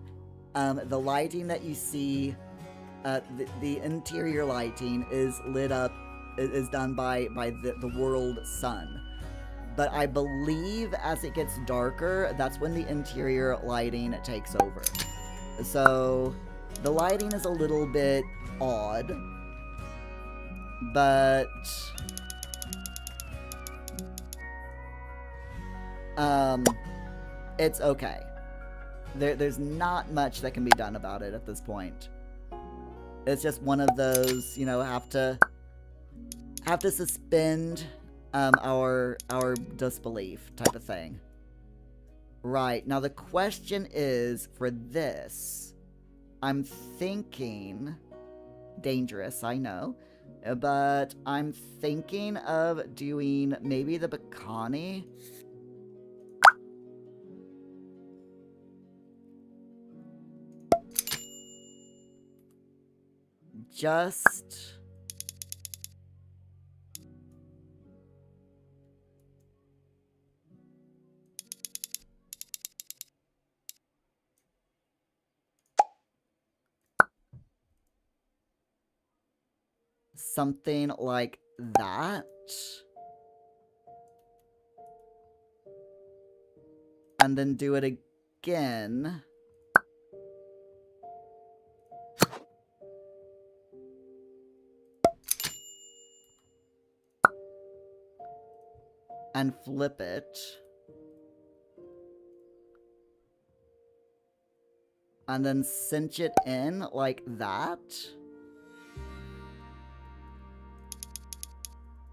the lighting that you see, the interior lighting is lit up, is done by the world sun. But I believe as it gets darker, that's when the interior lighting takes over. So the lighting is a little bit odd. But It's okay. There's not much that can be done about it at this point. It's just one of those, you know, have to suspend our disbelief type of thing. Right. Now the question is for this, I'm thinking dangerous, I know, but I'm thinking of doing maybe the Bacani. Just something like that. And then do it again. And flip it. And then cinch it in like that.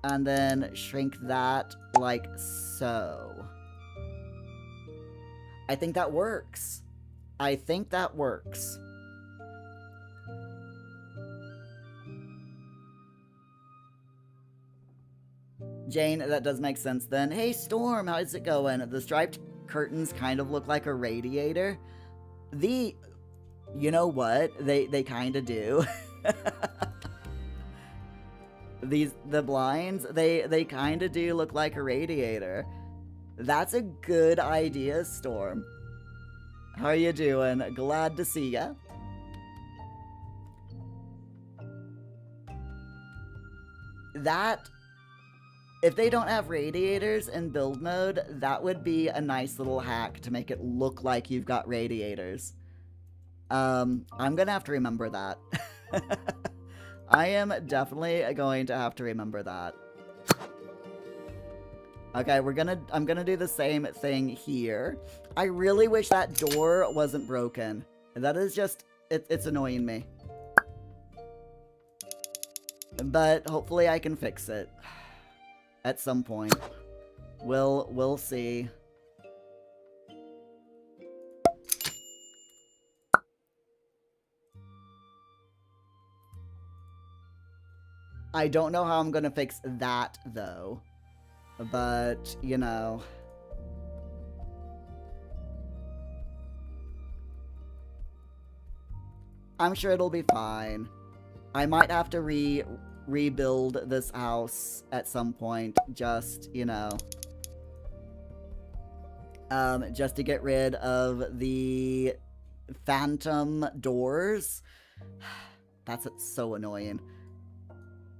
And then shrink that like so. I think that works. I think that works. Jane, that does make sense then. Hey, Storm, how's it going? The striped curtains kind of look like a radiator. You know what? They kind of do. The blinds, they kind of do look like a radiator. That's a good idea, Storm. How are you doing? Glad to see ya. That, if they don't have radiators in build mode, that would be a nice little hack to make it look like you've got radiators. I'm gonna have to remember that. I am definitely going to have to remember that. Okay, I'm gonna do the same thing here. I really wish that door wasn't broken. That is just, it's annoying me. But hopefully I can fix it. At some point. We'll see. I don't know how I'm gonna fix that, though. But, you know. I'm sure it'll be fine. I might have to rebuild this house at some point, just, you know. Just to get rid of the phantom doors. That's so annoying.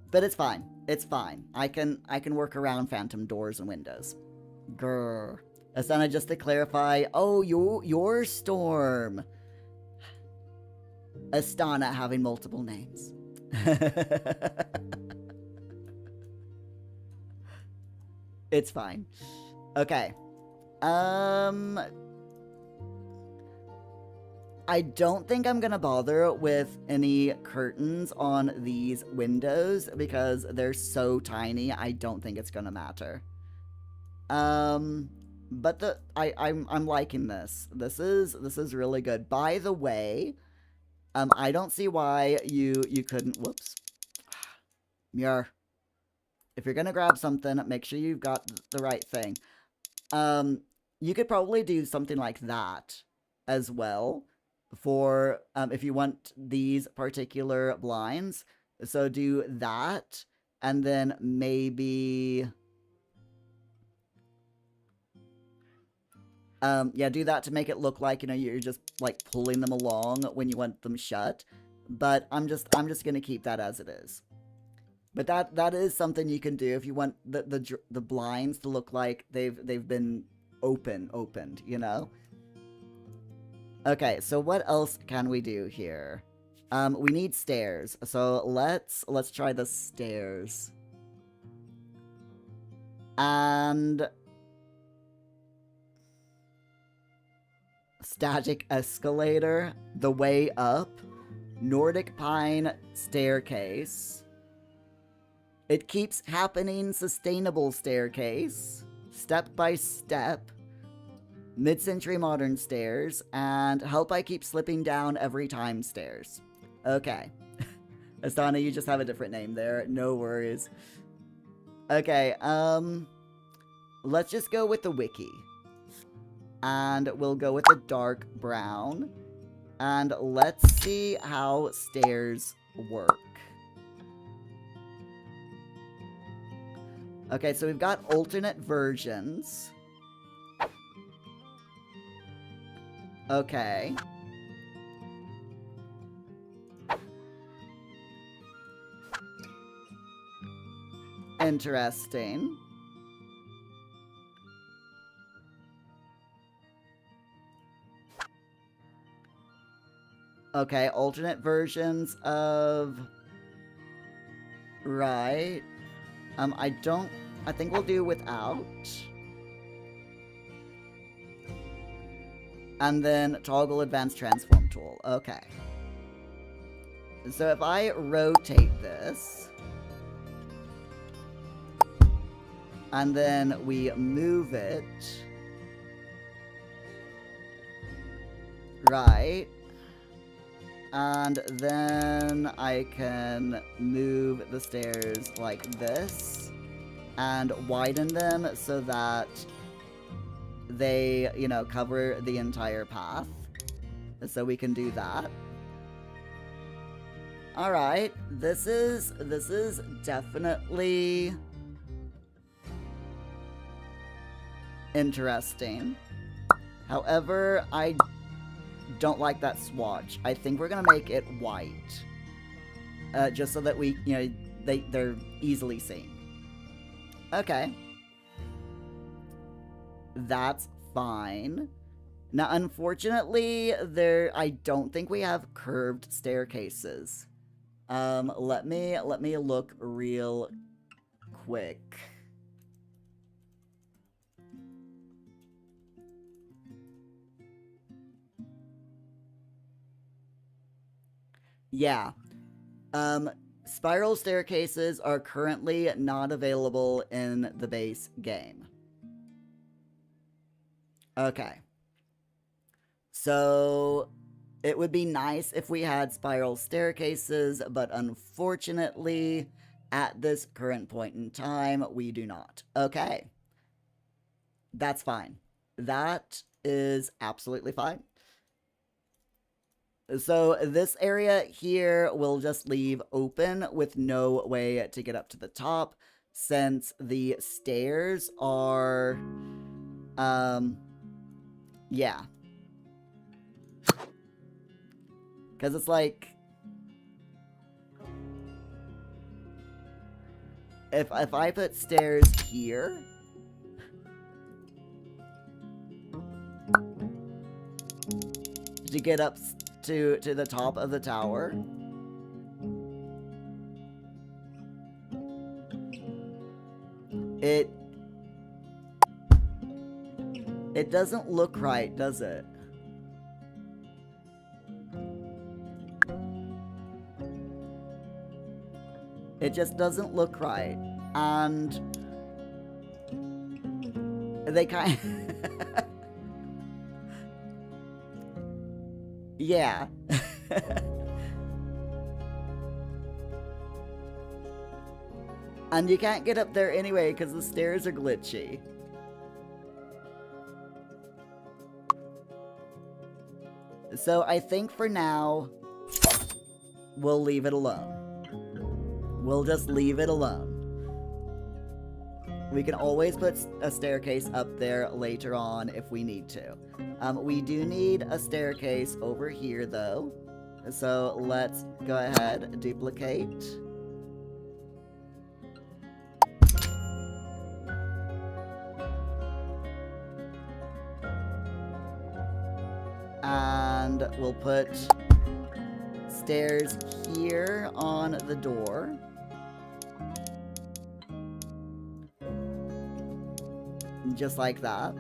But it's fine. It's fine. I can work around phantom doors and windows. Grr. Asana, just to clarify, oh, your Storm. Astana having multiple names. It's fine. Okay. I don't think I'm gonna bother with any curtains on these windows because they're so tiny. I don't think it's gonna matter. But I'm liking this. This is really good. By the way, I don't see why you couldn't. Whoops. Muir. If you're gonna grab something, make sure you've got the right thing. You could probably do something like that as well for if you want these particular blinds. So do that, and then maybe yeah, do that to make it look like, you know, you're just like pulling them along when you want them shut. But I'm just gonna keep that as it is. But that is something you can do if you want the blinds to look like they've been opened, you know? Okay, so what else can we do here? We need stairs. So let's try the stairs. And static escalator, the way up, Nordic pine staircase, it keeps happening sustainable staircase, step by step, mid-century modern stairs, and help I keep slipping down every time stairs. Okay. Astana, you just have a different name there. No worries. Okay, let's just go with the wiki. And we'll go with the dark brown. And let's see how stairs work. Okay, so we've got alternate versions. Okay. Interesting. Okay, alternate versions of... Right. I think we'll do without. And then toggle advanced transform tool. Okay. So if I rotate this, and then we move it, right, and then I can move the stairs like this, and widen them so that they, you know, cover the entire path. So we can do that. Alright, this is definitely interesting. However, I don't like that swatch. I think we're gonna make it white. Just so that we, you know, they're easily seen. Okay. That's fine. Now, unfortunately, I don't think we have curved staircases. Let me look real quick. Yeah. Spiral staircases are currently not available in the base game. Okay. So, it would be nice if we had spiral staircases, but unfortunately, at this current point in time, we do not. Okay. That's fine. That is absolutely fine. So this area here we'll just leave open with no way to get up to the top, since the stairs are, yeah. Because it's like, if I put stairs here, to get up to the top of the tower, it doesn't look right, does it? It just doesn't look right. And they kind of... Yeah. And you can't get up there anyway because the stairs are glitchy. So I think for now, we'll leave it alone. We'll just leave it alone. We can always put a staircase up there later on if we need to. We do need a staircase over here, though. So let's go ahead, duplicate. And we'll put stairs here on the door. Just like that.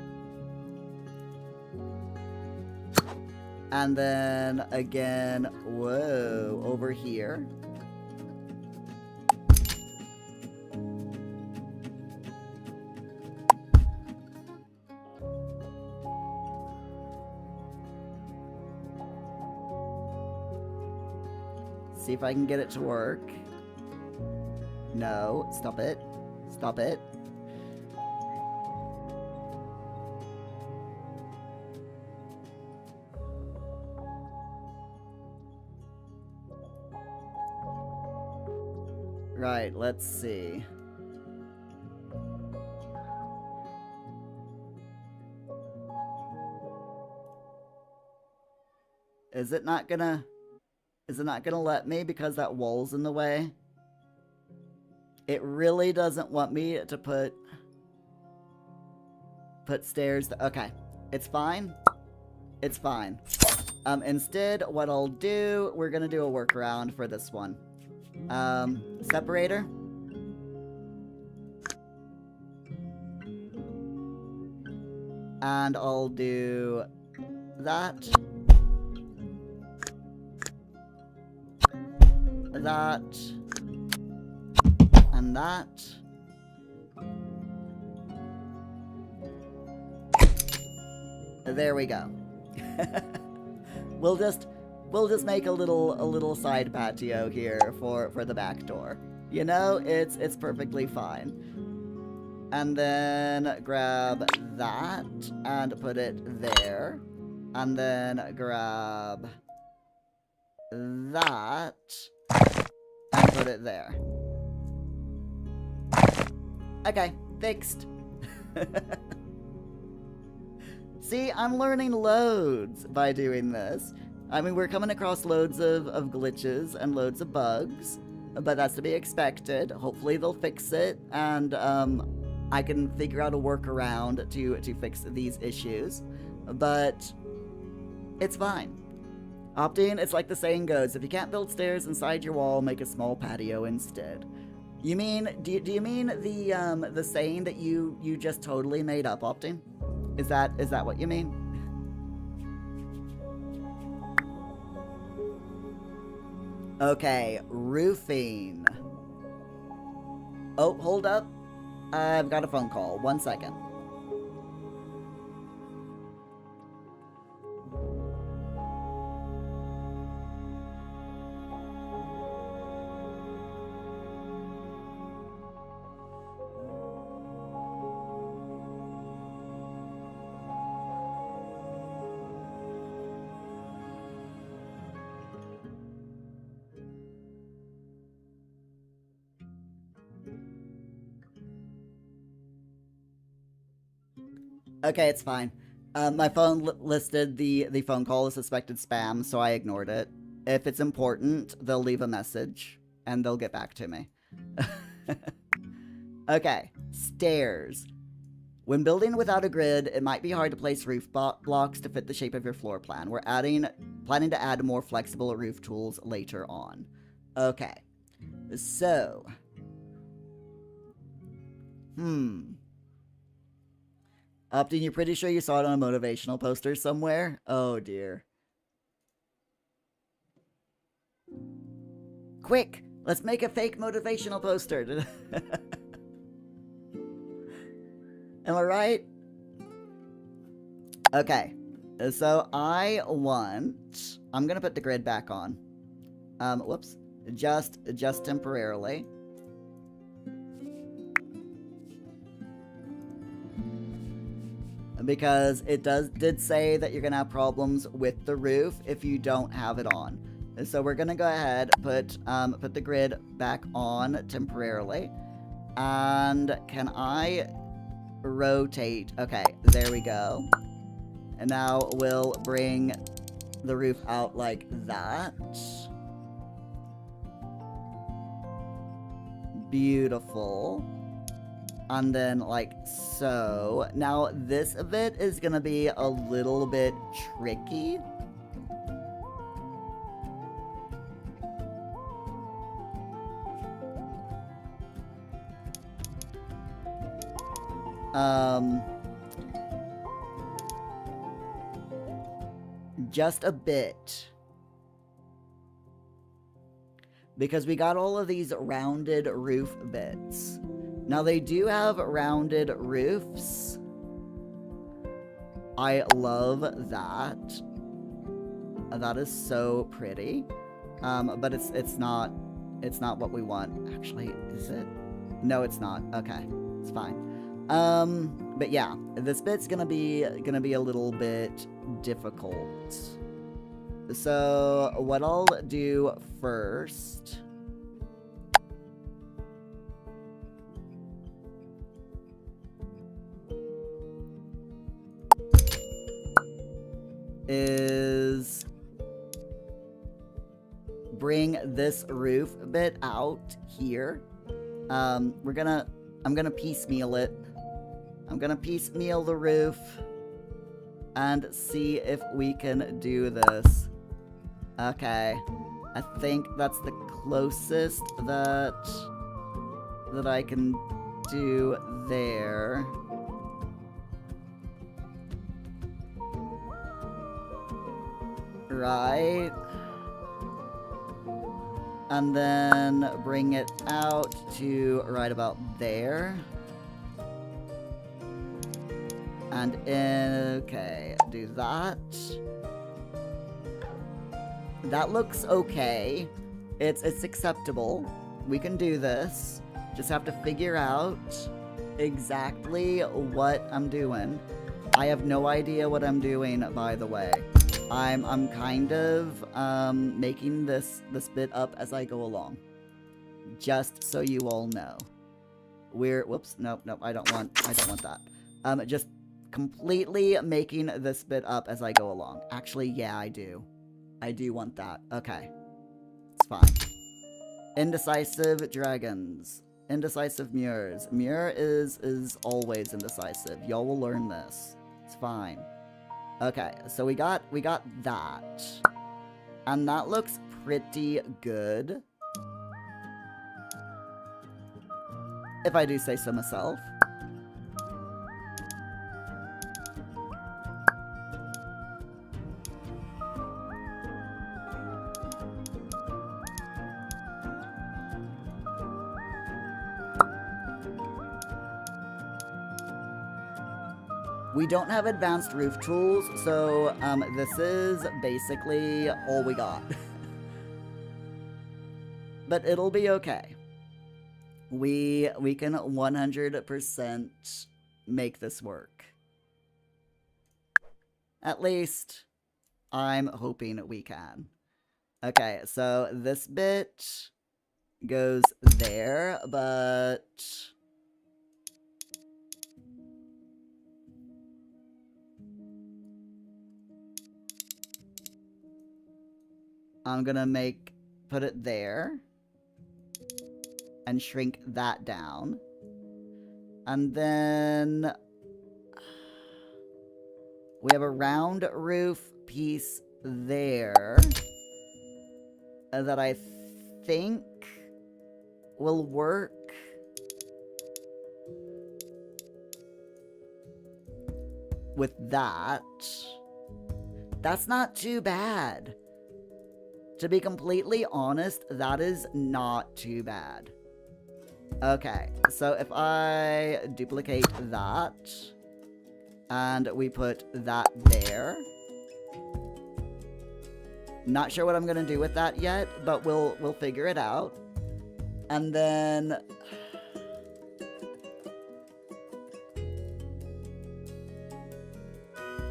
And then again, whoa, over here. See if I can get it to work. No, stop it. Stop it. Right, let's see. Is it not gonna let me because that wall's in the way? It really doesn't want me to put stairs. Okay, it's fine. It's fine. Instead, what I'll do, we're gonna do a workaround for this one. Separator. And I'll do that. That. And that. There we go. We'll just make a little side patio here for the back door. You know, it's perfectly fine. And then grab that and put it there. And then grab that and put it there. Okay, fixed. See, I'm learning loads by doing this. I mean, we're coming across loads of glitches and loads of bugs, but that's to be expected. Hopefully they'll fix it, and I can figure out a workaround to fix these issues. But it's fine. Opting, it's like the saying goes, if you can't build stairs inside your wall, make a small patio instead. You mean, do you mean the saying that you just totally made up, Opting? Is that what you mean? Okay, roofing. Oh, hold up. I've got a phone call. 1 second. Okay, it's fine. My phone listed the phone call as suspected spam, so I ignored it. If it's important, they'll leave a message, and they'll get back to me. Okay, stairs. When building without a grid, it might be hard to place roof blocks to fit the shape of your floor plan. We're planning to add more flexible roof tools later on. Okay, so... Opting, you're pretty sure you saw it on a motivational poster somewhere? Oh dear. Quick! Let's make a fake motivational poster! Am I right? Okay. So I'm gonna put the grid back on. Whoops. Just temporarily. Because it did say that you're gonna have problems with the roof if you don't have it on. So we're gonna go ahead, put the grid back on temporarily. And can I rotate? Okay, there we go. And now we'll bring the roof out like that. Beautiful. And then like so. Now this bit is gonna be a little bit tricky. just a bit. Because we got all of these rounded roof bits. Now they do have rounded roofs. I love that. That is so pretty. But it's not what we want. Actually, is it? No, it's not. Okay. It's fine. But yeah, this bit's gonna be a little bit difficult. So what I'll do first is bring this roof bit out here. I'm gonna piecemeal it. I'm gonna piecemeal the roof and see if we can do this. Okay. I think that's the closest that I can do there. Right. And then bring it out to right about there. And okay, do that. That looks okay. It's acceptable. We can do this. Just have to figure out exactly what I'm doing. I have no idea what I'm doing, by the way. I'm kind of making this bit up as I go along. Just so you all know. Whoops, nope, I don't want that. Just completely making this bit up as I go along. Actually, yeah, I do. I do want that. Okay. It's fine. Indecisive dragons. Indecisive mirrors. Mirror is always indecisive. Y'all will learn this. It's fine. Okay, so we got that. And that looks pretty good. If I do say so myself. We don't have advanced roof tools, so this is basically all we got. But it'll be okay. We can 100% make this work. At least, I'm hoping we can. Okay, so this bit goes there, but I'm gonna put it there and shrink that down. And then we have a round roof piece there that I think will work. With that. That's not too bad. To be completely honest, that is not too bad. Okay, so if I duplicate that, and we put that there. Not sure what I'm gonna do with that yet, but we'll figure it out. And then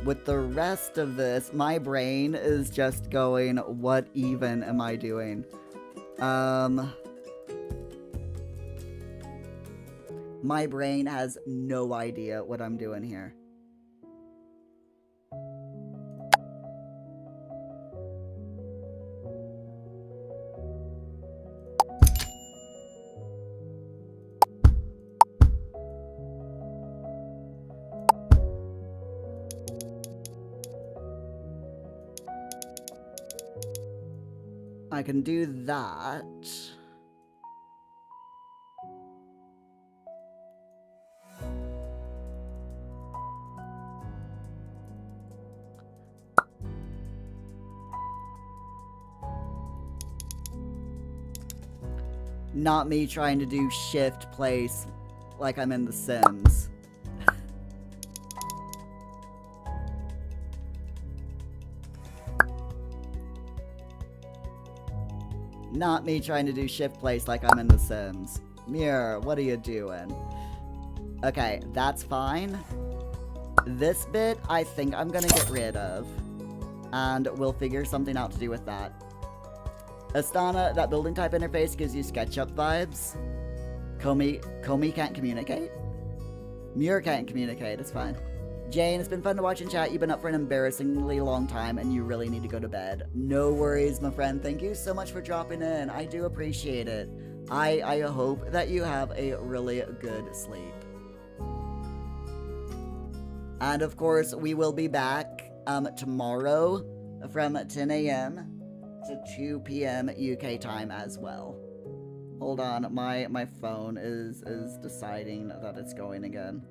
with the rest of this, my brain is just going, what even am I doing? My brain has no idea what I'm doing here. I can do that. Not me trying to do shift place like I'm in The Sims. Not me trying to do shift place like I'm in The Sims. Mirror, what are you doing? Okay, that's fine. This bit, I think I'm gonna get rid of. And we'll figure something out to do with that. Astana, that building type interface gives you SketchUp vibes. Comey can't communicate? Muir can't communicate, it's fine. Jane, it's been fun to watch and chat. You've been up for an embarrassingly long time and you really need to go to bed. No worries, my friend. Thank you so much for dropping in. I do appreciate it. I hope that you have a really good sleep. And of course, we will be back tomorrow from 10 a.m. to 2 p.m. UK time as well. Hold on, my phone is deciding that it's going again.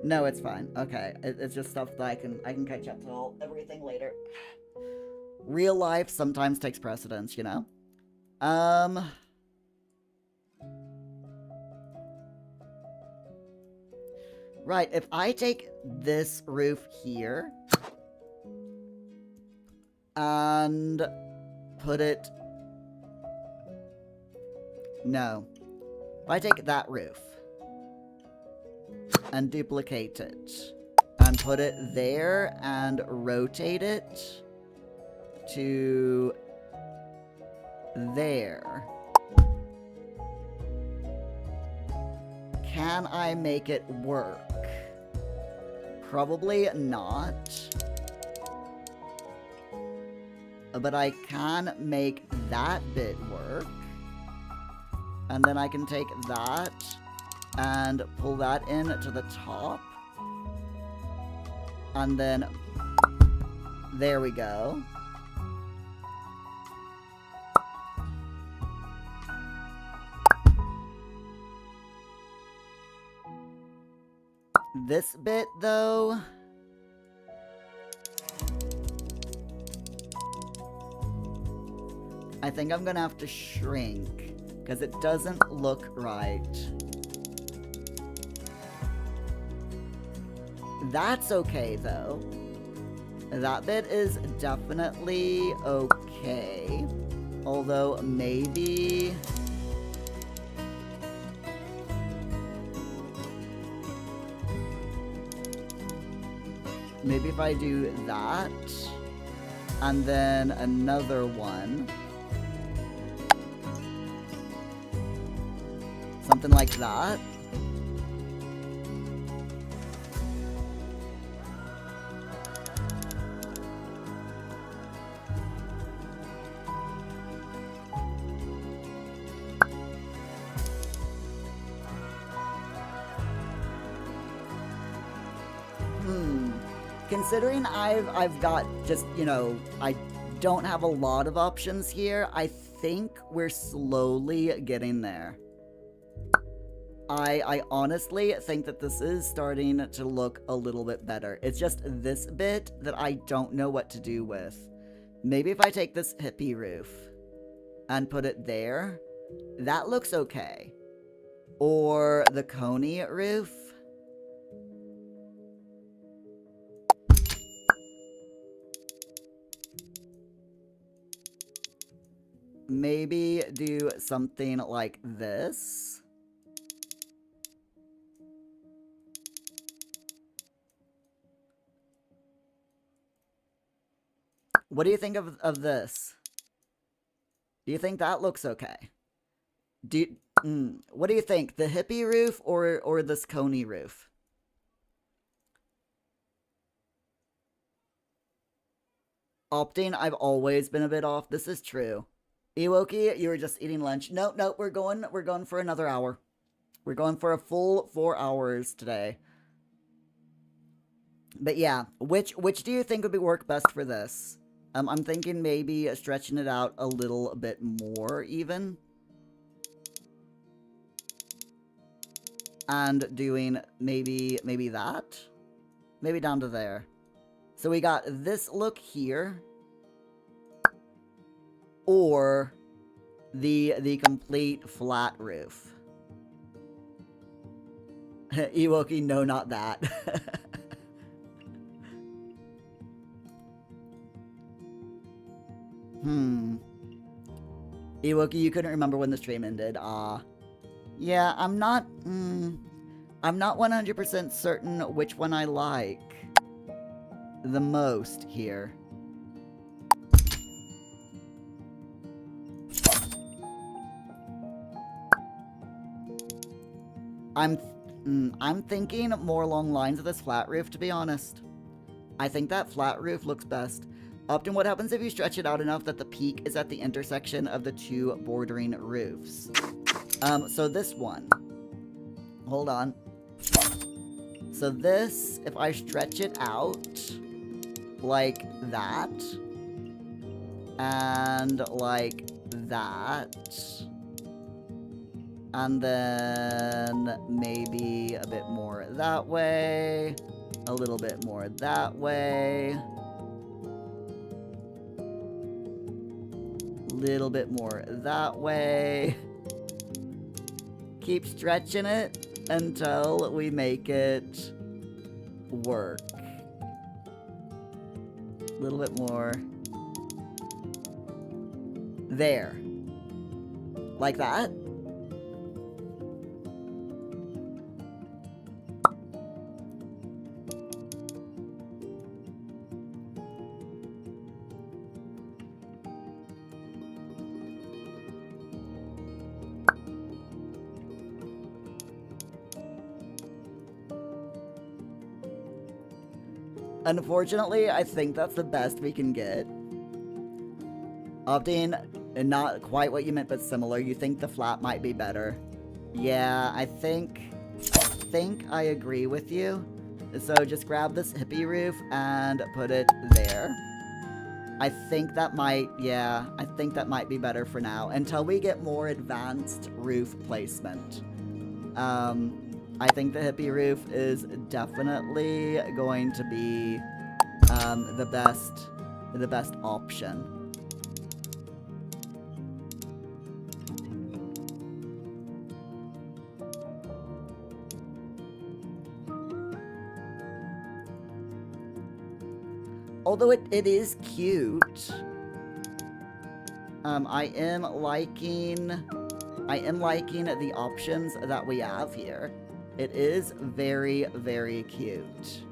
No, it's fine. Okay, it's just stuff that I can catch up to everything later. Real life sometimes takes precedence, you know? Right, if I take this roof here and put it... No. If I take that roof and duplicate it and put it there and rotate it to there, can I make it work? Probably not. But I can make that bit work. And then I can take that and pull that in to the top. And then there we go. This bit, though... I think I'm gonna have to shrink, because it doesn't look right. That's okay, though. That bit is definitely okay. Although, maybe... Maybe if I do that, and then another one. Something like that. Considering I've got just, you know, I don't have a lot of options here, I think we're slowly getting there. I honestly think that this is starting to look a little bit better. It's just this bit that I don't know what to do with. Maybe if I take this hippie roof and put it there, that looks okay. Or the coney roof. Maybe do something like this. What do you think of this? Do you think that looks okay? What do you think? The hippie roof or this coney roof? Opting, I've always been a bit off. This is true. Ewoki, you were just eating lunch. Nope, we're going for another hour. We're going for a full 4 hours today. But yeah, which do you think would work best for this? I'm thinking maybe stretching it out a little bit more, even. And doing maybe that? Maybe down to there. So we got this look here. or the complete flat roof. Ewoki, no, not that. Ewoki, you couldn't remember when the stream ended. Yeah, I'm not 100% certain which one I like the most here. I'm thinking more along lines of this flat roof, to be honest. I think that flat roof looks best. Often what happens if you stretch it out enough that the peak is at the intersection of the two bordering roofs? So this one. Hold on. So this, if I stretch it out like that, and like that, and then maybe a bit more that way, a little bit more that way, little bit more that way. Keep stretching it until we make it work. A little bit more. There. Like that. Unfortunately, I think that's the best we can get. Opting, not quite what you meant, but similar. You think the flat might be better. Yeah, I think I agree with you. So just grab this hippie roof and put it there. I think that might be better for now, until we get more advanced roof placement. I think the hippie roof is definitely going to be the best option. Although it is cute. I am liking the options that we have here. It is very, very cute.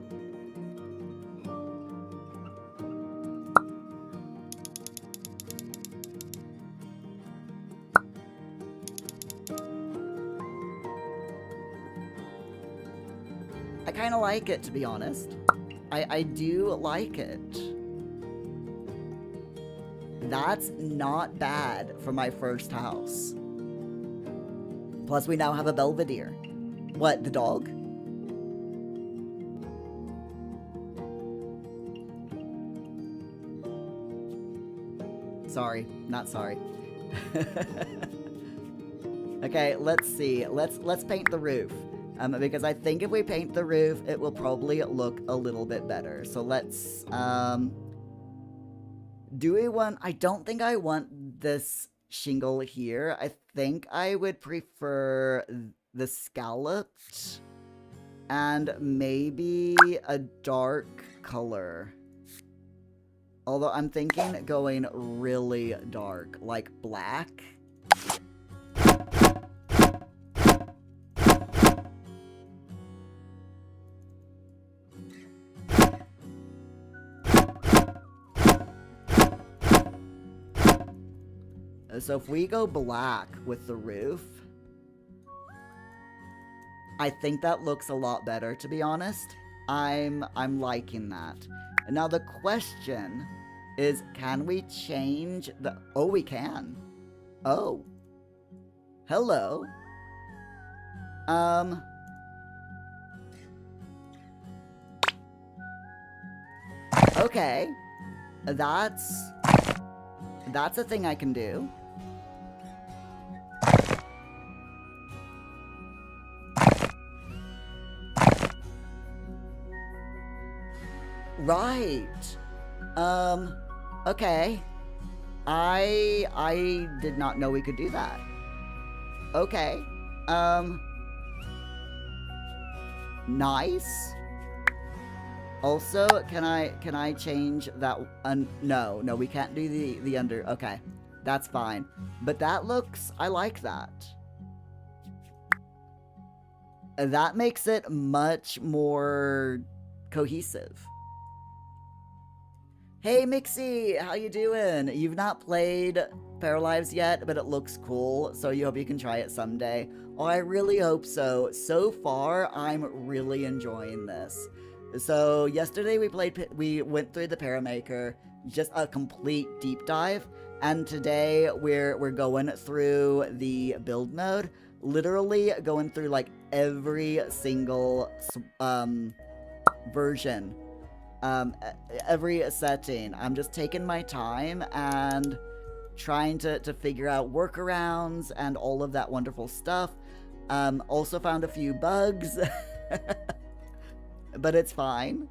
I kind of like it, to be honest. I do like it. That's not bad for my first house. Plus, we now have a Belvedere. What, the dog? Sorry, not sorry. Okay, let's see. Let's paint the roof. Because I think if we paint the roof, it will probably look a little bit better. So let's, do we want, I don't think I want this shingle here. I think I would prefer the scalloped and maybe a dark color. Although I'm thinking going really dark, like black. So if we go black with the roof, I think that looks a lot better, to be honest. I'm liking that. And now the question is, can we change the... Oh, we can. Oh. Hello. Okay. That's a thing I can do. Right. Okay. I did not know we could do that. Okay. Um. Nice. Also, can I change that? No, we can't do the under. Okay, that's fine. But that looks. I like that. That makes it much more cohesive. Hey Mixie, how you doing? You've not played Paralives yet, but it looks cool, so you hope you can try it someday. Oh, I really hope so. So far, I'm really enjoying this. So yesterday we went through the Paramaker, just a complete deep dive, and today we're going through the build mode, literally going through like every single version, every setting. I'm just taking my time and trying to figure out workarounds and all of that wonderful stuff. Also found a few bugs, but it's fine.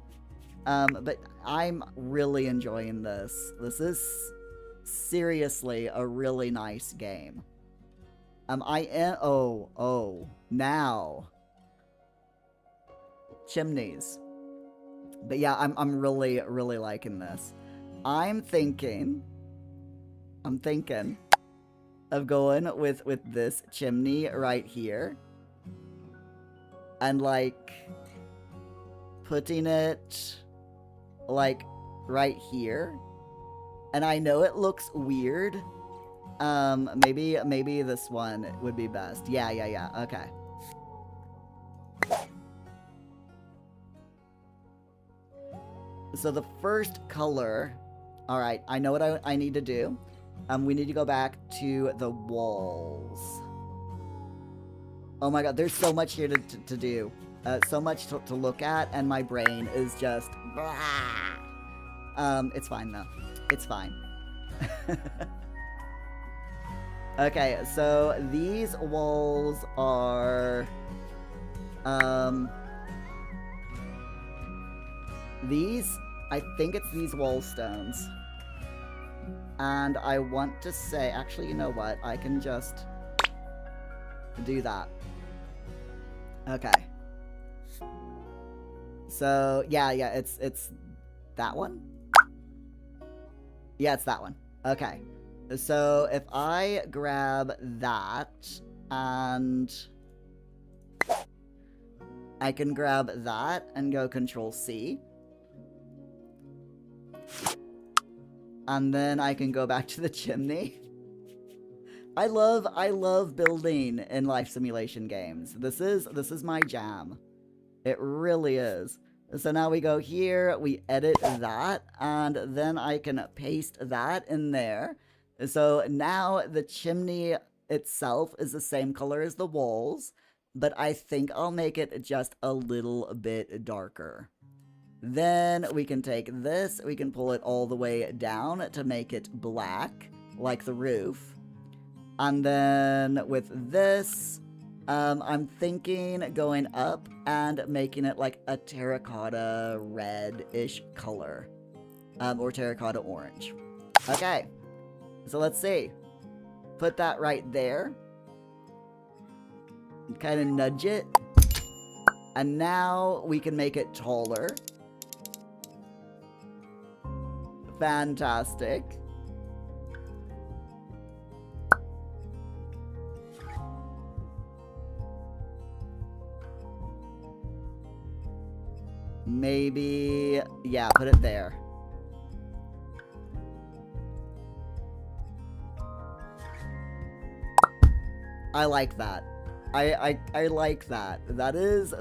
But I'm really enjoying this. This is seriously a really nice game. I am. Now chimneys. But yeah, I'm really liking this. I'm thinking of going with this chimney right here, and like putting it like right here. And I know it looks weird. Maybe this one would be best. Yeah. Okay. So the first color, all right, I know what I need to do. We need to go back to the walls. Oh my god, there's so much here to do. So much to look at, and my brain is just blah. It's fine though. It's fine. Okay, so these walls are I think it's these wall stones. And I want to say, actually, you know what? I can just do that. Okay. So, yeah, it's that one? Yeah, it's that one. Okay. So, if I grab that, and I can grab that and go Control-C. And then I can go back to the chimney. I love building in life simulation games. This is my jam. It really is. So now we go here, we edit that, and then I can paste that in there. So now the chimney itself is the same color as the walls, but I think I'll make it just a little bit darker. Then we can take this, we can pull it all the way down to make it black, like the roof. And then with this, I'm thinking going up and making it like a terracotta red-ish color. Or terracotta orange. Okay, so let's see. Put that right there. Kind of nudge it. And now we can make it taller. Fantastic. Maybe, yeah, put it there. I like that. I like that. That is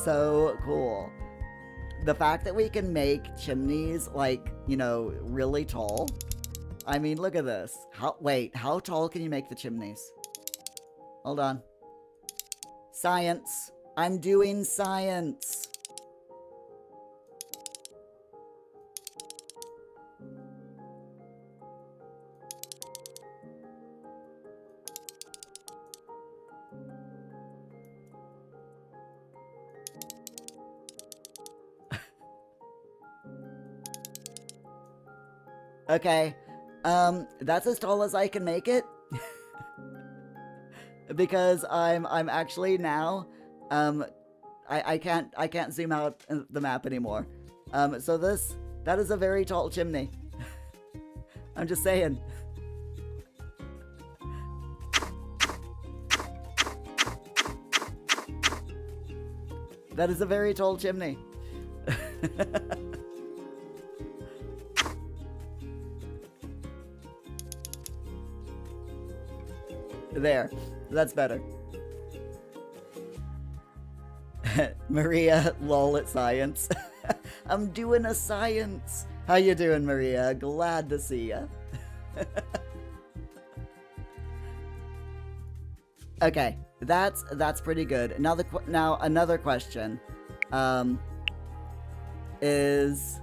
so cool. The fact that we can make chimneys, like, you know, really tall. I mean, look at this. Wait, how tall can you make the chimneys? Hold on. Science. I'm doing science. Okay, That's as tall as I can make it. Because I'm actually now, I can't zoom out the map anymore. So that is a very tall chimney. I'm just saying. That is a very tall chimney. There. That's better. Maria, lol at science. I'm doing a science. How you doing, Maria? Glad to see ya. Okay, that's pretty good. Now another question, is,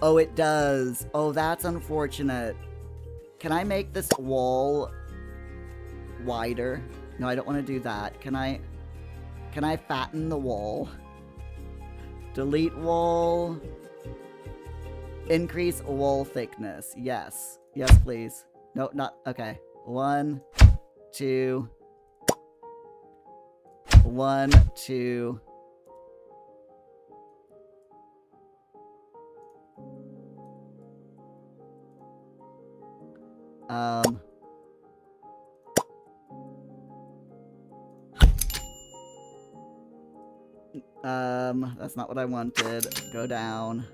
oh, it does. Oh, that's unfortunate. Can I make this wall wider? No, I don't want to do that. Can I fatten the wall? Delete wall. Increase wall thickness. Yes. Yes, please. No, not, okay. 1, 2. 1, 2. That's not what I wanted. Go down.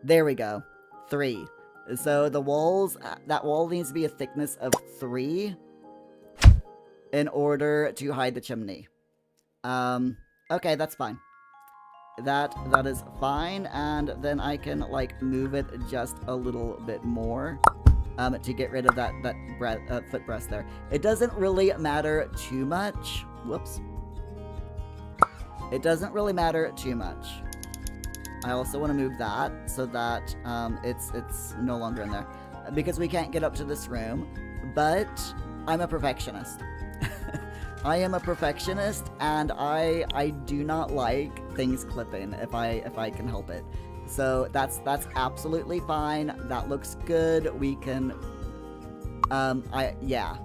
There we go. 3. So the walls, that wall needs to be a thickness of 3 in order to hide the chimney. Okay, that's fine. That is fine, and then I can, like, move it just a little bit more to get rid of that footrest there. It doesn't really matter too much. Whoops. It doesn't really matter too much. I also want to move that so that it's no longer in there, because we can't get up to this room. But I'm a perfectionist. I am a perfectionist, and I do not like things clipping if I can help it. So that's absolutely fine. That looks good. We can yeah.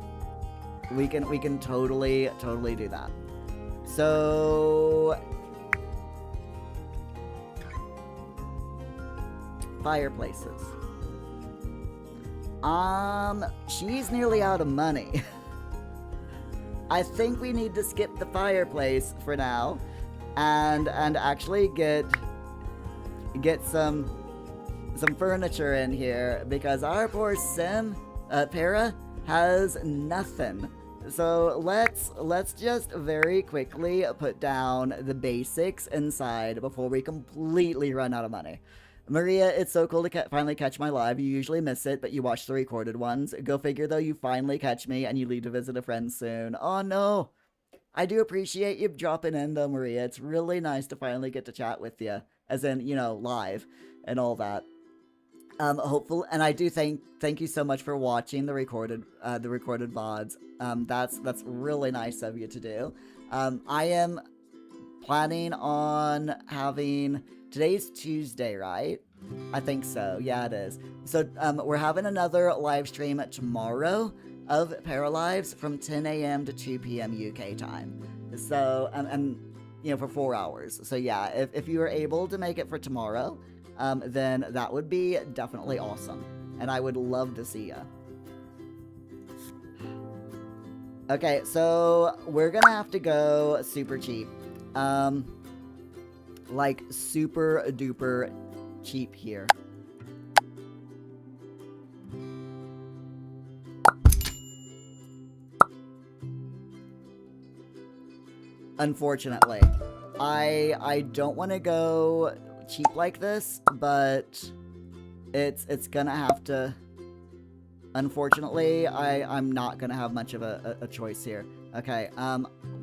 We can totally do that. So fireplaces. She's nearly out of money. I think we need to skip the fireplace for now, and actually get some furniture in here, because our poor Para has nothing. So let's just very quickly put down the basics inside before we completely run out of money. Maria, it's so cool to finally catch my live. You usually miss it, but you watch the recorded ones. Go figure, though, you finally catch me and you leave to visit a friend soon. Oh, no. I do appreciate you dropping in, though, Maria. It's really nice to finally get to chat with you, as in, you know, live and all that. Hopefully, and I do thank you so much for watching the recorded VODs. That's really nice of you to do. I am planning on having... Today's Tuesday, right? I think so. Yeah, it is. So, we're having another live stream tomorrow of Paralives from 10 a.m. to 2 p.m. UK time. So, and you know, for 4 hours. So yeah, if you are able to make it for tomorrow, then that would be definitely awesome. And I would love to see ya. Okay, so we're gonna have to go super cheap. Like super duper cheap here. Unfortunately, I don't want to go cheap like this, but it's gonna have to. Unfortunately, I'm not gonna have much of a choice here. Okay,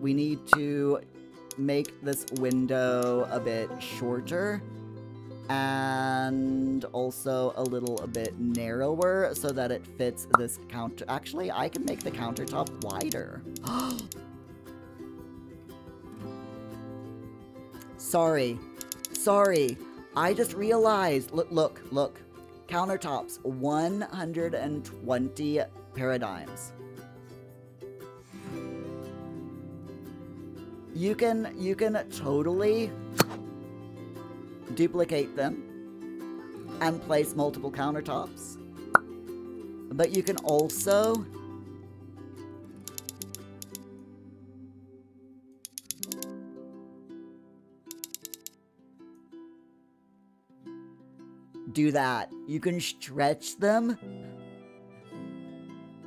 we need to make this window a bit shorter and also a little bit narrower so that it fits this counter. Actually, I can make the countertop wider. Sorry. I just realized, look. Countertops, 120 paradigms. You can totally duplicate them and place multiple countertops. But you can also do that. You can stretch them.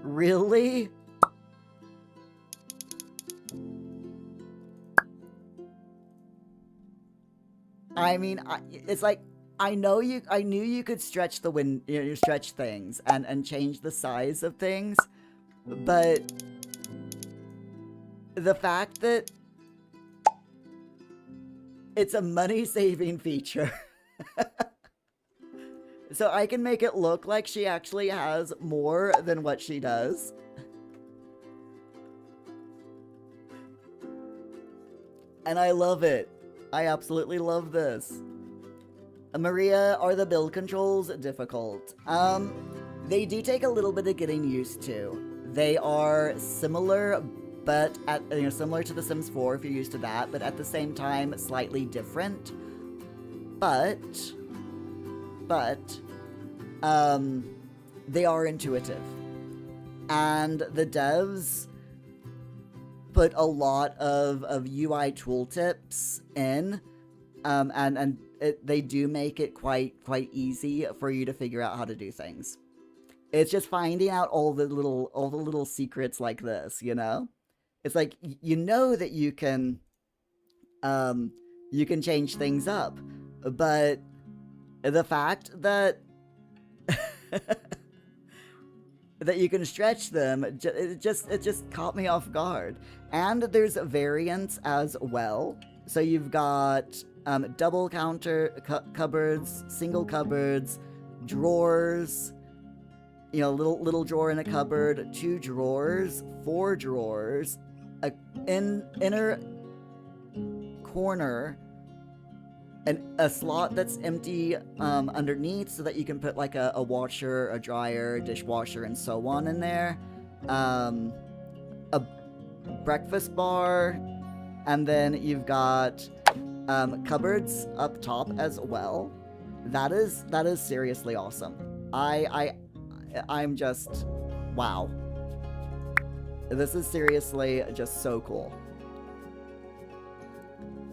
Really? I mean, it's like I knew you could stretch stretch things and change the size of things, but the fact that it's a money-saving feature. So I can make it look like she actually has more than what she does. And I love it. I absolutely love this. Maria, are the build controls difficult? They do take a little bit of getting used to. They are similar, but similar to The Sims 4 if you're used to that, but at the same time slightly different. But they are intuitive. And the devs put a lot of UI tooltips in, and they do make it quite easy for you to figure out how to do things. It's just finding out all the little secrets like this, you know? It's like, you know that you can change things up, but the fact that that you can stretch them, it just caught me off guard. And there's variants as well. So you've got double cupboards, single cupboards, drawers, little drawer in a cupboard, 2 drawers, 4 drawers, a inner corner, and a slot that's empty underneath so that you can put like a washer, a dryer, dishwasher, and so on in there. A breakfast bar, and then you've got cupboards up top as well. That is seriously awesome. I'm just, wow. This is seriously just so cool.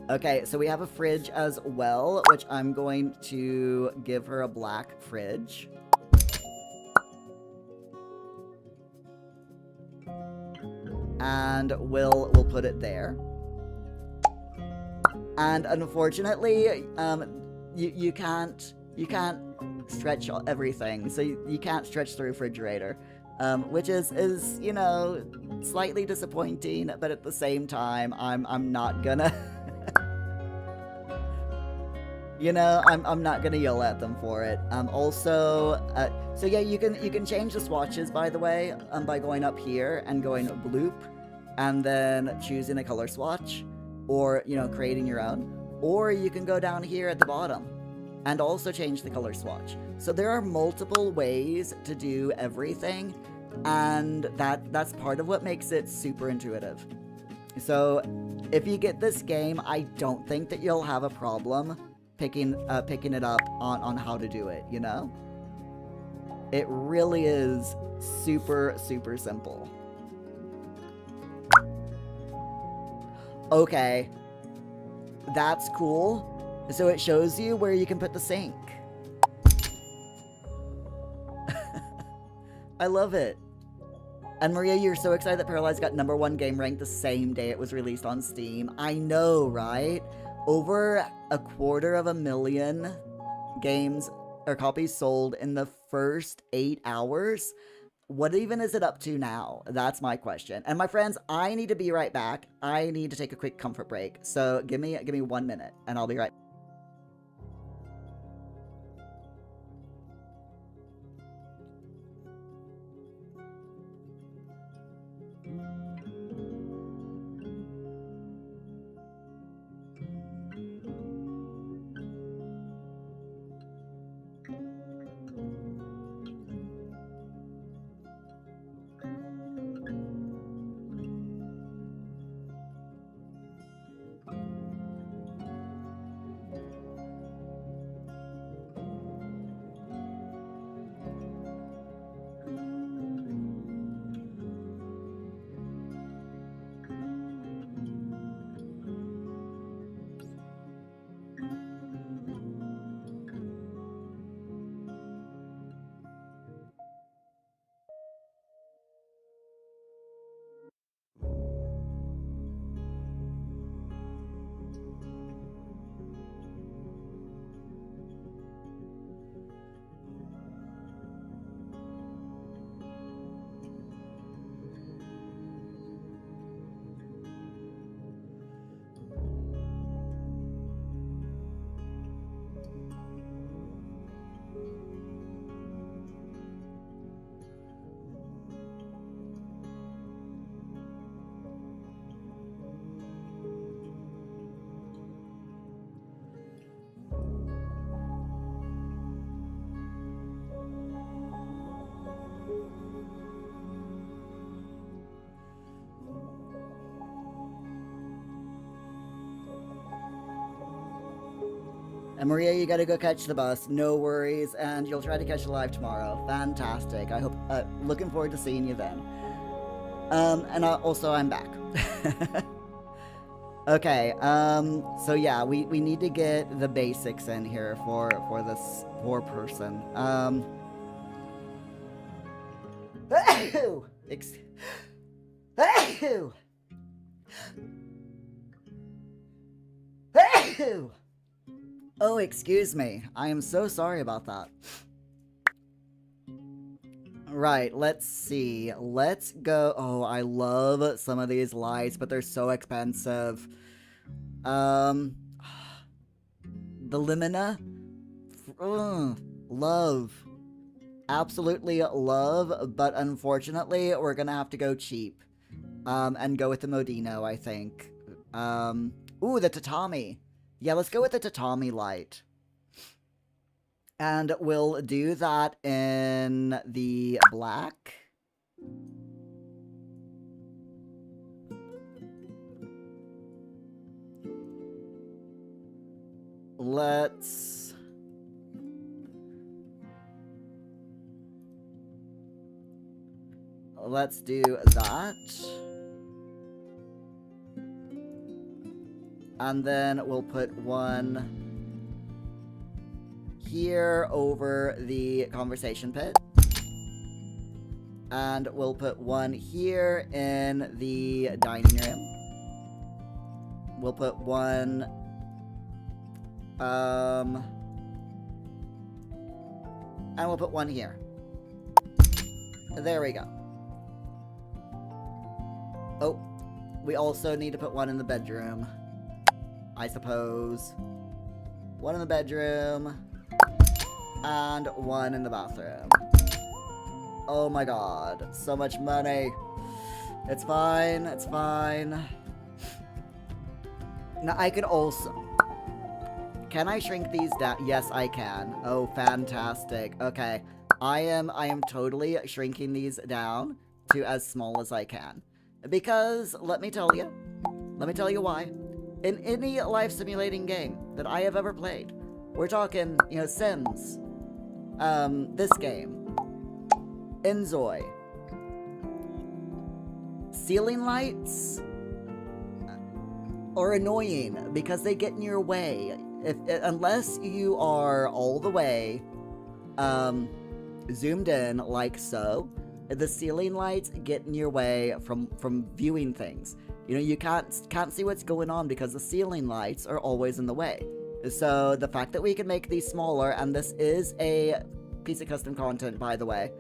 Okay, so we have a fridge as well, which I'm going to give her a black fridge. And we'll put it there. And unfortunately, you can't stretch everything, so you can't stretch the refrigerator, which is slightly disappointing, but at the same time, I'm not gonna. I'm not gonna yell at them for it. So yeah, you can change the swatches, by the way, by going up here and going bloop, and then choosing a color swatch, or creating your own, or you can go down here at the bottom and also change the color swatch. So there are multiple ways to do everything, and that's part of what makes it super intuitive. So if you get this game, I don't think that you'll have a problem picking it up on how to do it, It really is super simple. Okay. That's cool. So it shows you where you can put the sink. I love it. And Maria, you're so excited that Paralives got #1 game ranked the same day it was released on Steam. I know, right? Over 250,000 games or copies sold in the first 8 hours. What even is it up to now? That's my question. And my friends, I need to be right back. I need to take a quick comfort break. So give me 1 minute and I'll be right back. And Maria, you gotta go catch the bus. No worries, and you'll try to catch it live tomorrow. Fantastic. I hope. Looking forward to seeing you then. And also I'm back. Okay. So yeah, we need to get the basics in here for this poor person. Oh, excuse me. I am so sorry about that. Right, let's see. Let's go. Oh, I love some of these lights, but they're so expensive. The Limina. Love. Absolutely love, but unfortunately, we're gonna have to go cheap. And go with the Modino, I think. Ooh, the tatami. Yeah, let's go with the tatami light. And we'll do that in the black. Let's do that. And then we'll put one here over the conversation pit. And we'll put one here in the dining room. We'll put one... and we'll put one here. There we go. Oh, we also need to put one in the bedroom, I suppose. One in the bedroom. And one in the bathroom. Oh my god. So much money. It's fine. It's fine. Now, I could also... Can I shrink these down? Yes, I can. Oh, fantastic. Okay. I am totally shrinking these down to as small as I can. Because, let me tell you why. In any life simulating game that I have ever played, we're talking, you know, Sims, this game, Enzoy, ceiling lights are annoying because they get in your way. Unless you are all the way zoomed in like so, the ceiling lights get in your way from viewing things. You know, you can't see what's going on because the ceiling lights are always in the way. So the fact that we can make these smaller, and this is a piece of custom content, by the way,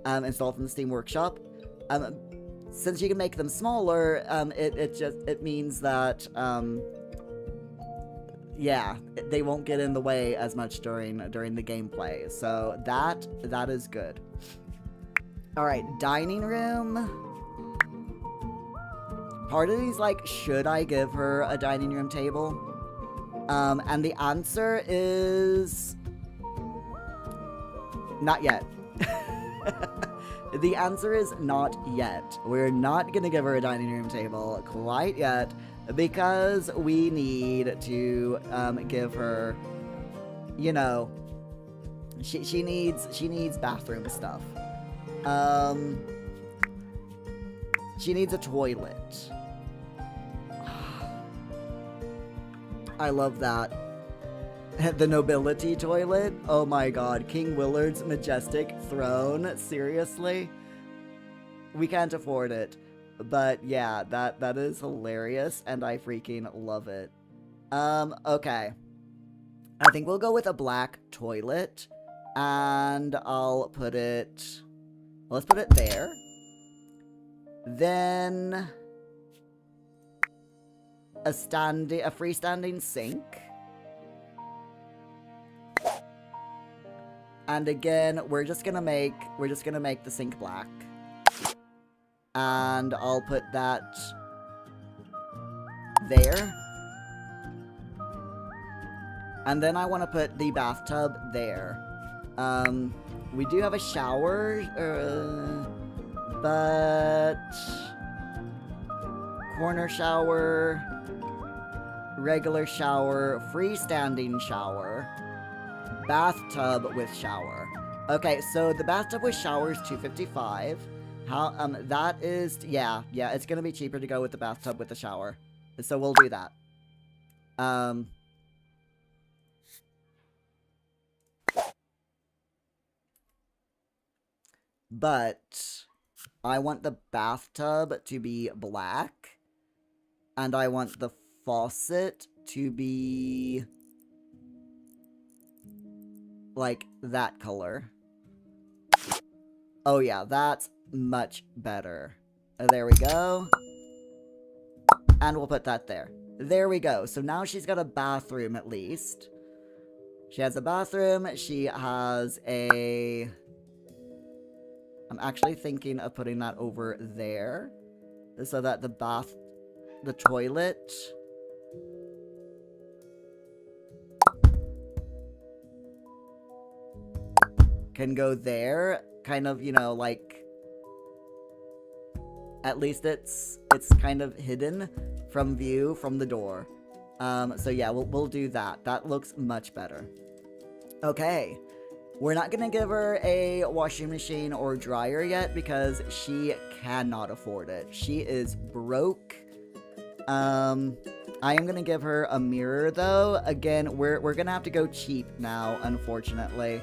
installed from the Steam Workshop. Since you can make them smaller, it means that yeah, they won't get in the way as much during the gameplay. So that is good. All right, dining room. Part of these like, should I give her a dining room table? And the answer is not yet. The answer is not yet. We're not gonna give her a dining room table quite yet because we need to give her, you know, she needs bathroom stuff. She needs a toilet. I love that. The nobility toilet? Oh my god. King Willard's majestic throne? Seriously? We can't afford it. But yeah, that is hilarious, and I freaking love it. Okay. I think we'll go with a black toilet. And I'll put it... Let's put it there. Then... a freestanding sink. And again, we're just gonna make the sink black. And I'll put that there. And then I want to put the bathtub there. We do have a shower, but corner shower. regular shower, freestanding shower, bathtub with shower. Okay, so the bathtub with shower is $255. That is, yeah, it's gonna be cheaper to go with the bathtub with the shower. So we'll do that. But I want the bathtub to be black, and I want the faucet to be like that color. Oh yeah, that's much better. There we go. And we'll put that there. There we go. So now she's got a bathroom at least. She has a bathroom. She has a... I'm actually thinking of putting that over there. So that the toilet... can go there. Kind of, you know, like... At least it's kind of hidden from view from the door. So yeah, we'll do that. That looks much better. Okay. We're not gonna give her a washing machine or dryer yet because she cannot afford it. She is broke. I am gonna give her a mirror though. Again, we're gonna have to go cheap now, unfortunately.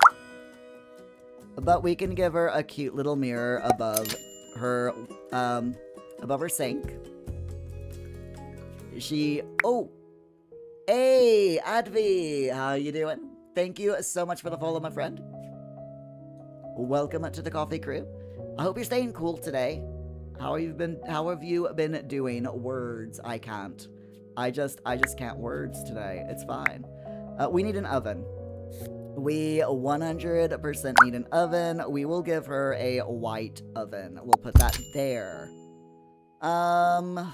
But we can give her a cute little mirror above her sink. Oh! Hey, Advi! How you doing? Thank you so much for the follow, my friend. Welcome to the coffee crew. I hope you're staying cool today. How have you been doing? Words, I can't. I just can't words today. It's fine. We need an oven. We 100% need an oven. We will give her a white oven. We'll put that there. I'm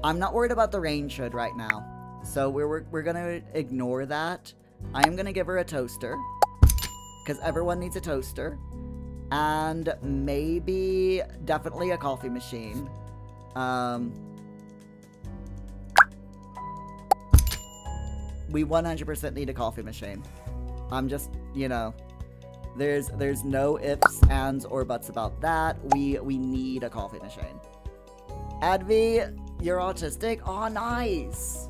not worried about the range hood right now. So we're gonna ignore that. I am gonna give her a toaster. Because everyone needs a toaster. And maybe, definitely a coffee machine. We 100% need a coffee machine. I'm just, you know, there's no ifs, ands, or buts about that. We need a coffee machine. Advi, you're autistic? Oh, nice!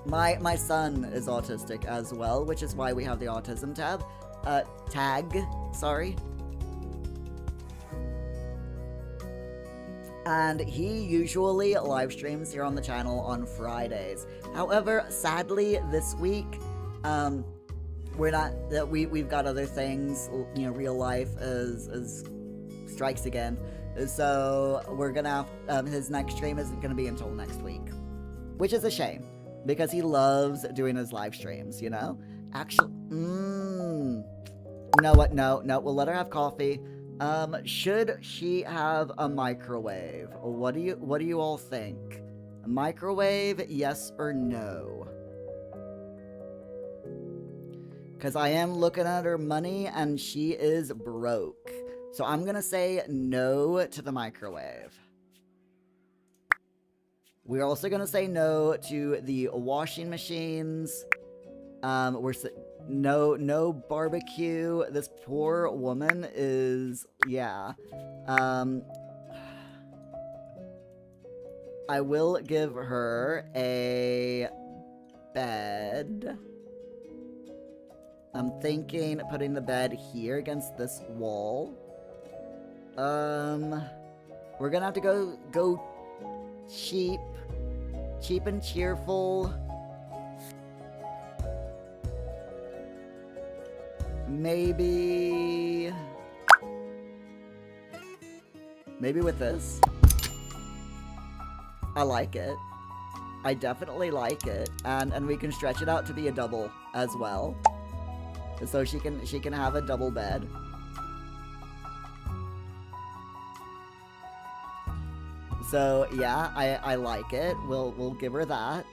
My son is autistic as well, which is why we have the autism tag, sorry. And he usually live streams here on the channel on Fridays. However, sadly, this week, we're not, we've got other things, you know, real life is strikes again. So, we're gonna have, his next stream isn't gonna be until next week. Which is a shame, because he loves doing his live streams, you know? Actually, you know what, no, we'll let her have coffee. Should she have a microwave? What do you all think? A microwave, yes or no? Because I am looking at her money, and she is broke. So I'm gonna say no to the microwave. We're also gonna say no to the washing machines. No barbecue. This poor woman is, yeah. I will give her a bed. I'm thinking putting the bed here against this wall. We're gonna have to go cheap and cheerful. Maybe with this. I like it. I definitely like it. And we can stretch it out to be a double as well. So she can have a double bed. So yeah, I like it. We'll give her that.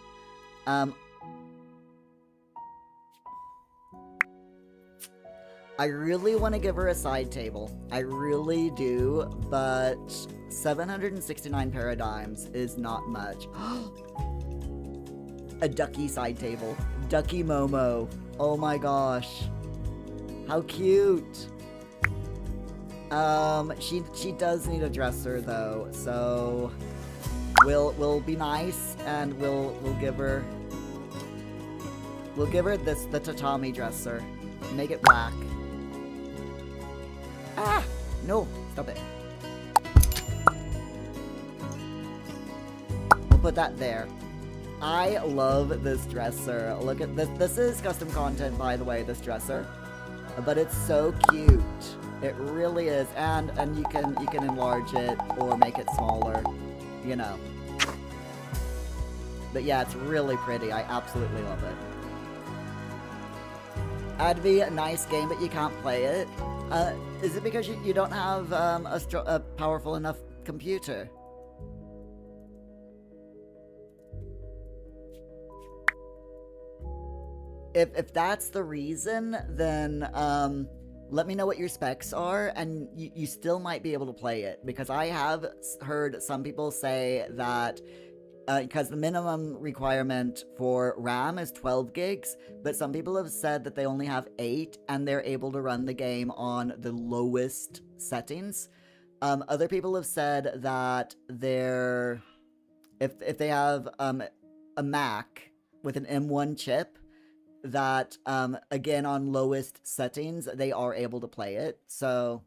I really want to give her a side table. I really do, but 769 paradigms is not much. A ducky side table. Ducky Momo. Oh my gosh. How cute. She does need a dresser though, so we'll be nice and we'll give her the tatami dresser. Make it black. Ah! No, stop it. We'll put that there. I love this dresser. Look at this. This is custom content, by the way, this dresser. But it's so cute. It really is. And you can enlarge it or make it smaller, you know. But yeah, it's really pretty. I absolutely love it. That'd be a nice game, but you can't play it. Is it because you don't have a powerful enough computer? If that's the reason, then let me know what your specs are, and you still might be able to play it. Because I have heard some people say that because the minimum requirement for RAM is 12 gigs, but some people have said that they only have 8 and they're able to run the game on the lowest settings. Other people have said that if they have a Mac with an M1 chip, that again on lowest settings they are able to play it. So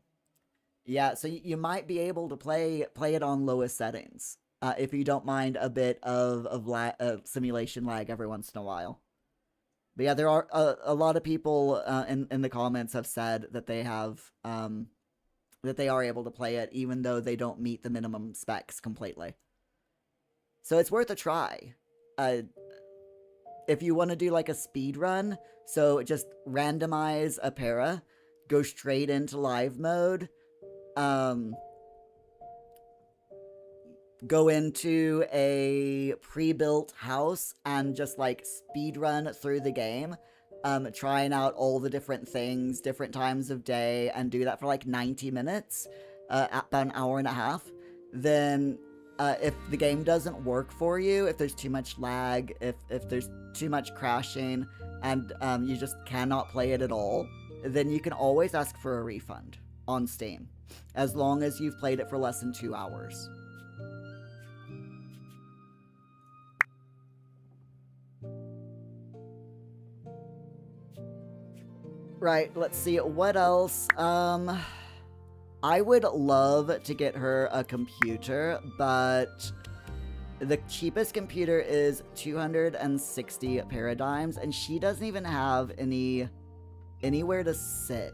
yeah, so you might be able to play it on lowest settings. If you don't mind a bit of simulation lag every once in a while. But yeah, there are a lot of people in the comments have said that they have that they are able to play it even though they don't meet the minimum specs completely. So it's worth a try. If you want to do like a speed run, so just randomize a para, go straight into live mode, go into a pre-built house and just like speed run through the game, trying out all the different things, different times of day, and do that for like 90 minutes, about an hour and a half. Then if the game doesn't work for you, if there's too much lag, if there's too much crashing, and you just cannot play it at all, then you can always ask for a refund on Steam, as long as you've played it for less than 2 hours. Right, let's see, what else? I would love to get her a computer, but the cheapest computer is 260 paradigms, and she doesn't even have anywhere to sit.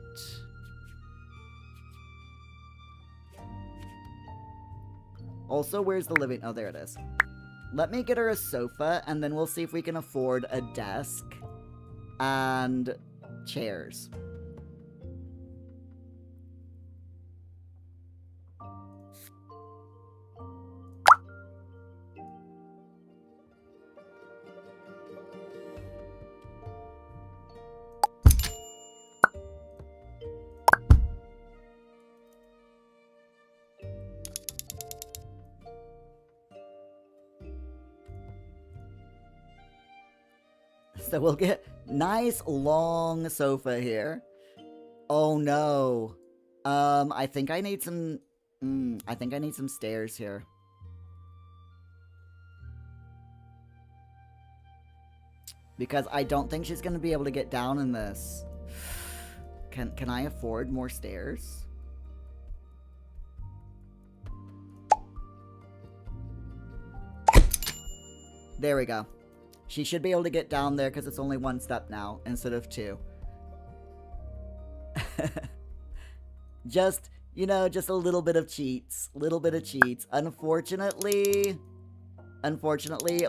Also, where's the living? Oh, there it is. Let me get her a sofa, and then we'll see if we can afford a desk and chairs. So we'll get nice long sofa here. Oh no. I think I need some I think I need some stairs here. Because I don't think she's gonna be able to get down in this. Can I afford more stairs? There we go. She should be able to get down there because it's only 1 step now instead of 2. Just, you know, just a little bit of cheats. Unfortunately,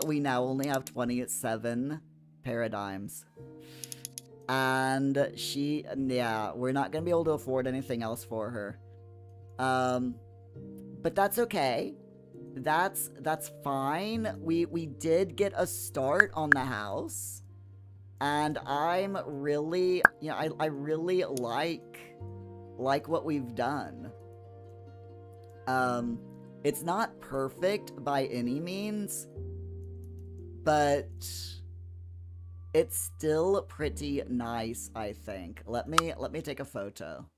we now only have 27 paradigms. And yeah, we're not going to be able to afford anything else for her. But that's okay. That's fine. We did get a start on the house. And I'm really, you know, I really like what we've done. It's not perfect by any means, but it's still pretty nice, I think. Let me take a photo.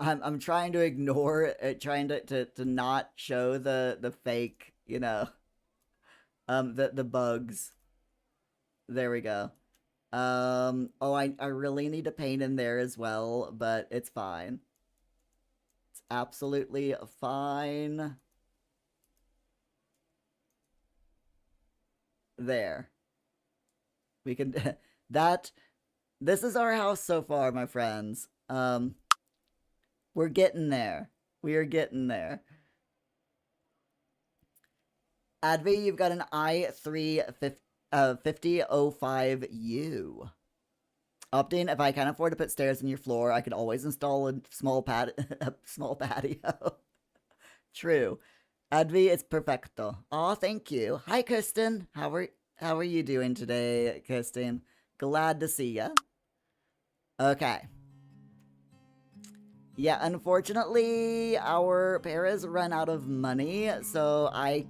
I'm trying to ignore it, trying to not show the fake, you know, the bugs. There we go. Oh, I really need to paint in there as well, but it's fine. It's absolutely fine. There. We can that this is our house so far, my friends. We're getting there. We are getting there. Advi, you've got an i3 5005U. Opting, if I can't afford to put stairs in your floor, I could always install a small a small patio. True. Advi, it's perfecto. Oh, thank you. Hi, Kirsten. How are you doing today, Kirsten? Glad to see ya. Okay. Yeah, unfortunately, our paras run out of money, so I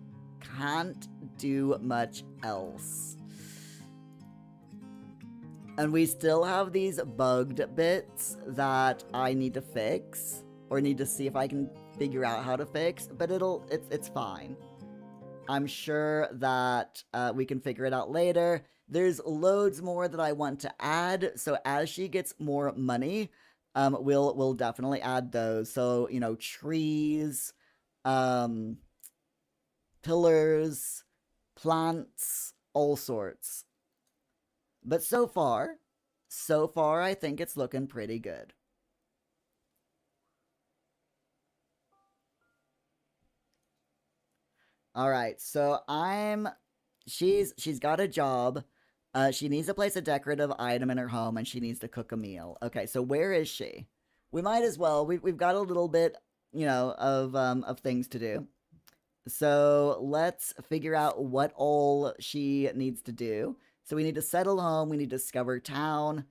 can't do much else. And we still have these bugged bits that I need to fix, or need to see if I can figure out how to fix, but it's fine. I'm sure that we can figure it out later. There's loads more that I want to add, so as she gets more money, we'll definitely add those. So, you know, trees, pillars, plants, all sorts. But so far, I think it's looking pretty good. All right, so she's got a job. She needs to place a decorative item in her home, and she needs to cook a meal. Okay, so where is she? We might as well. We've got a little bit, you know, of things to do. So let's figure out what all she needs to do. So we need to settle home. We need to discover town.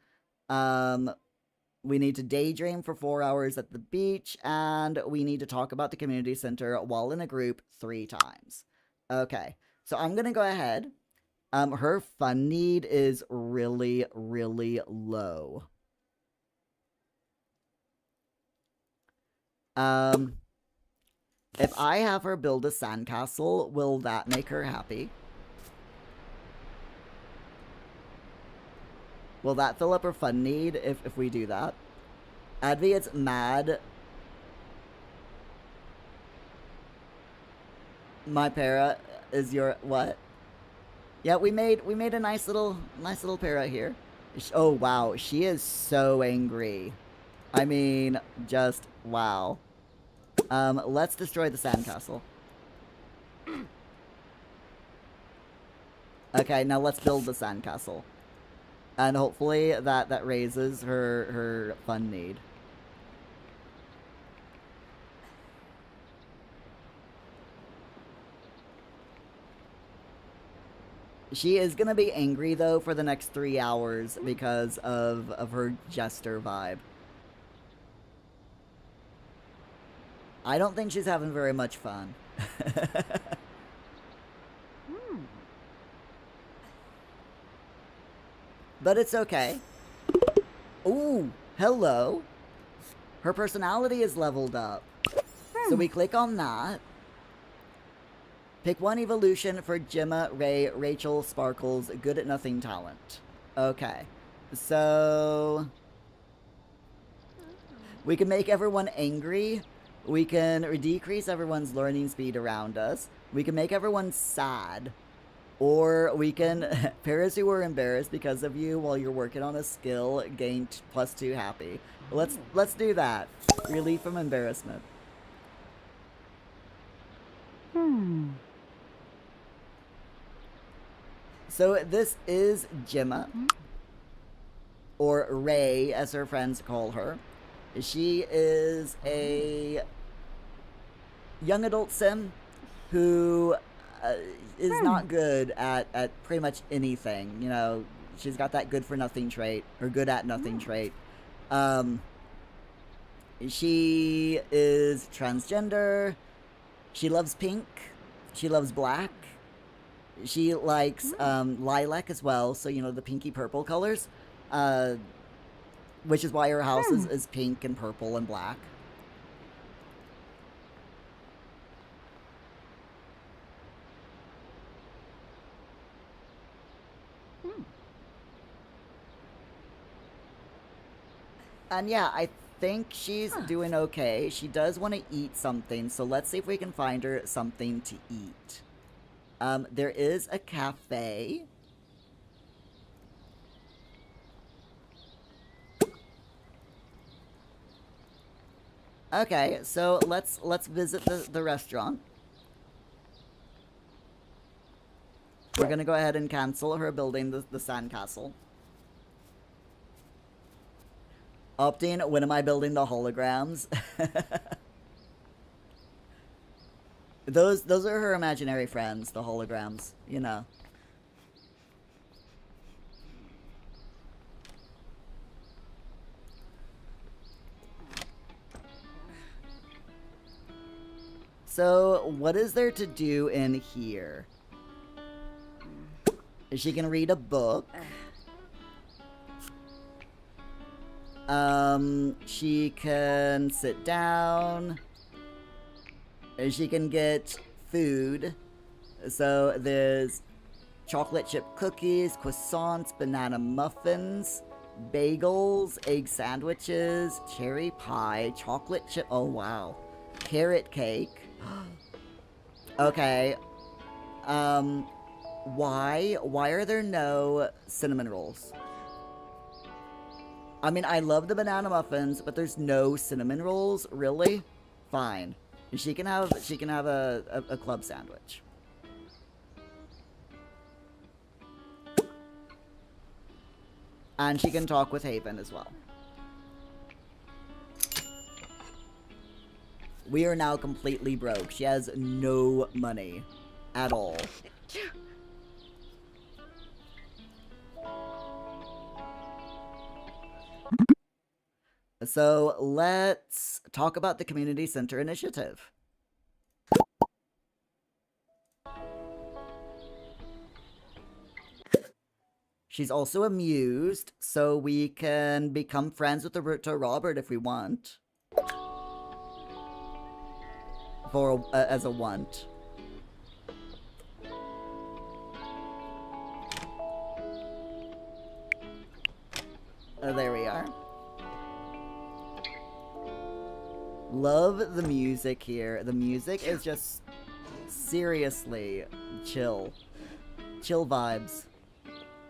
We need to daydream for 4 hours at the beach, and we need to talk about the community center while in a group 3 times. Okay, so I'm gonna go ahead. Her fun need is really, really low. If I have her build a sandcastle, will that make her happy? Will that fill up her fun need if we do that? Advi, it's mad. My para is your what? Yeah, we made a nice little para here. Oh wow, she is so angry. I mean, just wow. Let's destroy the sandcastle. Okay, now let's build the sandcastle. And hopefully that raises her fun need. She is gonna be angry though for the next 3 hours because of her jester vibe. I don't think she's having very much fun. But it's okay. Ooh, hello. Her personality is leveled up. So we click on that. Pick one evolution for Gemma, Ray, Rachel, Sparkles, good at nothing talent. Okay. So we can make everyone angry. We can decrease everyone's learning speed around us. We can make everyone sad. Or we can, paras who are embarrassed because of you while you're working on a skill gain +2 happy. Let's do that. Relief from embarrassment. So this is Gemma, or Ray, as her friends call her. She is a young adult sim who is not good at pretty much anything. You know, she's got that good for nothing trait, or good at nothing trait. She is transgender. She loves pink. She loves black. She likes lilac as well, so you know, the pinky purple colors. Which is why her house is pink and purple and black. And yeah, I think she's doing okay. She does want to eat something, so let's see if we can find her something to eat. There is a cafe. Okay, so let's visit the restaurant. We're gonna go ahead and cancel her building the sandcastle. Opting, when am I building the holograms? Those are her imaginary friends, the holograms, you know. So, what is there to do in here? She can read a book. She can sit down. She can get food. So there's chocolate chip cookies, croissants, banana muffins, bagels, egg sandwiches, cherry pie, chocolate chip. Oh wow, carrot cake. Okay. Why are there no cinnamon rolls? I mean, I love the banana muffins, but there's no cinnamon rolls? Really? Fine. She can have a club sandwich. And she can talk with Haven as well. We are now completely broke. She has no money at all. So let's talk about the Community Center Initiative. She's also amused, so we can become friends with Roberto Robert if we want. As a want. There we are. Love the music here. The music is just seriously chill. Chill vibes.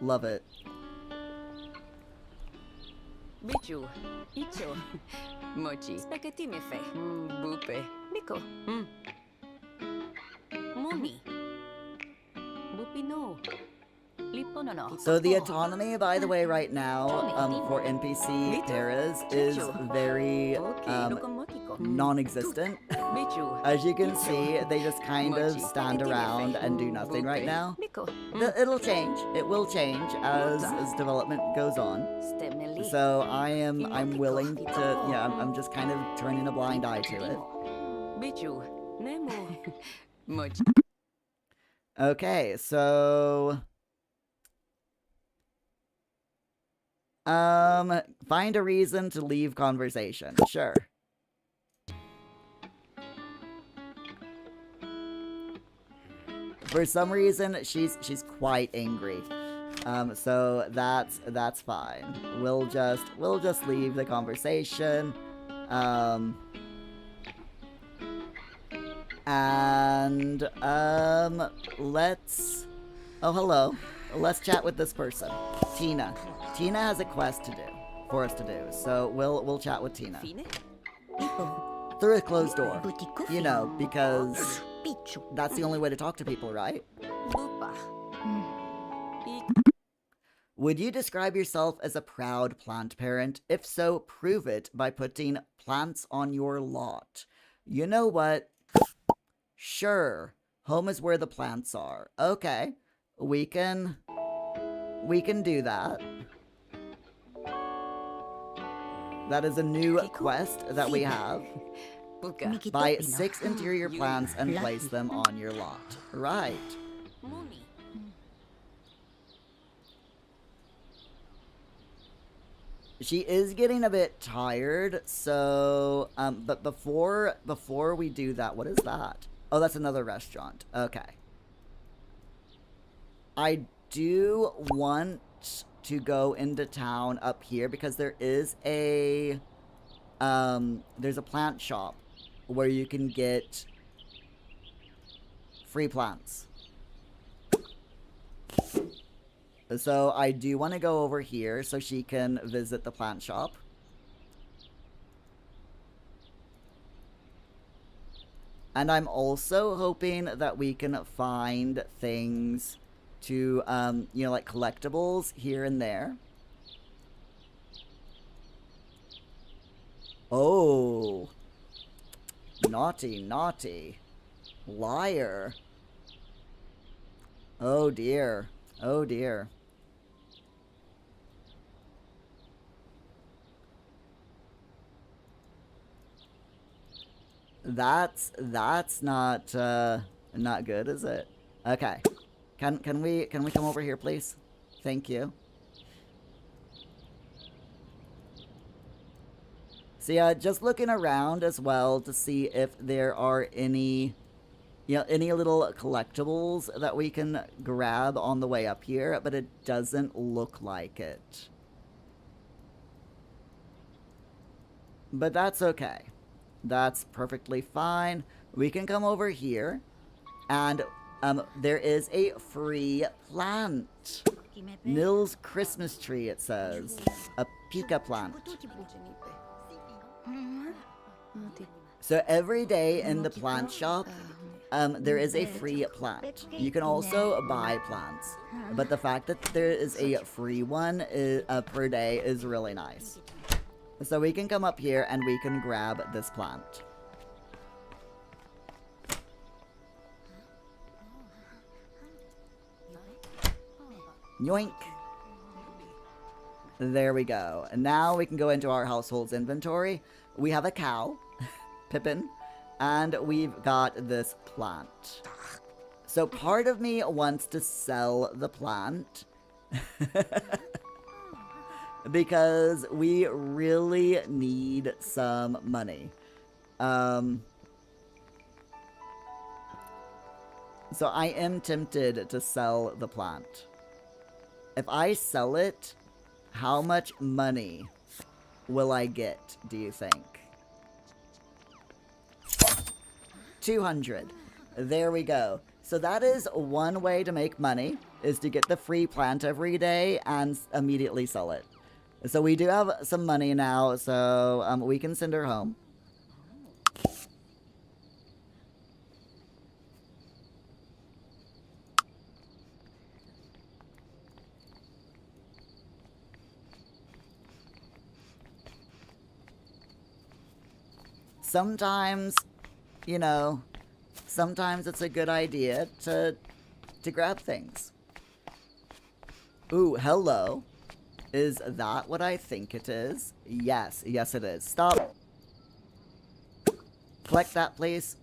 Love it. Bichu, Icho, Mochi, Spaghetti me fe, Bupe, Miko, Mumi, Bupino, Liponono. So the autonomy, by the way, right now, for NPC Paras is very, non-existent. As you can see, they just kind of stand around and do nothing right now. It'll change. It will change as development goes on. So I'm willing to, yeah, I'm just kind of turning a blind eye to it. Okay, so find a reason to leave conversation. Sure. For some reason, she's quite angry. So that's fine. We'll just leave the conversation. Let's... Oh, hello. Let's chat with this person. Tina. Tina has a quest to do, for us to do, so we'll chat with Tina. Through a closed door. You know, because that's the only way to talk to people, right? Would you describe yourself as a proud plant parent? If so, prove it by putting plants on your lot. You know what? Sure. Home is where the plants are. Okay. We can do that. That is a new quest that we have. Buka. Buy 6 interior plants and place them on your lot. Right. Muni. She is getting a bit tired, so but before we do that, what is that? Oh, that's another restaurant. Okay. I do want to go into town up here because there is a there's a plant shop where you can get free plants. So I do want to go over here so she can visit the plant shop. And I'm also hoping that we can find things to, you know, like collectibles here and there. Oh. Naughty, naughty. Liar. Oh dear. Oh dear. That's not good, is it? Okay. Can we come over here, please? Thank you. So yeah, just looking around as well to see if there are any, you know, any little collectibles that we can grab on the way up here, but it doesn't look like it. But that's okay. That's perfectly fine. We can come over here, and there is a free plant. Nils Christmas tree, it says. A pika plant. So every day in the plant shop, there is a free plant. You can also buy plants, but the fact that there is a free one per day is really nice. So we can come up here and we can grab this plant. Yoink! There we go. And now we can go into our household's inventory. We have a cow, Pippin, and we've got this plant. So part of me wants to sell the plant. Because we really need some money. So I am tempted to sell the plant. If I sell it, how much money will I get, do you think? 200. There we go. So that is one way to make money, is to get the free plant every day and immediately sell it. So we do have some money now, so we can send her home. Sometimes, you know, sometimes it's a good idea to grab things. Ooh, hello. Is that what I think it is? Yes, yes it is. Stop. Collect that, please.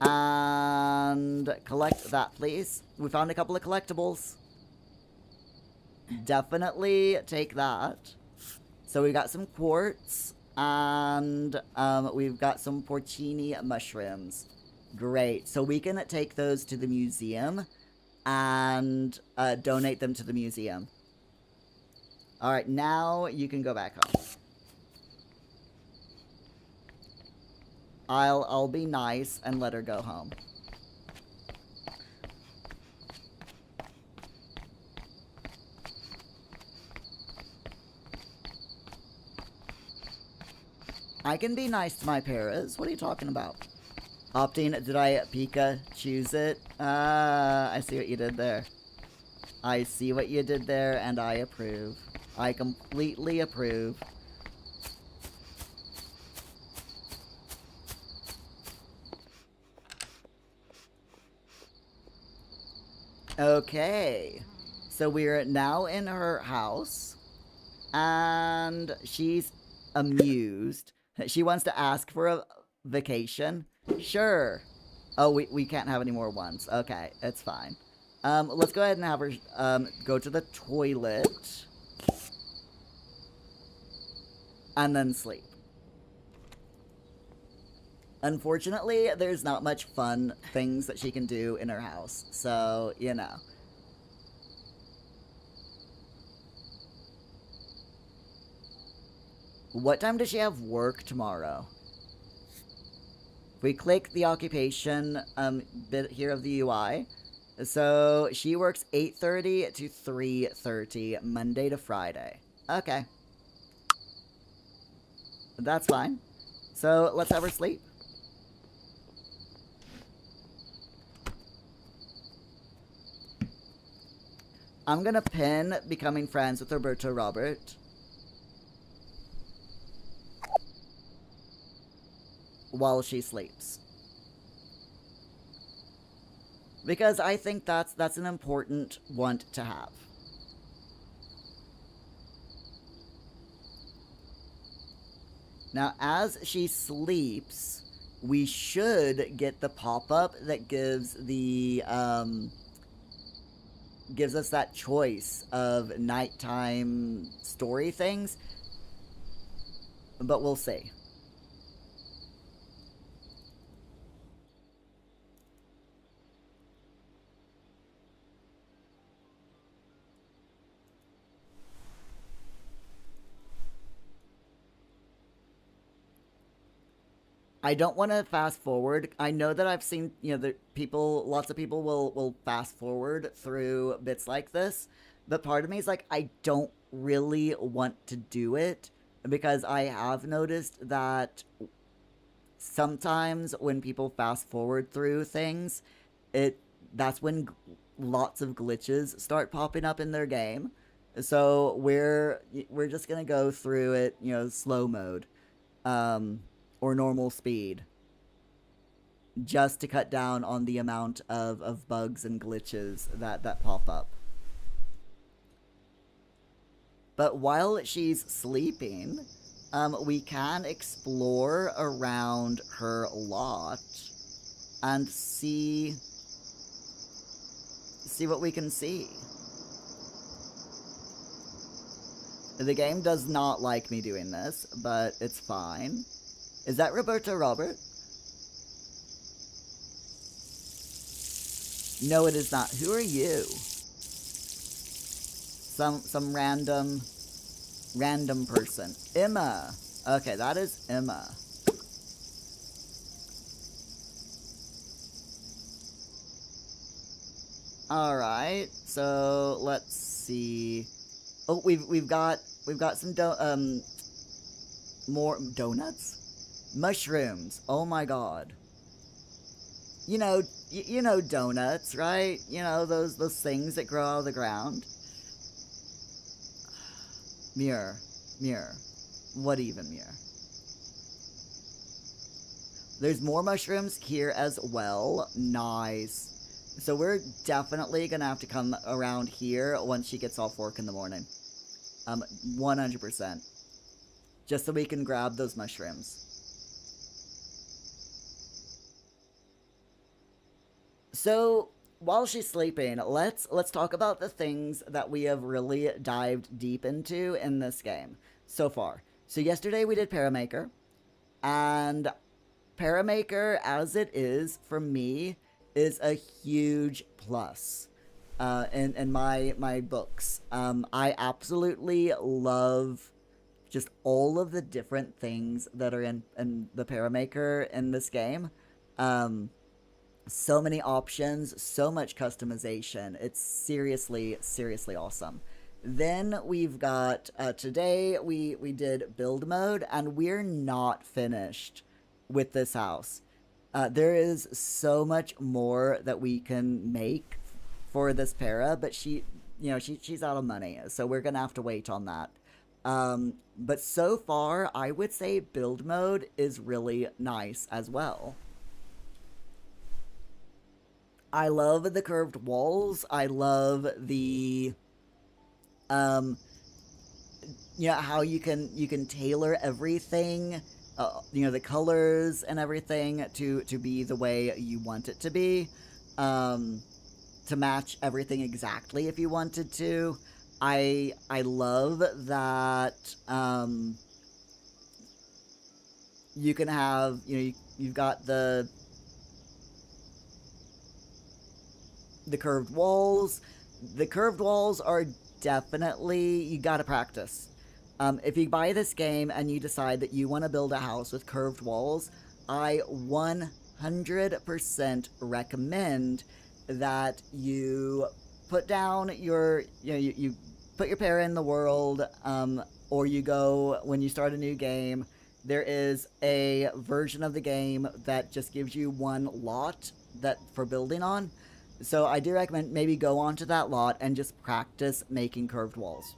And collect that, please. We found a couple of collectibles. Definitely take that. So we got some quartz, and we've got some porcini mushrooms. Great. So we can take those to the museum and donate them to the museum. Alright, now you can go back home. I'll be nice and let her go home. I can be nice to my paras. What are you talking about? Opting, did I Pika choose it? I see what you did there. I see what you did there, and I approve. I completely approve. Okay. So we're now in her house, and she's amused. She wants to ask for a vacation. Sure. Oh, we can't have any more ones. Okay, it's fine. Let's go ahead and have her go to the toilet and then sleep. Unfortunately, there's not much fun things that she can do in her house, so, you know. What time does she have work tomorrow? We click the occupation bit here of the UI. So she works 8:30 to 3:30 Monday to Friday. Okay. That's fine. So let's have her sleep. I'm gonna pin becoming friends with Roberto Robert. While she sleeps. Because I think that's an important want to have. Now, as she sleeps, we should get the pop-up that gives the gives us that choice of nighttime story things. But we'll see. I don't want to fast forward. I know that I've seen, lots of people will fast forward through bits like this, but part of me is like, I don't really want to do it because I have noticed that sometimes when people fast forward through things, it that's when lots of glitches start popping up in their game. So we're just gonna go through it, slow mode. Or normal speed, just to cut down on the amount of bugs and glitches that pop up. But while she's sleeping, we can explore around her lot and see what we can see. The game does not like me doing this, but it's fine. Is that Roberto Robert? No, it is not. Who are you? Some random person. Emma. Okay, that is Emma. All right. So let's see. Oh, we've got some more donuts, mushrooms. Oh my god. You know donuts, right? You know those things that grow out of the ground. Mirror, mirror. What even mirror? There's more mushrooms here as well. Nice. So we're definitely gonna have to come around here once she gets off work in the morning. 100%. Just so we can grab those mushrooms. So while she's sleeping, let's talk about the things that we have really dived deep into in this game so far. So yesterday we did Paramaker, and Paramaker as it is for me is a huge plus in my books. I absolutely love just all of the different things that are in the Paramaker in this game. So many options, so much customization. It's seriously awesome. Then we've got today we did build mode, and we're not finished with this house. There is so much more that we can make for this para, but she's out of money, so we're gonna have to wait on that. But so far, I would say build mode is really nice as well. I love the curved walls. I love the um how you can tailor everything, the colors and everything to be the way you want it to be, um to match everything exactly if you wanted to. I love that you can have, you've got the curved walls. The curved walls are definitely, you gotta practice. If you buy this game and you decide that you want to build a house with curved walls, I 100% recommend that you put down your, you put your pair in the world, or you go, when you start a new game, there is a version of the game that just gives you one lot that for building on. So I do recommend maybe go onto that lot and just practice making curved walls.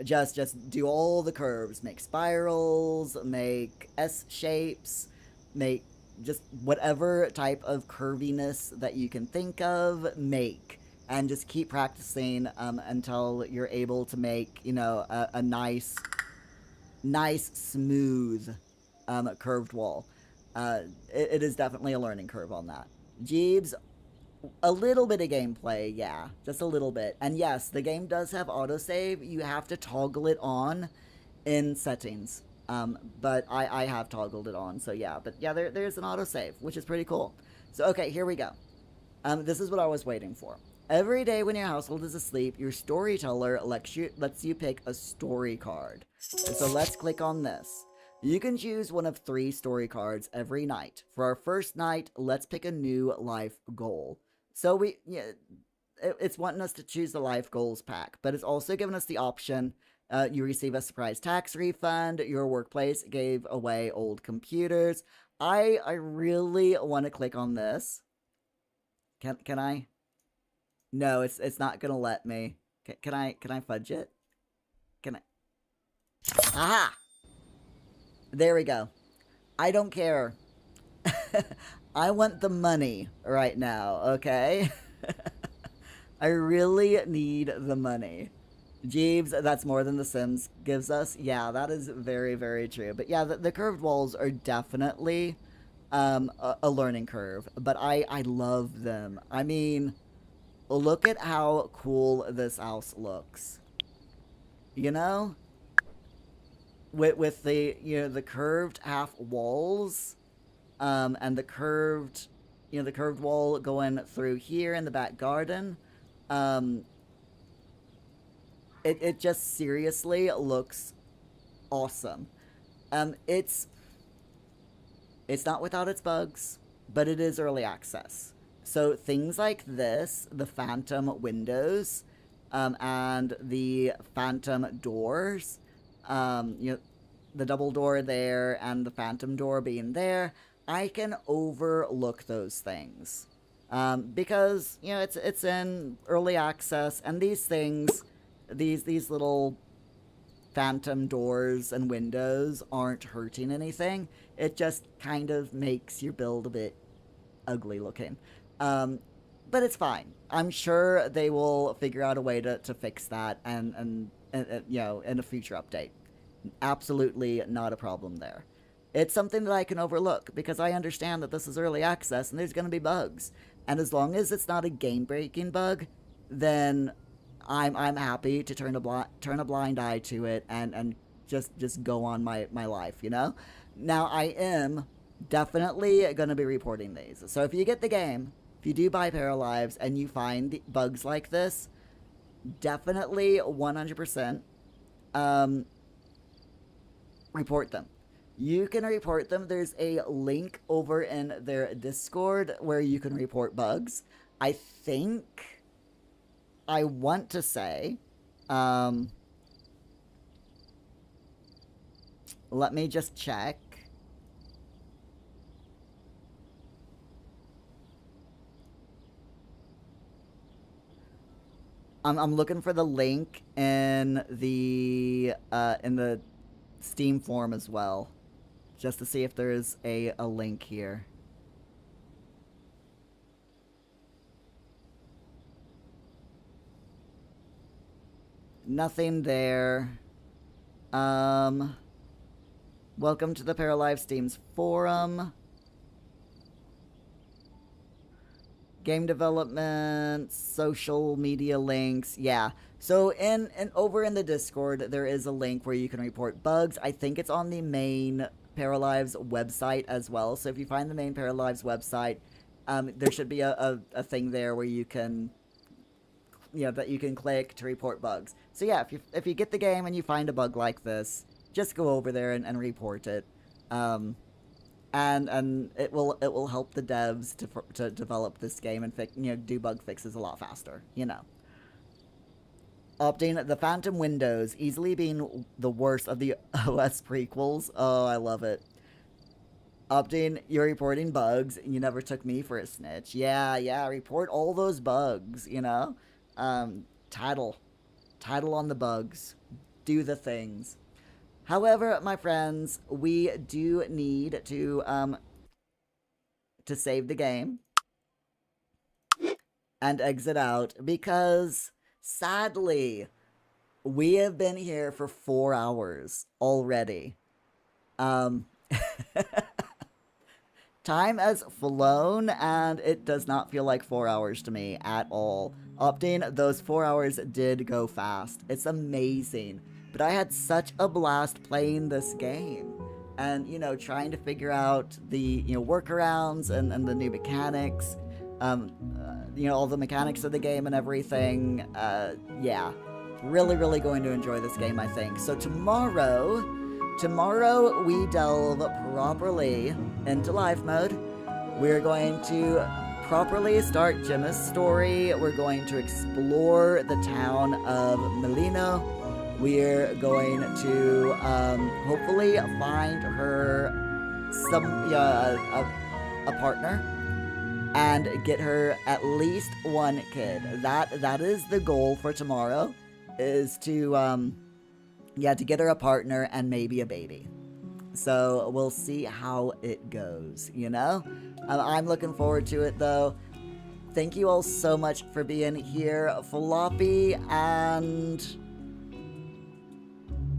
Just do all the curves, make spirals, make S shapes, make just whatever type of curviness that you can think of, make, and just keep practicing until you're able to make, a nice smooth curved wall. It is definitely a learning curve on that. Jeeves, a little bit of gameplay, yeah, just a little bit. And yes, the game does have autosave. You have to toggle it on in settings. But I have toggled it on, so yeah. But yeah, there's an autosave, which is pretty cool. So okay, here we go. This is what I was waiting for. Every day when your household is asleep, your storyteller lets you pick a story card. So let's click on this. You can choose one of 3 story cards every night. For our first night, let's pick a new life goal. So it's wanting us to choose the life goals pack, but it's also giving us the option. You receive a surprise tax refund. Your workplace gave away old computers. I really want to click on this. Can I? No, it's not gonna let me. Can I fudge it? Can I? Aha! There we go. I don't care. I want the money right now, okay? I really need the money. Jeeves, that's more than The Sims gives us. Yeah, that is very, very true. But yeah, the curved walls are definitely a learning curve. But I love them. I mean, look at how cool this house looks. You know? With the, the curved half walls, and the curved wall going through here in the back garden. Um, it just seriously looks awesome. It's not without its bugs, but it is early access. So things like this, the phantom windows, and the phantom doors, the double door there and the phantom door being there, I can overlook those things, because it's in early access, and these things, these little phantom doors and windows aren't hurting anything. It just kind of makes your build a bit ugly looking. Um, but it's fine. I'm sure they will figure out a way to fix that, and in a future update. Absolutely not a problem there. It's something that I can overlook because I understand that this is early access and there's going to be bugs. And as long as it's not a game breaking bug, then I'm happy to turn a blind eye to it, and just go on my life. Now I am definitely going to be reporting these. So if you get the game, if you do buy Paralives and you find bugs like this, definitely 100% report them. You can report them. There's a link over in their Discord where you can report bugs. I think, I want to say, let me just check. I'm looking for the link in the Steam form as well, just to see if there's a link here. Nothing there. Welcome to the Paralives Steam's forum. Game development, social media links. Yeah. So in over in the Discord, there is a link where you can report bugs. I think it's on the main Paralives website as well. So if you find the main Paralives website, there should be a thing there where you can, that you can click to report bugs. So yeah, if you get the game and you find a bug like this, just go over there and report it. And it will help the devs to develop this game and do bug fixes a lot faster. Opting the Phantom Windows, easily being the worst of the OS prequels. Oh, I love it. Opting, you're reporting bugs. You never took me for a snitch. Yeah, report all those bugs. Title on the bugs. Do the things. However, my friends, we do need to save the game and exit out because, sadly, we have been here for 4 hours already. Time has flown, and it does not feel like 4 hours to me at all. Opting, those 4 hours did go fast. It's amazing. But I had such a blast playing this game. And, trying to figure out the, workarounds and the new mechanics. All the mechanics of the game and everything. Yeah. Really, really going to enjoy this game, I think. So tomorrow we delve properly into live mode. We're going to properly start Gemma's story. We're going to explore the town of Melino. We're going to hopefully find her a partner and get her at least one kid. That is the goal for tomorrow, is to get her a partner and maybe a baby. So we'll see how it goes, I'm looking forward to it, though. Thank you all so much for being here. Floppy and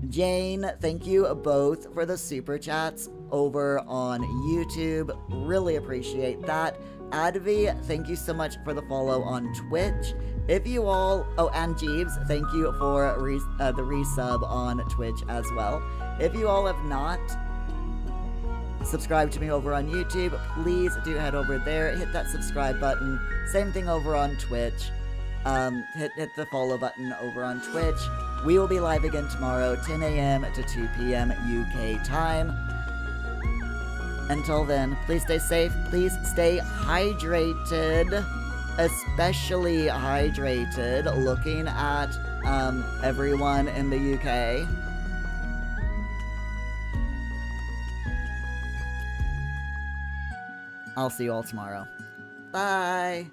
Jane, thank you both for the super chats over on YouTube. Really appreciate that. Advi, thank you so much for the follow on Twitch. If you all... Oh, and Jeeves, thank you for the resub on Twitch as well. If you all have not subscribed to me over on YouTube, please do head over there. Hit that subscribe button. Same thing over on Twitch. Hit the follow button over on Twitch. We will be live again tomorrow, 10 a.m. to 2 p.m. UK time. Until then, please stay safe. Please stay hydrated. Especially hydrated. Looking at everyone in the UK. I'll see you all tomorrow. Bye.